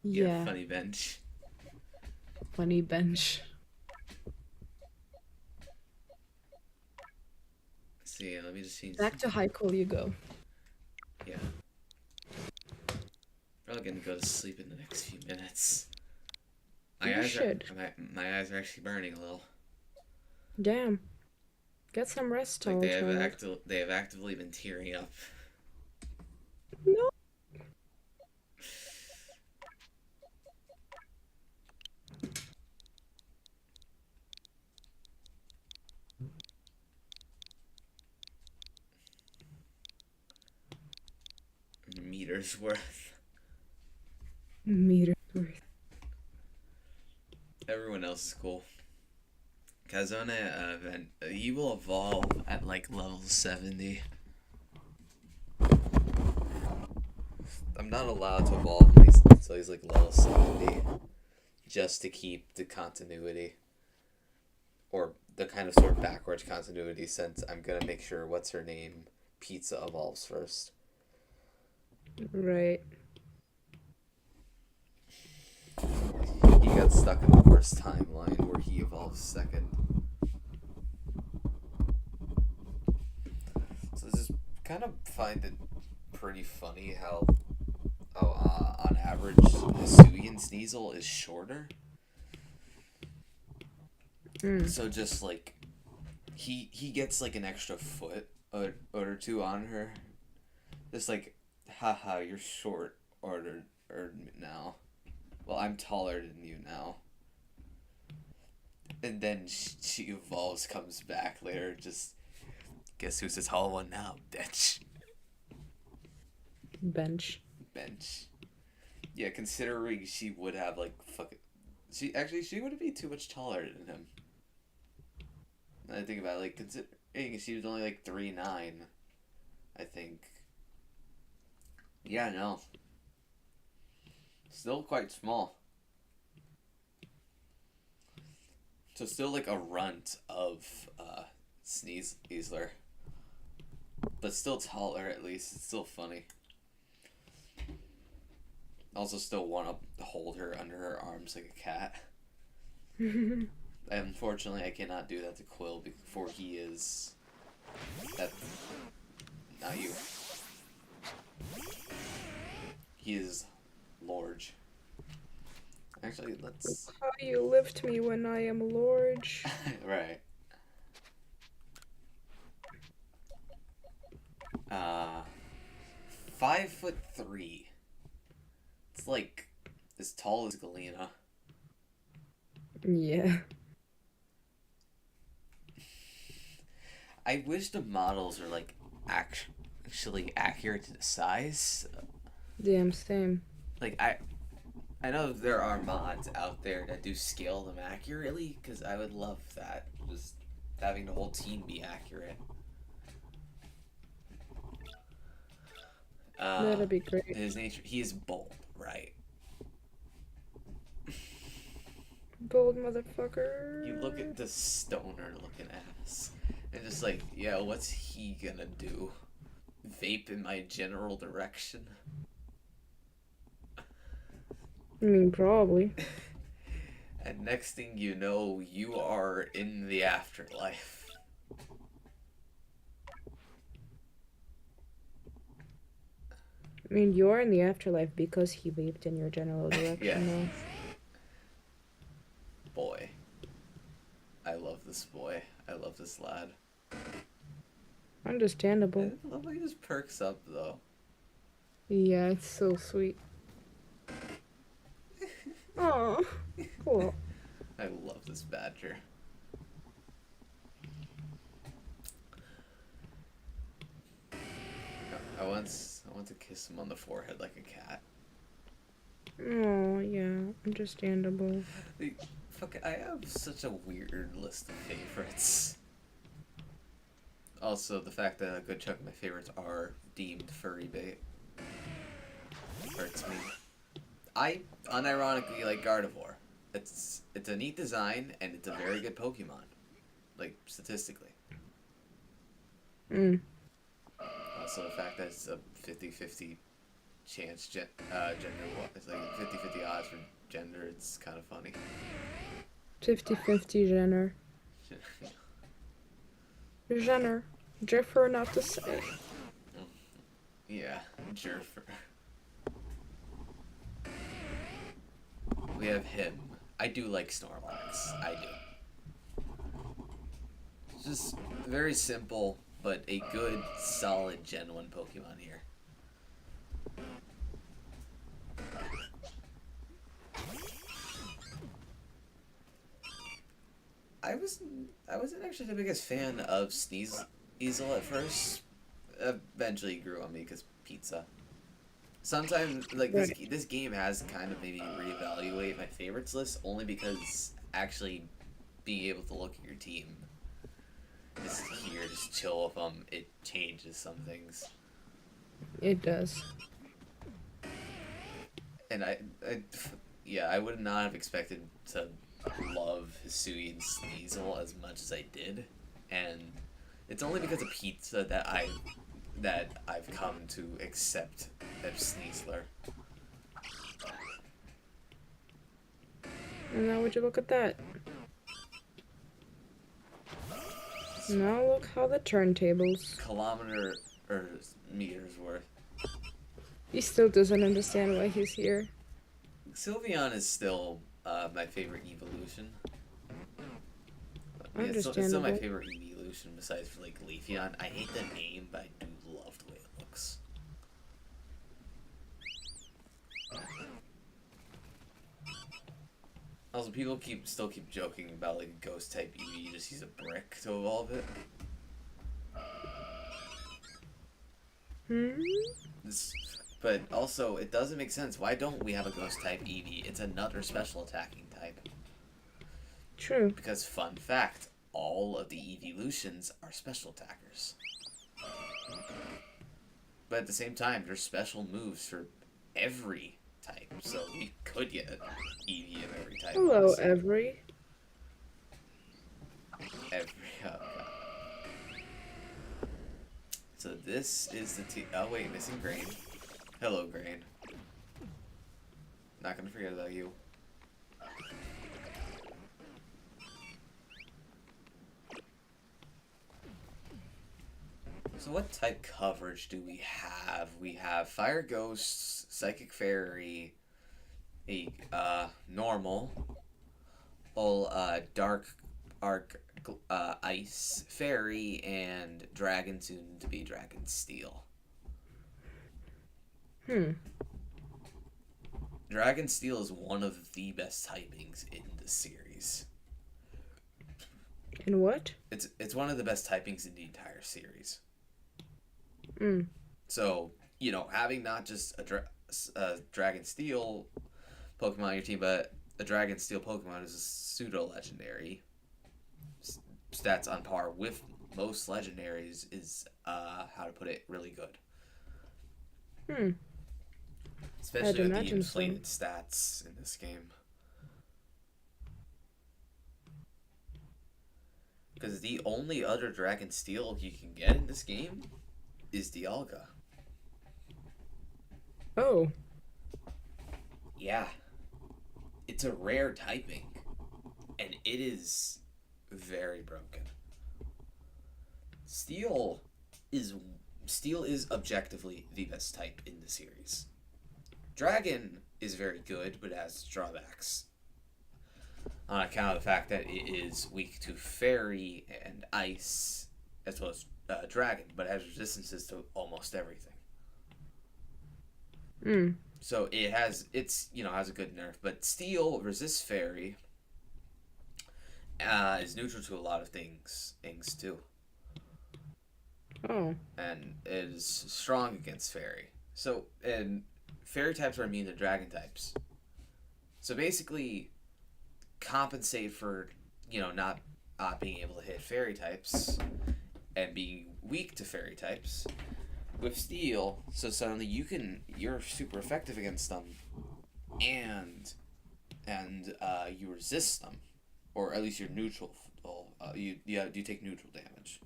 Yeah, funny bench? funny bench. So yeah, let me just change. Back to high call you go. Yeah. Probably gonna go to sleep in the next few minutes. You should. My eyes are actually burning a little. Damn. Get some rest, Like tall child. they have actively been tearing up. No. Meters worth. Meter worth. Everyone else is cool. Kazone event, he will evolve at like level 70. I'm not allowed to evolve until he's like level 70, just to keep the continuity, or the kind of sort of backwards continuity, since I'm gonna make sure what's her name, Pizza, evolves first. Right. He got stuck in the worst timeline where he evolves second. So I just kind of find it pretty funny how on average, Hisuian Sneasel is shorter. So just like, he gets like an extra foot or two on her. Just like, haha, you're short or now. Well, I'm taller than you now. And then she evolves, comes back later, just, guess who's the tall one now, bitch. Bench. Bench. Yeah, considering she would have like she wouldn't be too much taller than him. Now I think about it, like, considering she was only like 3'9", I think. Yeah, no. Still quite small. So still like a runt of Sneasler. But still taller at least. It's still funny. Also still want to hold her under her arms like a cat. Unfortunately, I cannot do that to Quill before he is... Not you. He is large. Actually, let's... How you lift me when I am large. Right. 5'3". It's like as tall as Galena. Yeah. I wish the models are like actually accurate to the size. Damn same. Like I know there are mods out there that do scale them accurately, because I would love that. Just having the whole team be accurate. That'd be great. His nature, he is bold, right? Bold motherfucker. You look at the stoner looking ass, and just like, yeah, what's he gonna do? Vape in my general direction? I mean, probably. And next thing you know, you are in the afterlife. I mean, you're in the afterlife because he vaped in your general direction, Yeah. though. Boy. I love this boy. I love this lad. Understandable. I love how he just perks up, though. Yeah, it's so sweet. Oh, cool. I love this badger. I want to kiss him on the forehead like a cat. Oh, yeah, understandable. Fuck, I have such a weird list of favorites. Also, the fact that a good chunk of my favorites are deemed furry bait hurts me. I unironically like Gardevoir. It's a neat design, and it's a very good Pokemon, like statistically. Mm. Also, the fact that it's a 50-50 chance gender, it's like 50-50 odds for gender. It's kind of funny. 50-50 Jenner. Jenner. Jeffer not to say. Yeah, Jerfer. We have him. I do like Snorlax. I do. Just very simple, but a good, solid Gen 1 Pokemon here. I wasn't actually the biggest fan of Sneasel at first. Eventually grew on me because pizza. Sometimes, like, this game has kind of made me reevaluate my favorites list, only because actually being able to look at your team, just here, just chill with them, it changes some things. It does. And I would not have expected to love Hisui and Sneasel as much as I did, and it's only because of pizza that I've come to accept that Sneasler. And now would you look at that? Now look how the turntables. Kilometer or meters worth. He still doesn't understand why he's here. Sylveon is still my favorite evolution. Yeah, it's still my Understandable. favorite evolution besides for like Leafeon. I hate the name, but I do love the way it looks. Also, people still keep joking about like a ghost type Eevee. You just use a brick to evolve it. But also, it doesn't make sense. Why don't we have a ghost type Eevee? It's another special attacking type. True. Because, fun fact, all of the evolutions are special attackers. But at the same time, there's special moves for every type, so we could get an Eevee of every type. Hello, also. Every. Oh, God. So this is the oh wait, missing Grain. Hello, Grain. Not gonna forget about you. So what type coverage do we have? We have Fire Ghosts, Psychic Fairy, a normal, all Dark Arc Ice Fairy, and Dragon soon to be Dragon Steel. Hmm. Dragon Steel is one of the best typings in the series. And what? It's one of the best typings in the entire series. Mm. So, having not just a Dragon Steel Pokemon on your team, but a Dragon Steel Pokemon is a pseudo-legendary. Stats on par with most legendaries is, how to put it, really good. Hmm. Especially I'd with the imagine so. inflated stats in this game. Because the only other Dragon Steel you can get in this game is Dialga. Oh. Yeah. It's a rare typing. And it is very broken. Steel is objectively the best type in the series. Dragon is very good, but has drawbacks. On account of the fact that it is weak to Fairy and Ice, as well as Dragon, but has resistances to almost everything. Mm. So it has a good nerf, but Steel resists Fairy. Is neutral to a lot of things too. Oh. And is strong against Fairy. So, and Fairy types are immune to Dragon types. So basically, compensate for, not being able to hit Fairy types and being weak to Fairy types with Steel. So suddenly you're super effective against them, and you resist them, or at least you're neutral. You take neutral damage.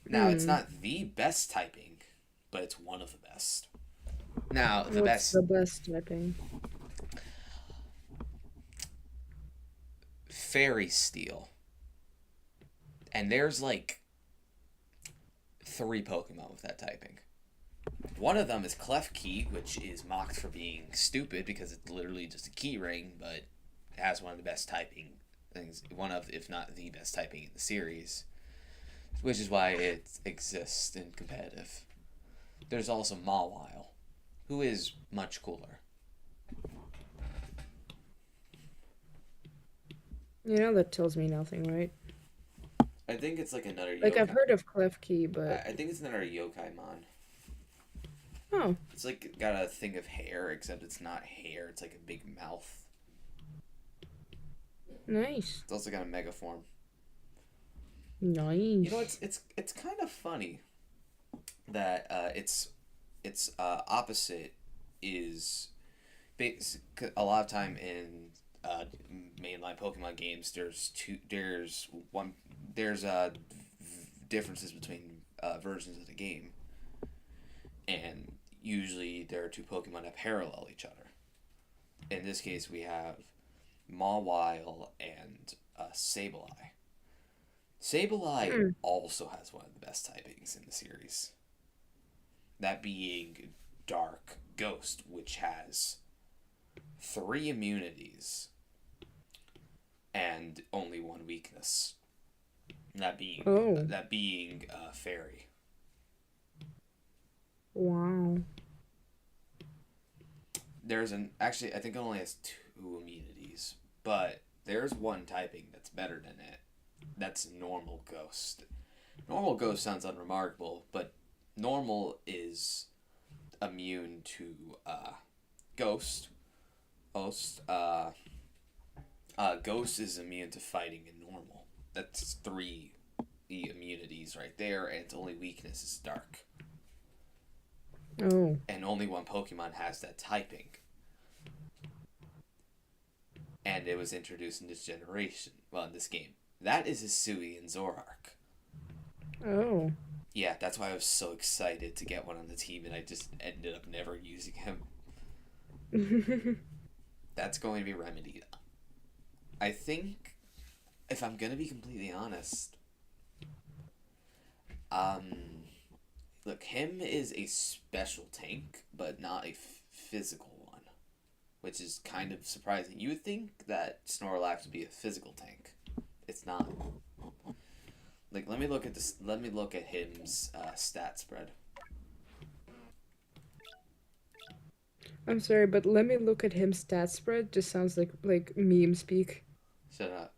Now, it's not the best typing, but it's one of the best. Now, the What's best... the best typing? Fairy Steel. And there's, 3 Pokemon with that typing. One of them is Klefki, which is mocked for being stupid because it's literally just a key ring, but it has one of the best typing things. One of, if not the best typing in the series. Which is why it exists in competitive. There's also Mawile, who is much cooler. That tells me nothing, right? I think it's another Like, yokai. I've heard of Klefki, but... I think it's another Yokaimon. Oh. It's got a thing of hair, except it's not hair, it's a big mouth. Nice. It's also got a mega form. Nice. It's kind of funny that its opposite is a lot of time in mainline Pokemon games. There's differences between versions of the game, and usually there are 2 Pokemon that parallel each other. In this case, we have Mawile and Sableye. Sableye also has one of the best typings in the series. That being Dark Ghost, which has 3 immunities and only 1 weakness. That being Fairy. Wow. Actually, I think it only has 2 immunities, but there's one typing that's better than it. That's Normal Ghost. Normal Ghost sounds unremarkable, but Normal is immune to Ghost. Ghost is immune to fighting in Normal. That's 3 immunities right there, and its only weakness is Dark. Oh. And only one Pokemon has that typing. And it was introduced in this generation. Well, in this game. That is Hisui and Zoroark. Oh. Yeah, that's why I was so excited to get one on the team, and I just ended up never using him. That's going to be remedied. I think, if I'm going to be completely honest, look, him is a special tank, but not a physical one, which is kind of surprising. You would think that Snorlax would be a physical tank. It's not. Let me look at this. Let me look at him's stat spread. I'm sorry, but let me look at him stat spread. Just sounds like meme speak. Shut up.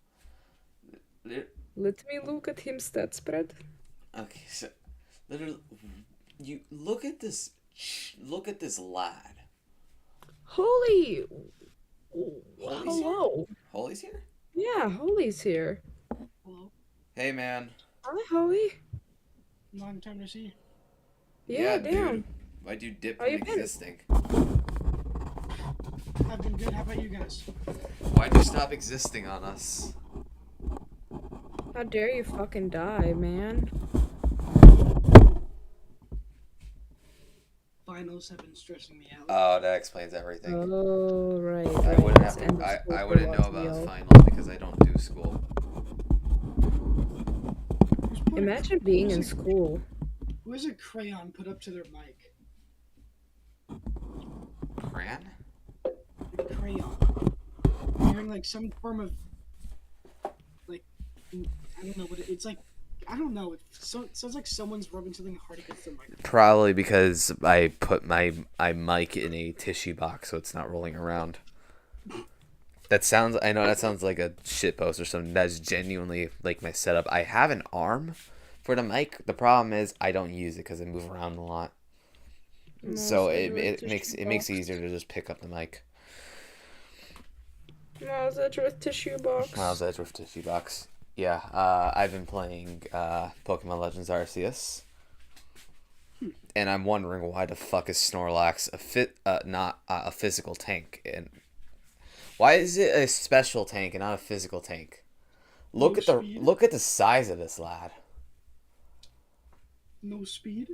Li- Let me look at him stat spread. Okay, so literally, you look at this. Look at this lad. Holy! Holy's here. Hello. Holy's here. Yeah, Holy's here. Hello. Hey, man. Hi, Holy. Long time to see. Yeah, damn. dude. Why'd you dip How from you been? existing? I've been good. How about you guys? Why'd you stop existing on us? How dare you fucking die, man? Finals have been stressing me out. Oh, that explains everything. Oh, right. I right. wouldn't It's have end to. of school I for wouldn't know lots of about y'all. finals because I don't do school. Who's put a- Imagine being in who's a- school. Who has a crayon put up to their mic? Cran? A crayon. I'm hearing like some form of like I don't know what it's like. I don't know. It sounds like someone's rubbing something hard against their microphone. Probably because I put my mic in a tissue box so it's not rolling around. I know that sounds like a shitpost or something. That's genuinely like my setup. I have an arm for the mic. The problem is I don't use it because I move around a lot. So it makes it easier to just pick up the mic. Miles Edge with tissue box. Miles Edge with tissue box. Yeah, I've been playing Pokemon Legends Arceus, and I'm wondering why the fuck is Snorlax not a physical tank, and why is it a special tank and not a physical tank? Look No at the speed? look at the size of this lad. No speed.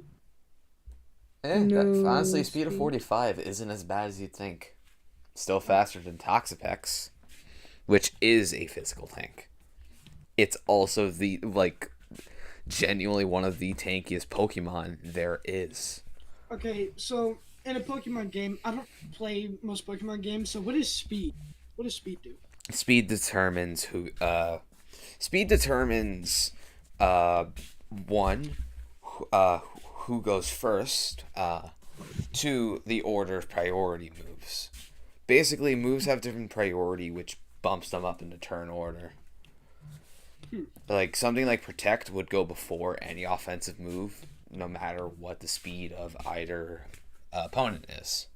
No Honestly, speed of speed. 45 isn't as bad as you'd think. Still faster than Toxapex, which is a physical tank. It's also genuinely one of the tankiest Pokemon there is. Okay, so in a Pokemon game, I don't play most Pokemon games. So what is speed? What does speed do? Speed determines one who goes first, two, the order of priority moves. Basically, moves have different priority, which bumps them up in the turn order. Like something like Protect would go before any offensive move, no matter what the speed of either opponent is.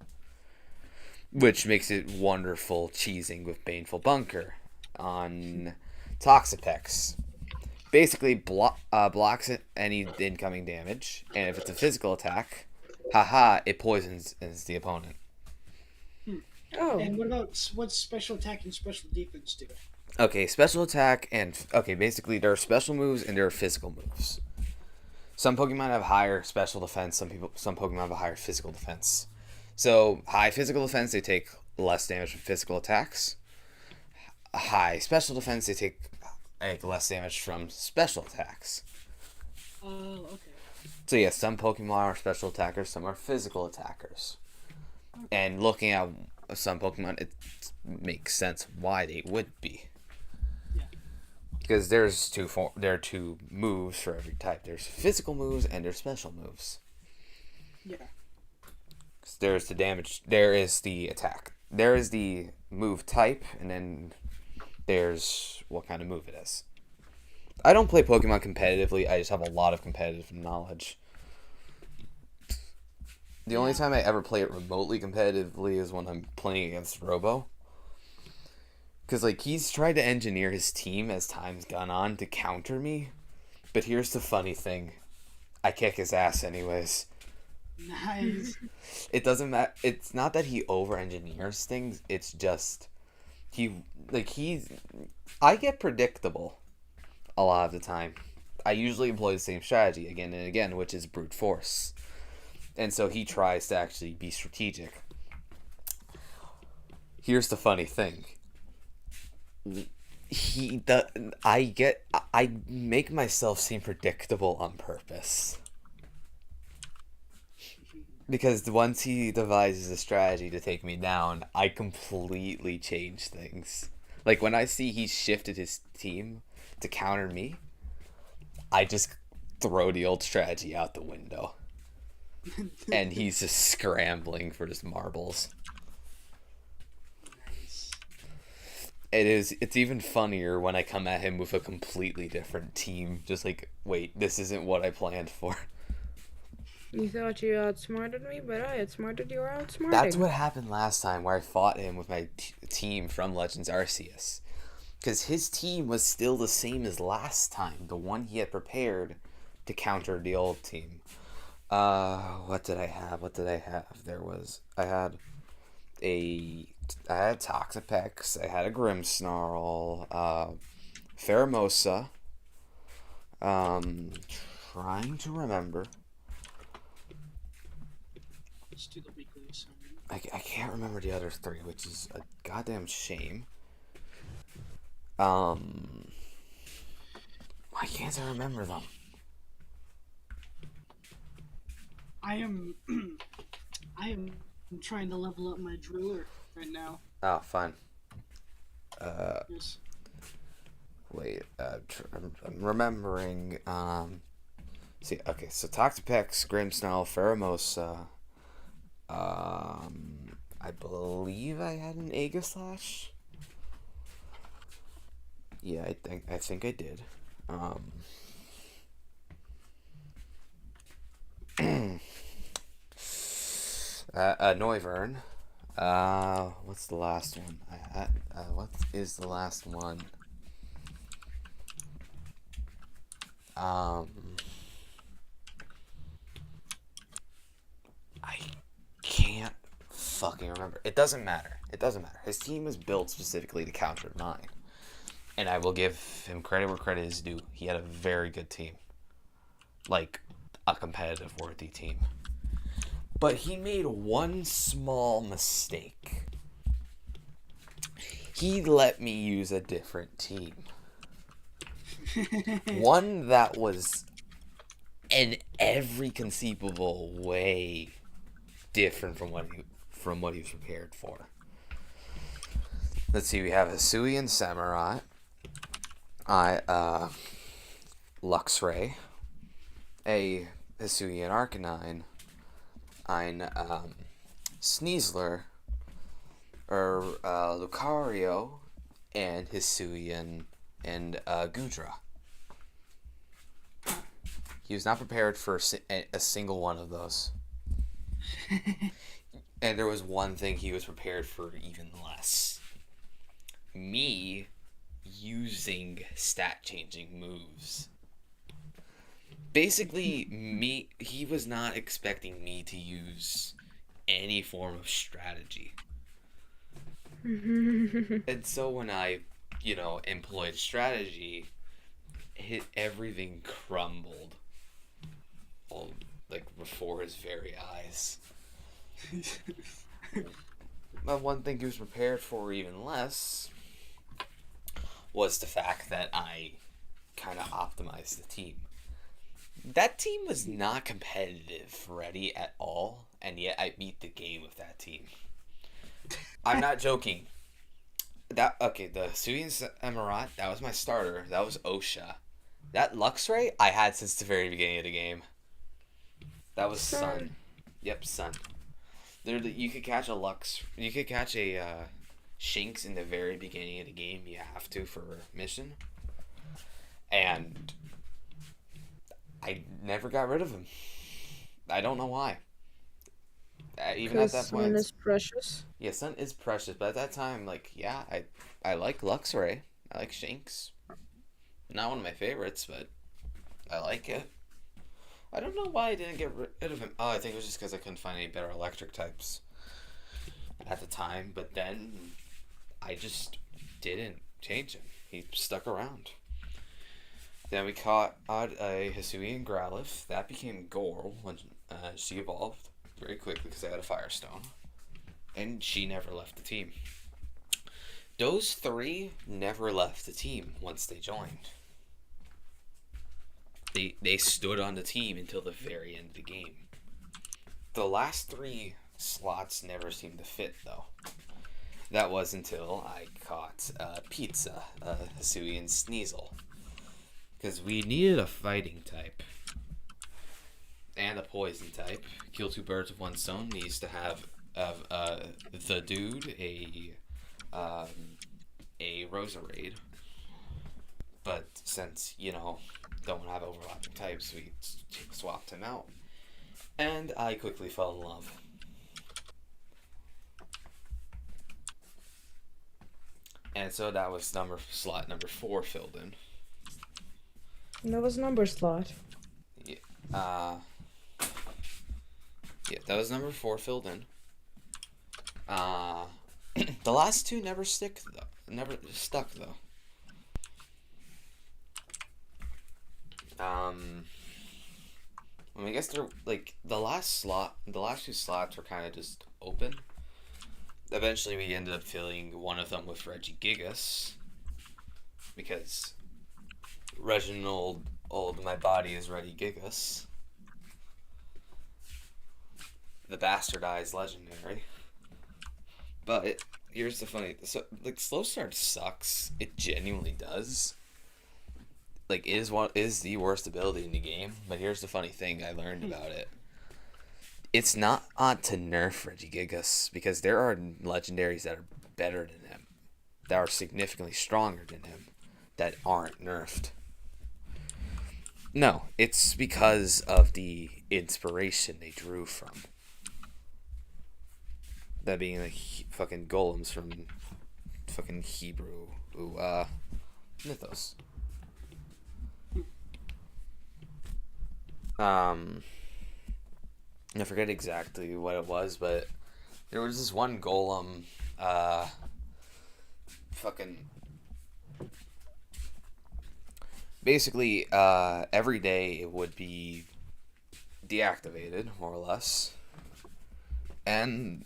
Which makes it wonderful cheesing with Baneful Bunker on Toxapex. Basically blocks any incoming damage, and if it's a physical attack, it poisons the opponent. Oh. And what about what's special attack and special defense do? Okay, special attack basically there are special moves and there are physical moves. Some Pokemon have higher special defense, some Pokemon have a higher physical defense. So, high physical defense, they take less damage from physical attacks. High special defense, they take less damage from special attacks. Oh, okay. So yeah, some Pokemon are special attackers, some are physical attackers. And looking at some Pokemon, it makes sense why they would be. Yeah. Because there are two moves for every type. There's physical moves and there's special moves. Yeah. There's the damage, there is the attack, there is the move type, and then there's what kind of move it is. I don't play Pokemon competitively, I just have a lot of competitive knowledge. The only time I ever play it remotely competitively is when I'm playing against Robo. Because, he's tried to engineer his team as time's gone on to counter me, but here's the funny thing. I kick his ass anyways. Nice. It doesn't matter. It's not that he over-engineers things. It's just I get predictable a lot of the time. I usually employ the same strategy again and again, which is brute force. And so he tries to actually be strategic. Here's the funny thing. I make myself seem predictable on purpose. Because once he devises a strategy to take me down, I completely change things. Like, when I see he's shifted his team to counter me, I just throw the old strategy out the window. and he's just scrambling for just marbles. Nice. It's even funnier when I come at him with a completely different team. Just like, wait, this isn't what I planned for. You thought you outsmarted me, but I outsmarted your outsmarting. That's what happened last time where I fought him with my team from Legends Arceus. Because his team was still the same as last time. The one he had prepared to counter the old team. What did I have? I had Toxapex, I had a Grimmsnarl, Pheromosa, trying to remember. Let's do the weekly assignment. I can't remember the other three, which is a goddamn shame. Why can't I remember them? I am trying to level up my driller right now. Oh, fine. Yes. Wait, I'm remembering, see, okay, so Toxapex, Grimmsnarl, Pheromosa, I believe I had an Aegislash. Yeah, I think I did. Noivern. What's the last one? What is the last one? I can't fucking remember. It doesn't matter. His team was built specifically to counter mine. And I will give him credit where credit is due. He had a very good team. Like, a competitive worthy team. But he made one small mistake. He let me use a different team. One that was in every conceivable way different from what he was prepared for. Let's see, we have Hisuian Samurai, Luxray, a Hisuian Arcanine, ein Sneasler, Lucario, and Hisuian and Gudra. He was not prepared for a single one of those. And there was one thing he was prepared for even less. Me using stat changing moves. Basically, he was not expecting me to use any form of strategy. And so when I, employed strategy, everything crumbled. All, before his very eyes. But one thing he was prepared for even less was the fact that I kind of optimized the team. That team was not competitive ready at all, and yet I beat the game with that team. I'm not joking. The Hisuian Samurai, that was my starter. That was Osha. That Luxray I had since the very beginning of the game. That was Sun. Yep, Sun. You could catch a Shinx in the very beginning of the game. You have to for mission. And I never got rid of him. I don't know why. Even at that point. Sun is precious. Yeah, Sun is precious, but at that time, I like Luxray. I like Shinx. Not one of my favorites, but I like it. I don't know why I didn't get rid of him. Oh, I think it was just because I couldn't find any better electric types at the time. But then I just didn't change him. He stuck around. Then we caught a Hisuian Growlithe. That became Gore when she evolved very quickly because I had a Firestone. And she never left the team. Those three never left the team once they joined. They stood on the team until the very end of the game. The last 3 slots never seemed to fit, though. That was until I caught Pizza, Hisuian Sneasel. Because we needed a fighting type. and a poison type. Kill two birds with one stone. Needs to have the dude a Roserade. But since, don't have overlapping types, we swapped him out. And I quickly fell in love. And so that was slot number 4 filled in. That was number slot. Yeah, that was number 4 filled in. The last 2 never stuck though. I guess they're like the last 2 slots were kind of just open. Eventually, we ended up filling one of them with Regigigas because Reginald, my body is Regigigas. The bastardized legendary. But here's the funny, slow start sucks. It genuinely does. Is the worst ability in the game. But here's the funny thing I learned about it. It's not odd to nerf Regigigas because there are legendaries that are better than him, that are significantly stronger than him, that aren't nerfed. No, it's because of the inspiration they drew from. That being fucking golems from fucking Hebrew mythos. I forget exactly what it was, but there was this one golem, basically, every day it would be deactivated, more or less, and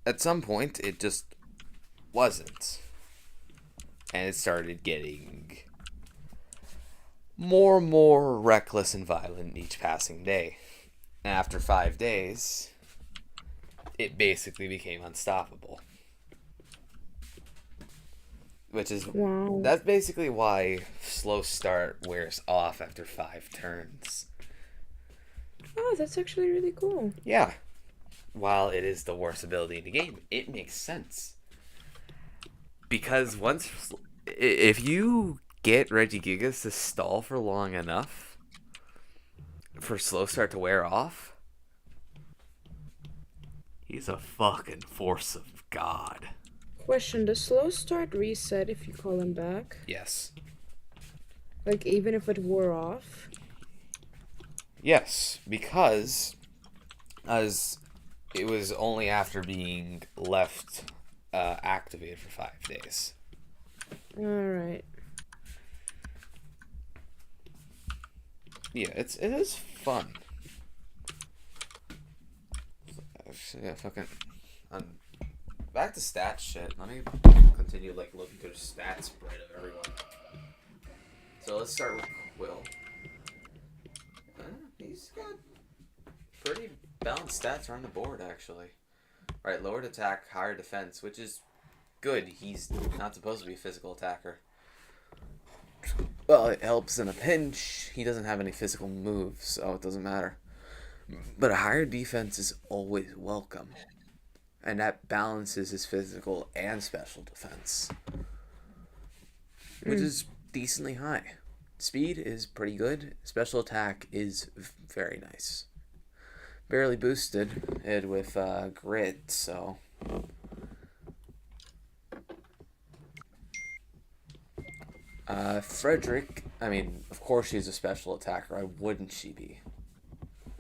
at some point it just wasn't, and it started getting more and more reckless and violent each passing day. And after 5 days, it basically became unstoppable. That's basically why slow start wears off after 5 turns. Oh, that's actually really cool. Yeah. While it is the worst ability in the game, it makes sense. Because if you get Regigigas to stall for long enough for slow start to wear off, he's a fucking force of God. Question, does slow start reset if you call him back? Yes. Like, even if it wore off? Yes, because as it was only after being left activated for 5 days. Alright. Yeah, it is fun. Yeah, fucking. Back to stats shit. Let me continue looking through the stats spread of everyone. So let's start with Quill. He's got pretty balanced stats around the board, actually. Right, lowered attack, higher defense, which is good. He's not supposed to be a physical attacker. Well, it helps in a pinch. He doesn't have any physical moves, so it doesn't matter. But a higher defense is always welcome. And that balances his physical and special defense. Which is decently high. Speed is pretty good. Special attack is very nice. Barely boosted it with grit, so... Frederick, of course she's a special attacker. Why wouldn't she be?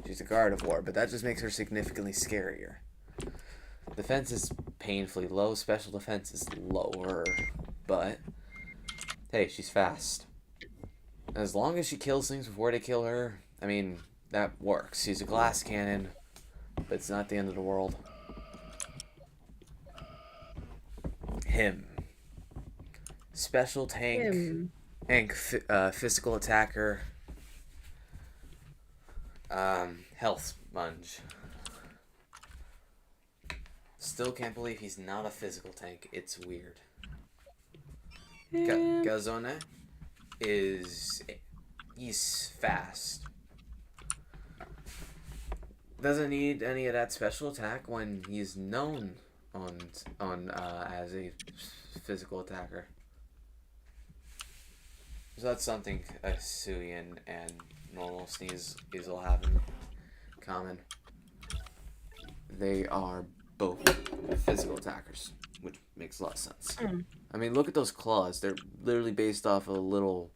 She's a guard of war, but that just makes her significantly scarier. Defense is painfully low, special defense is lower, but hey, she's fast. As long as she kills things before they kill her, that works. She's a glass cannon, but it's not the end of the world. Him. Special tank, physical attacker, health sponge. Still can't believe he's not a physical tank. It's weird. Gazone he's fast. doesn't need any of that special attack when he's known on as a physical attacker. So that's something a Suian and normal Sneasel have in common. They are both physical attackers, which makes a lot of sense. I mean, look at those claws. They're literally based off a little,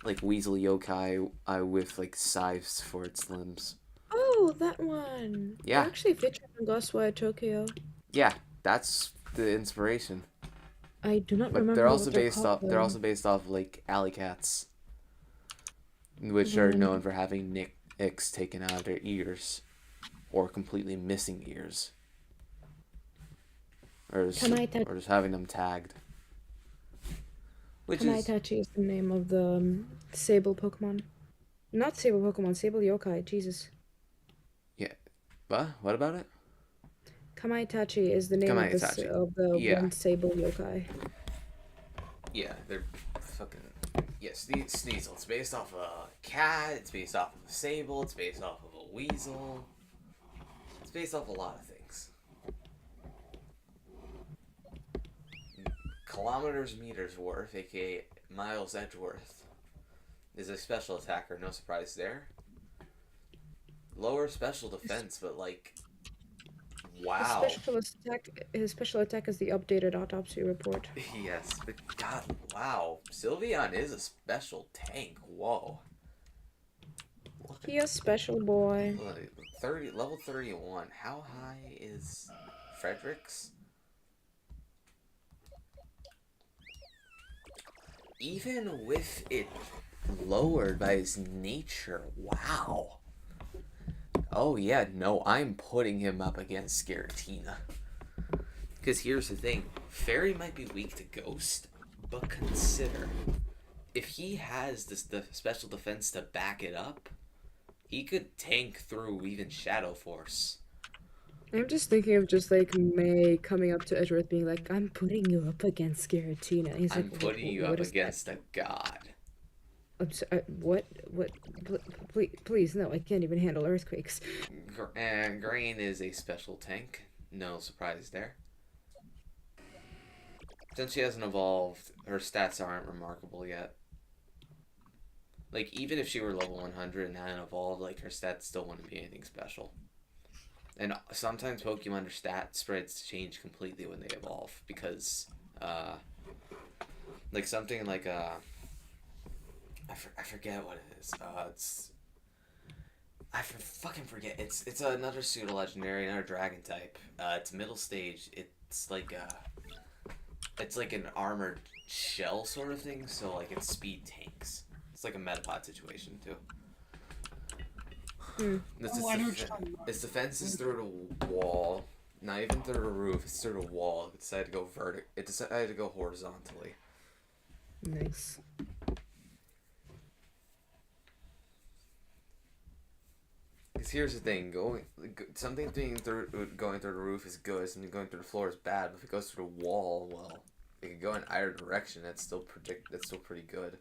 like, weasel yokai with, like, scythes for its limbs. Oh, that one. Yeah. It actually featured in Ghostwire Tokyo. Yeah, that's the inspiration. I do not But remember they're also what they're based called, off. They're though. also based off like alley cats, which are known for having nicks taken out of their ears, or completely missing ears, or just having them tagged. Which is Kamaitachi is the name of the Sable Pokemon. Not Sable Pokemon, Sable Yokai. Jesus. what about it? Kamaitachi is the name of Kamaitachi. the Yeah. one Sable Yokai. Yeah, they're fucking. Yes, Sneasel. It's based off of a cat. It's based off of a sable. It's based off of a weasel. It's based off a lot of things. Kilometers meters worth, aka Miles Edgeworth, is a special attacker. No surprise there. Lower special defense, but like, wow. His special attack is the updated autopsy report. Yes, but God, wow. Sylveon is a special tank. Whoa. He a special boy. Level 31. How high is Frederick's? Even with it lowered by his nature, wow. Oh yeah, no, I'm putting him up against Giratina. Because here's the thing, Fairy might be weak to Ghost, but consider, if he has the special defense to back it up, he could tank through even Shadow Force. I'm just thinking of just like May coming up to Edgeworth being like, I'm putting you up against Giratina. He's I'm like, putting you up against a god. I'm sorry, what? Please, no, I can't even handle earthquakes. And Grain is a special tank. No surprise there. Since she hasn't evolved, her stats aren't remarkable yet. Like, even if she were level 100 and hadn't evolved, like, her stats still wouldn't be anything special. And sometimes Pokemon, their stat spreads change completely when they evolve. Because, like, something like, I forget what it is. I fucking forget. It's another pseudo-legendary, another dragon type. It's middle stage. It's like an armored shell sort of thing, so like it's speed tanks. It's like a Metapod situation too. Its defense is through the wall, not even through the roof. It's through the wall. It decided to go It decided to go horizontally. Nice. Because here's the thing, something going through the roof is good, something going through the floor is bad, but if it goes through the wall, well, it can go in either direction, that's still pretty good.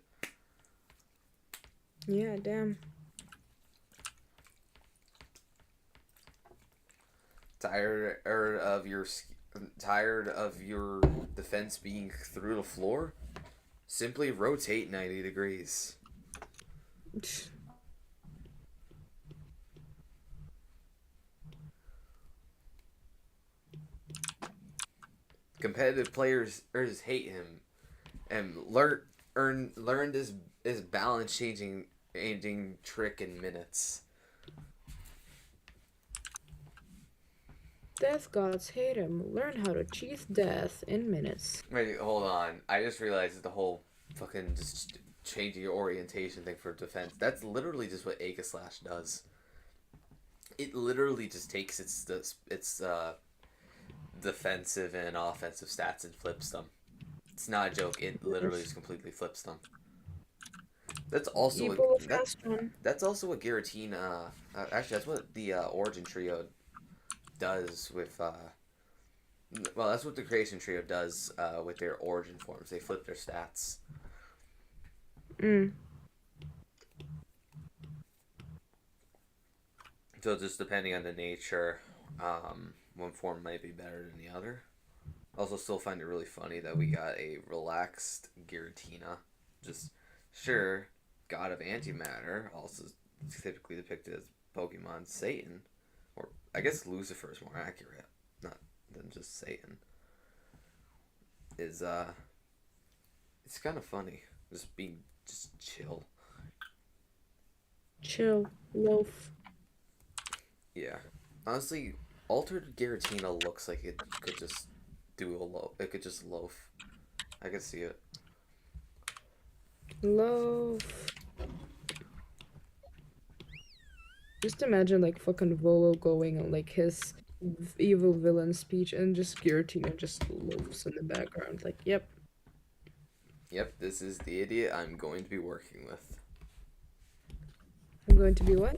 Yeah, damn. Tired of your defense being through the floor? Simply rotate 90 degrees. Competitive players hate him, and learned his balance changing trick in minutes. Death gods hate him. Learn how to cheat death in minutes. Wait, hold on. I just realized that the whole fucking just changing your orientation thing for defense, that's literally just what Aegislash does. It literally just takes its defensive and offensive stats and flips them. It's not a joke. It literally just completely flips them. That's also that's also what Giratina. Actually, that's what the Origin Trio does with. Well, that's what the Creation Trio does with their Origin forms. They flip their stats. So just depending on the nature, one form might be better than the other. Also, still find it really funny that we got a relaxed Giratina. Just, sure, god of antimatter, also typically depicted as Pokemon Satan. Or, I guess Lucifer is more accurate, not than just Satan. It's kind of funny. Just being, just chill. Chill, loaf. Yeah. Honestly, Altered Giratina looks like it could just do a loaf. It could just loaf. I could see it. Loaf. Just imagine like fucking Volo going on like his evil villain speech and just Giratina just loafs in the background. Like, yep. Yep, this is the idiot I'm going to be working with. I'm going to be what?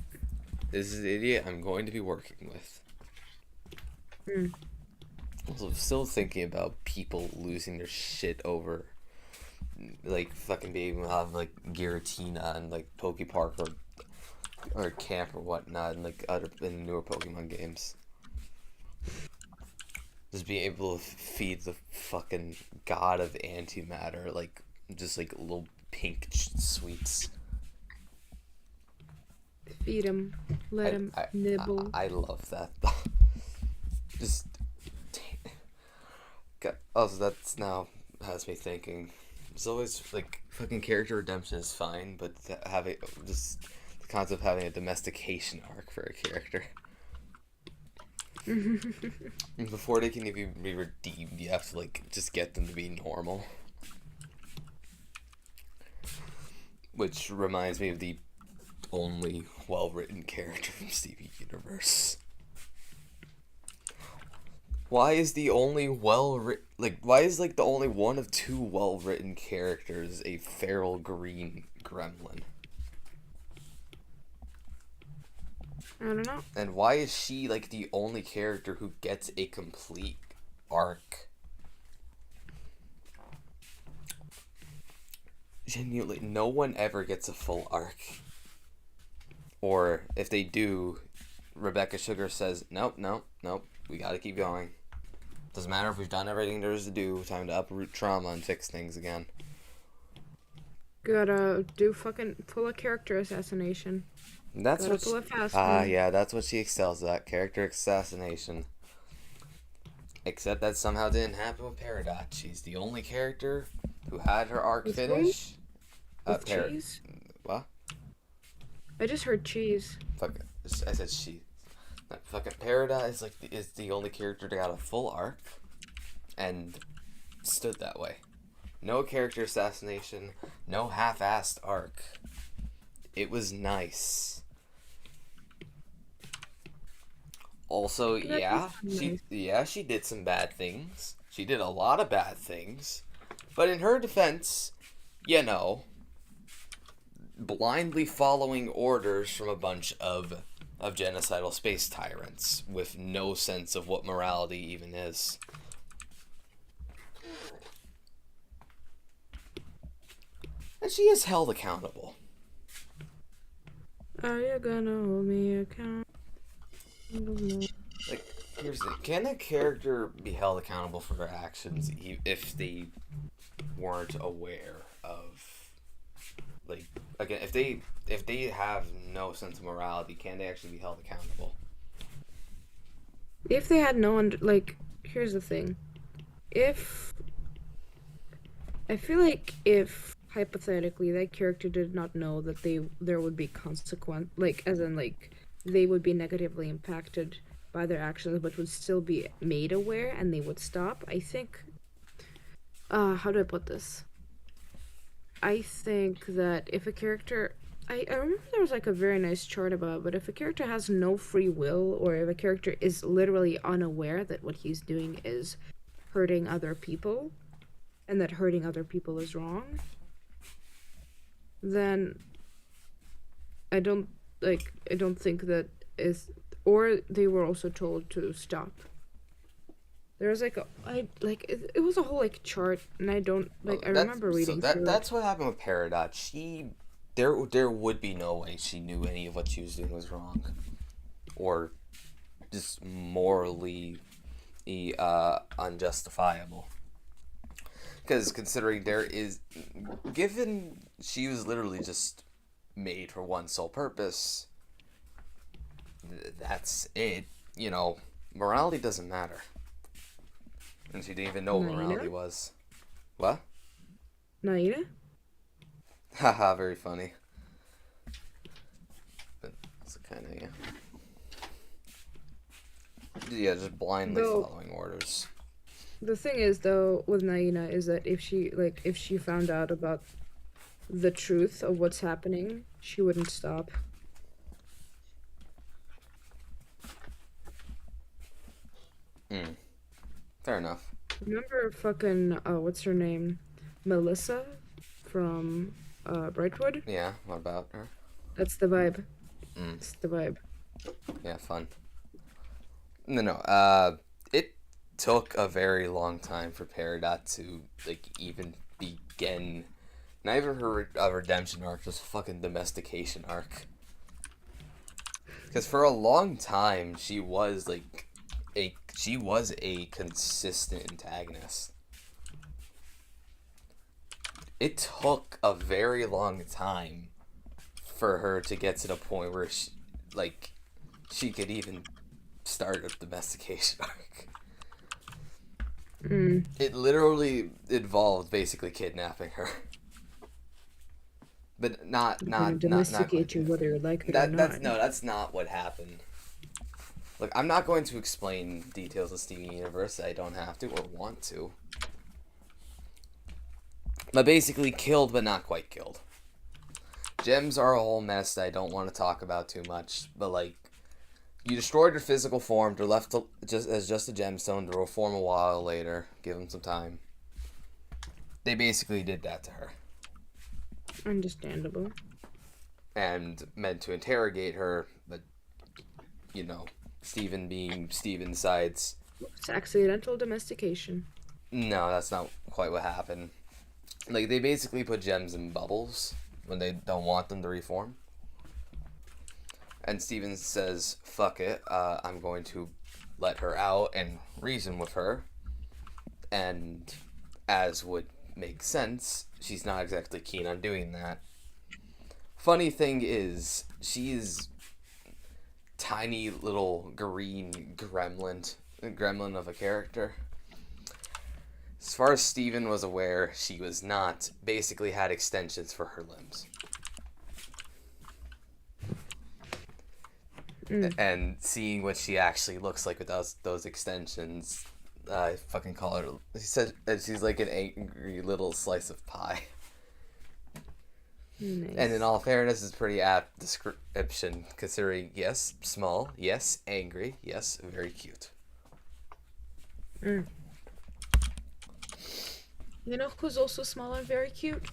This is the idiot I'm going to be working with. Hmm. Also, still thinking about people losing their shit over, like, fucking being able to have, like, Giratina and, like, Pokepark or Camp or whatnot and, like, other in newer Pokemon games. Just being able to feed the fucking god of antimatter, like, just, like, little pink sweets. Feed him. Let him nibble. I love that. Just... Also, that's now has me thinking. It's always, like, fucking character redemption is fine, but having... Just the concept of having a domestication arc for a character. Before they can even be redeemed, you have to, like, just get them to be normal. Which reminds me of the only well-written character from Steven Universe. Why is the only why is, like, the only one of two well-written characters a feral green gremlin? I don't know. And why is she, like, the only character who gets a complete arc? Genuinely, no one ever gets a full arc. Or, if they do, Rebecca Sugar says, nope, we gotta keep going. Doesn't matter if we've done everything there is to do, time to uproot trauma and fix things again. Gotta do fucking full of character assassination. That's Gotta what pull a fast one. yeah, that's what she excels at, character assassination. Except that somehow didn't happen with Peridot. She's the only character who had her arc With finish. With cheese? What? I just heard cheese. Fuck it. I said she. No, fucking Peridot is, like, is the only character that got a full arc and stood that way. No character assassination, no half-assed arc. It was nice. Also, yeah, she did some bad things. She did a lot of bad things. But in her defense, you know, blindly following orders from a bunch of genocidal space tyrants with no sense of what morality even is. And she is held accountable. Are you gonna hold me accountable? Like, here's the thing. Can a character be held accountable for their actions if they weren't aware of, like, again, if they have no sense of morality, can they actually be held accountable? If they had no like, here's the thing. I feel like if hypothetically that character did not know that there would be consequence, like, as in, like, they would be negatively impacted by their actions but would still be made aware and they would stop, I think, how do I put this? I think that if a character, I remember there was, like, a very nice chart about it, but if a character has no free will, or if a character is literally unaware that what he's doing is hurting other people, and that hurting other people is wrong, then I don't think that is, or they were also told to stop. There was, like, it was a whole, like, chart, and I don't, like, I remember reading through that's what happened with Peridot. There would be no way she knew any of what she was doing was wrong. or just morally unjustifiable. Because considering given she was literally just made for one sole purpose, that's it. You know, morality doesn't matter. And she didn't even know what morality was. What? Naida? Haha, very funny. But it's kind of, yeah. Yeah, just blindly following orders. The thing is, though, with Naina is that if she found out about the truth of what's happening, she wouldn't stop. Fair enough. Remember fucking, what's her name? Melissa from Brightwood? Yeah, what about her? That's the vibe. It's the vibe. Yeah, fun. No. It took a very long time for Peridot to, like, even begin. Not even her redemption arc, just fucking domestication arc. Because for a long time, she was, like, a consistent antagonist. It took a very long time for her to get to the point where she could even start a domestication arc. It literally involved basically kidnapping her. But not domesticate you whether you like it or not. That's not what happened. Look, I'm not going to explain details of Steven Universe. I don't have to or want to. But basically killed, but not quite killed. Gems are a whole mess that I don't want to talk about too much. But, like, you destroyed her physical form. They're left just a gemstone to reform a while later. Give them some time. They basically did that to her. Understandable. And meant to interrogate her, but, you know, Steven being Steven decides... It's accidental domestication. No, that's not quite what happened. Like, they basically put gems in bubbles when they don't want them to reform. And Steven says, fuck it, I'm going to let her out and reason with her. And as would make sense, she's not exactly keen on doing that. Funny thing is, she's tiny little green gremlin of a character. As far as Steven was aware, she was not. Basically had extensions for her limbs. And seeing what she actually looks like without those extensions, I fucking call her. She said she's like an angry little slice of pie. Nice. And in all fairness, it's pretty apt description, considering, yes, small, yes, angry, yes, very cute. You know who's also small and very cute?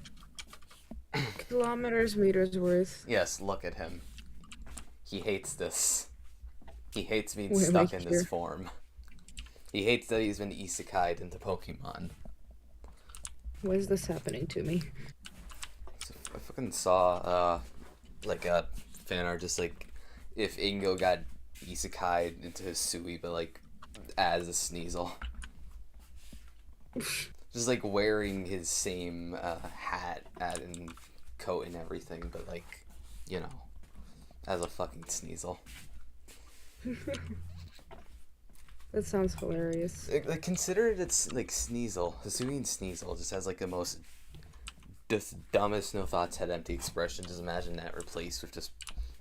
Kilometers, meters worth. Yes, look at him. He hates this. He hates being Why am stuck I in this here? form. He hates that he's been isekai'd into Pokemon. Why is this happening to me? I fucking saw, like a fan art, just like, if Ingo got isekai'd into his Sui, but like, as a Sneasel. Just like wearing his same, hat and coat and everything, but like, you know, as a fucking Sneasel. That sounds hilarious. Like, consider it, it's like Sneasel. Hisuian Sneasel just has like the most dumbest, no thoughts, head empty expression. Just imagine that replaced with just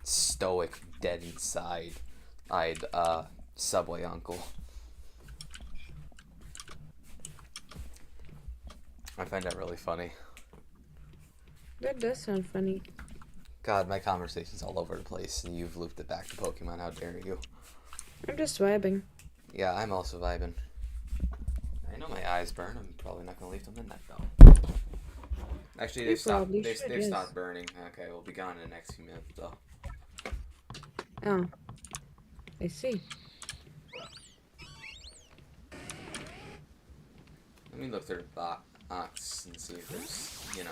stoic, dead inside-eyed subway uncle. I find that really funny. That does sound funny. God, my conversation's all over the place, and you've looped it back to Pokemon. How dare you? I'm just vibing. Yeah, I'm also vibing. I know my eyes burn. I'm probably not gonna leave them in that though. Actually, they've stopped. probably They've should, stopped burning. Okay, we'll be gone in the next few minutes though. Oh. I see. Let me look through the box and see if there's, you know.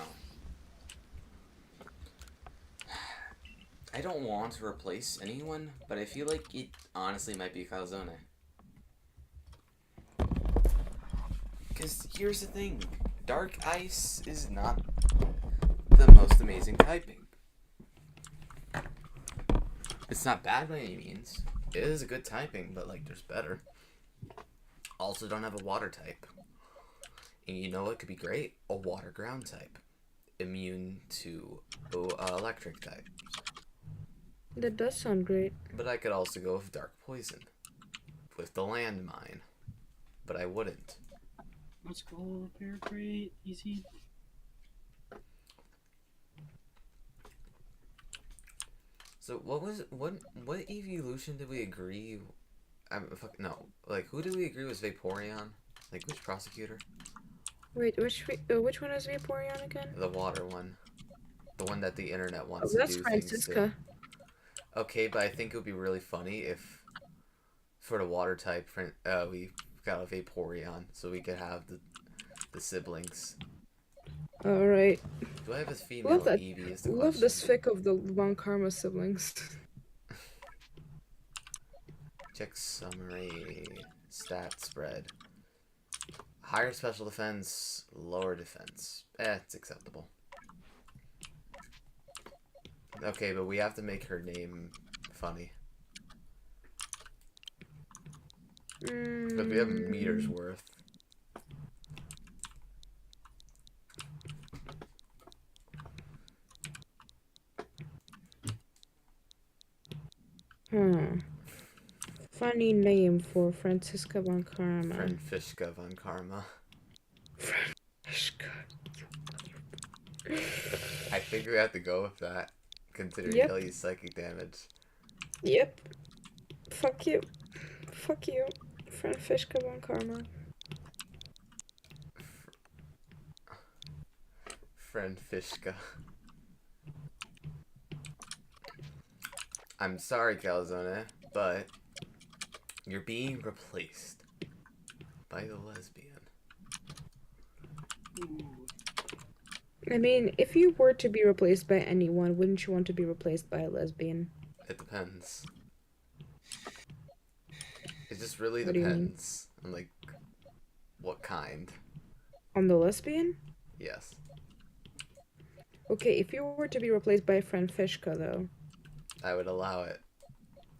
I don't want to replace anyone, but I feel like it honestly might be Calzone. Because here's the thing, Dark Ice is not the most amazing typing. It's not bad by any means. It is a good typing, but like there's better. Also don't have a water type. And you know what could be great? A water ground type. Immune to electric type. That does sound great. But I could also go with Dark Poison. With the landmine. But I wouldn't. Let's go repair crate. Easy. So what evolution did we agree? No. Like who did we agree was Vaporeon? Like which prosecutor? Wait, which one is Vaporeon again? The water one. The one that the internet Oh, wants to that's do things to. Francisca. Okay, but I think it would be really funny if for the water type we got a Vaporeon so we could have the siblings. Alright. Do I have a female Love that. Eevee is the Love question. the fic of the Von Karma siblings. Check summary. Stat spread. Higher special defense, lower defense. It's acceptable. Okay, but we have to make her name funny. But we have meters worth. Funny name for Francisca Von Karma. Francisca Von Karma. Francisca. I think we have to go with that, considering Yep. he'll use psychic damage. Yep. Fuck you. Fuck you. Francisca Von Karma. Francisca. I'm sorry, Calzone, but you're being replaced by the lesbian. Ooh. I mean, if you were to be replaced by anyone, wouldn't you want to be replaced by a lesbian? It depends. It just really What do you mean? depends on, like, what kind. On the lesbian? Yes. Okay, if you were to be replaced by Francisca, though. I would allow it.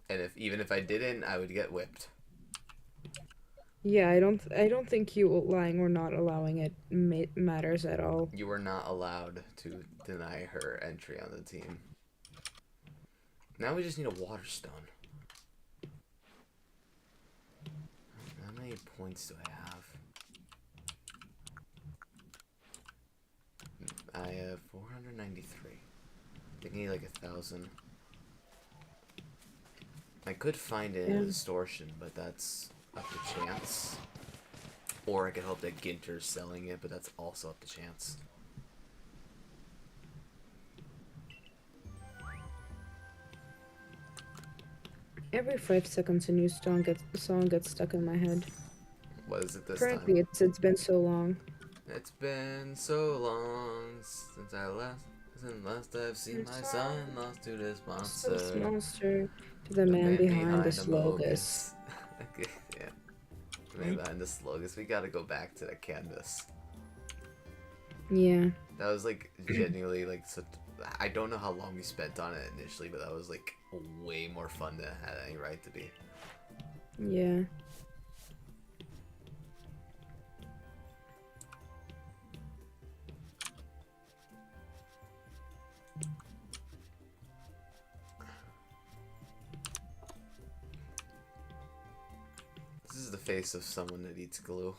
And even if I didn't, I would get whipped. Yeah, I don't think you lying or not allowing it matters at all. You were not allowed to deny her entry on the team. Now we just need a water stone. How many points do I have? I have 493. I think I need like 1,000. I could find it in a distortion, but that's up to chance. Or I could hope that Ginter's selling it, but that's also up to chance. Every 5 seconds a new song gets stuck in my head. What is it this Apparently time? it's been so long. It's been so long since last I've seen my son lost to this monster. This monster to the man behind the slogus. Okay, yeah. The man behind the slogus. We gotta go back to the canvas. Yeah. That was like genuinely like such. I don't know how long we spent on it initially, but that was like way more fun than it had any right to be. Yeah. This is the face of someone that eats glue.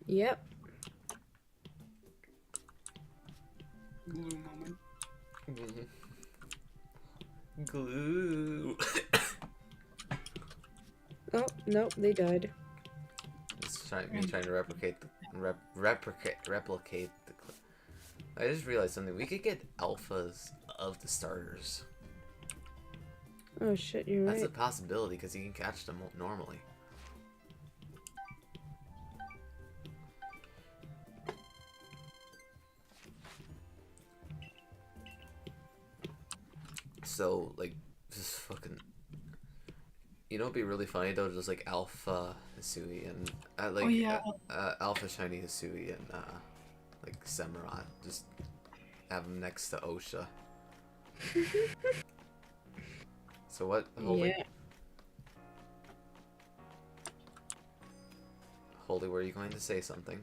Yep. Glue moment. Glue. Oh, no, they died. It's trying to replicate the replicate the. I just realized something. We could get alphas of the starters. Oh shit, you're That's a right. possibility because you can catch them normally. So like, just fucking. You know, it'd be really funny though, just like Alpha Hisui and like Oh, yeah. Alpha Shiny Hisui and like Samurott, just have them next to Osha. So what? Holy, Yeah. Holy, were you going to say something?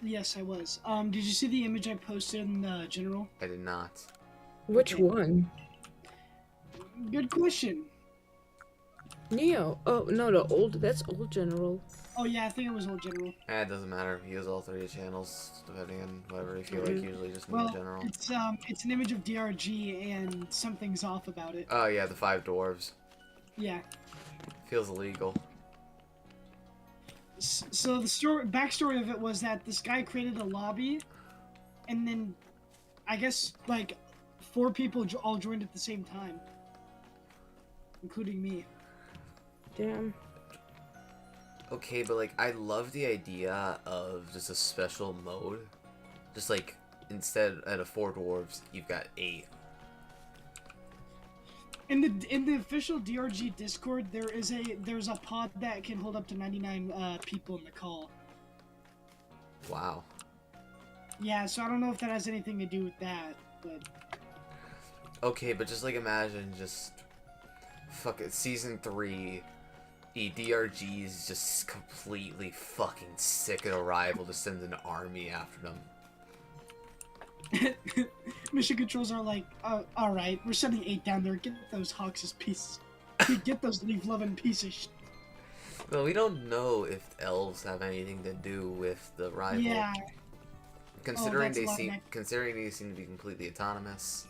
Yes, I was. Did you see the image I posted in the general? I did not. Which Okay. one? Good question. Neo. Oh no, the old. That's old general. Oh yeah, I think it was old general. It doesn't matter. He has all 3 channels, depending on whatever you feel like. Usually just Well, Neo General. it's an image of DRG and something's off about it. Oh yeah, the 5 dwarves. Yeah. Feels illegal. So the backstory of it was that this guy created a lobby, and then, I guess like 4 people all joined at the same time, including me. Damn. Okay, but like, I love the idea of just a special mode. Just like, instead of 4 dwarves, you've got 8. In the official DRG Discord, there's a pod that can hold up to 99 people in the call. Wow. Yeah, so I don't know if that has anything to do with that, but Okay, but just like imagine just fuck it, season 3, DRG is just completely fucking sick of Arrival to send an army after them. mission controls are like, all right, we're sending 8 down there. Get those Hawks as pieces. Get those leaf loving pieces. Well, we don't know if elves have anything to do with the rival. Yeah. Considering that's a they lot of seem neck- considering they seem to be completely autonomous.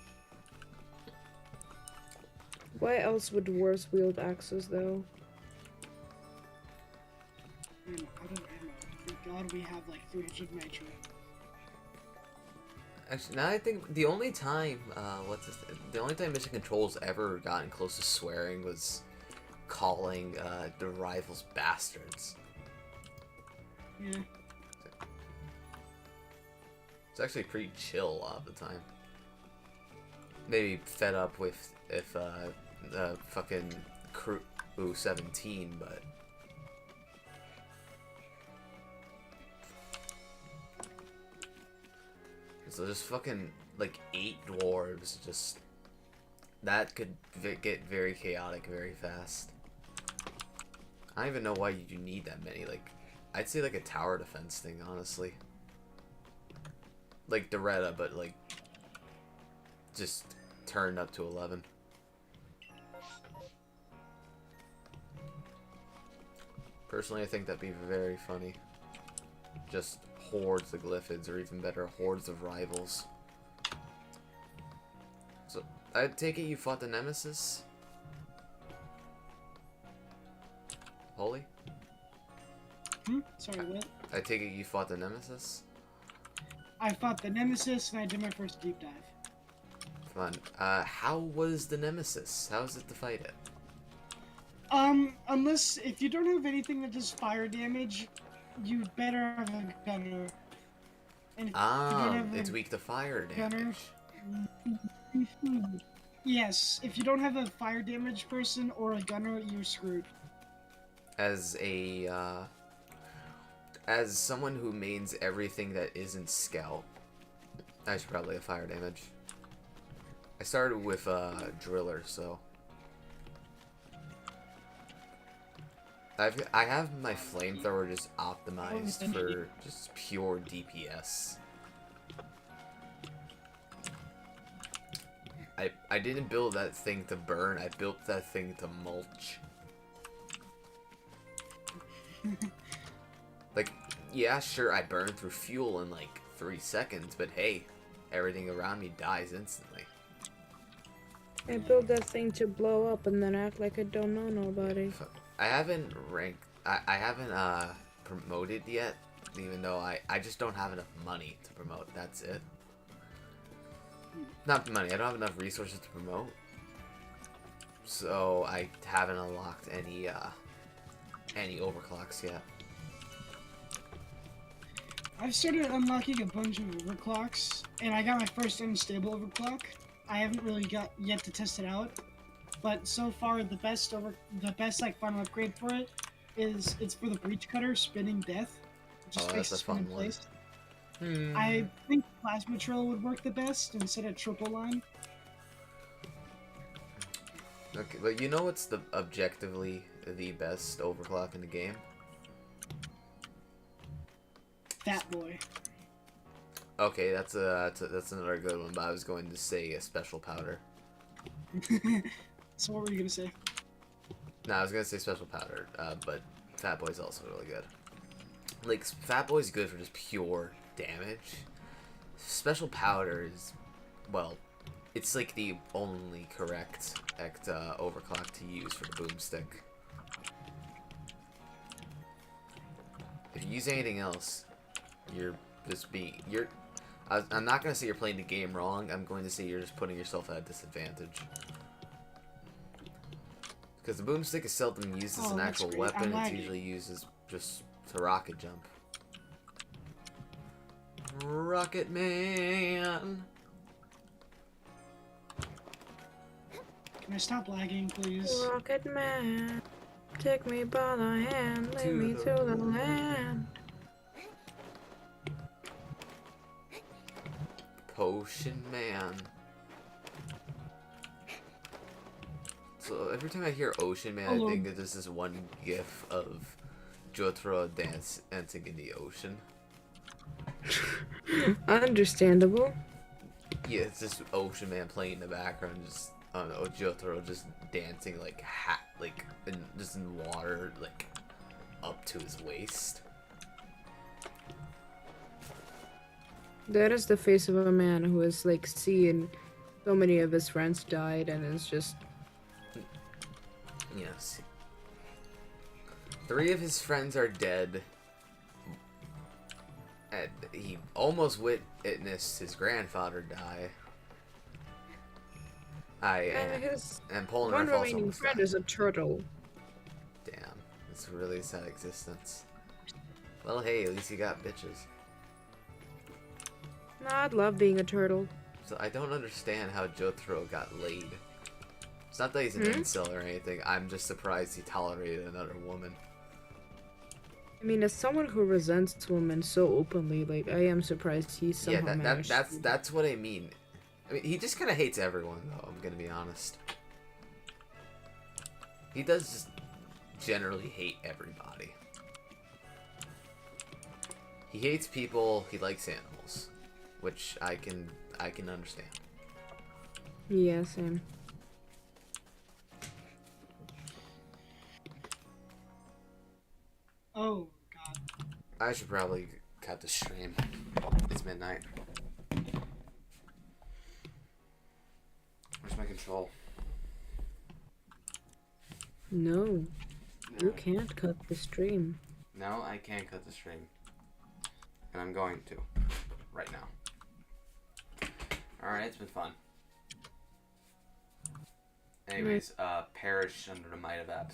Why else would dwarves wield axes though? Man, I don't ammo. Thank God we have like 300 nitro. Actually, now I think the only time the only time Mission Control's ever gotten close to swearing was calling the rivals bastards. Yeah. It's actually pretty chill a lot of the time. Maybe fed up with if the fucking crew 17, but so just fucking like 8 dwarves, just that could get very chaotic very fast. I don't even know why you need that many. Like, I'd say like a tower defense thing, honestly. Like Doretta, but like just turned up to 11. Personally, I think that'd be very funny. Just hordes of glyphids, or even better, hordes of rivals. So, I take it you fought the Nemesis? Holy? Sorry, what? I take it you fought the Nemesis? I fought the Nemesis and I did my first deep dive. Come on. How was the Nemesis? How was it to fight it? Unless, if you don't have anything that does fire damage, you better have a gunner. And if you don't have It's a weak to fire gunner, damage. yes, if you don't have a fire damage person or a gunner, you're screwed. As a, as someone who mains everything that isn't Scout, I should probably have fire damage. I started with, Driller, so... I have my flamethrower just optimized for just pure DPS. I didn't build that thing to burn, I built that thing to mulch. Like, yeah, sure, I burn through fuel in like 3 seconds, but hey, everything around me dies instantly. I built that thing to blow up and then act like I don't know nobody. I haven't ranked, I haven't promoted yet, even though I just don't have enough money to promote, that's it. Not money, I don't have enough resources to promote. So I haven't unlocked any overclocks yet. I've started unlocking a bunch of overclocks, and I got my first unstable overclock. I haven't really got yet to test it out. But so far, the best like final upgrade for it is it's for the breach cutter spinning death. It just Oh, makes that's it a spin in fun one. place. I think plasma trail would work the best instead of triple line. Okay, but you know what's the objectively the best overclock in the game? Fat boy. Okay, that's another good one. But I was going to say a special powder. So what were you gonna say? No, I was gonna say special powder. But Fat Boy's also really good. Like Fat Boy's good for just pure damage. Special powder is, well, it's like the only correct overclock to use for the boomstick. If you use anything else, you're just being I'm not gonna say you're playing the game wrong. I'm going to say you're just putting yourself at a disadvantage. Because the boomstick is seldom used as Oh, an that's actual great. weapon. I'm It's lagging. usually used as just to rocket jump. Rocket Man. Can I stop lagging, please? Rocket Man, take me by the hand, lead To me the to the land. Potion Man. So every time I hear Ocean Man, Hello. I think that there's this one gif of Jotaro dancing in the ocean. Understandable. Yeah, it's just Ocean Man playing in the background, just I don't know, Jotaro just dancing just in water, like up to his waist. That is the face of a man who has like seen so many of his friends died and is just Yes. 3 of his friends are dead. And he almost witnessed his grandfather die. his And Polnareff one also remaining almost friend died. is a turtle. Damn, it's a really sad existence. Well, hey, at least you got bitches. No, I'd love being a turtle. So I don't understand how Jotaro got laid. It's not that he's an incel or anything. I'm just surprised he tolerated another woman. I mean, as someone who resents women so openly, like I am surprised he somehow Yeah, managed. that's what I mean. I mean, he just kind of hates everyone, though. I'm gonna be honest. He does just generally hate everybody. He hates people. He likes animals, which I can understand. Yeah, same. Oh god. I should probably cut the stream. It's midnight. Where's my control? No, you can't cut the stream. No, I can't cut the stream. And I'm going to. Right now. Alright, it's been fun. Anyways, perish under the might of absolute.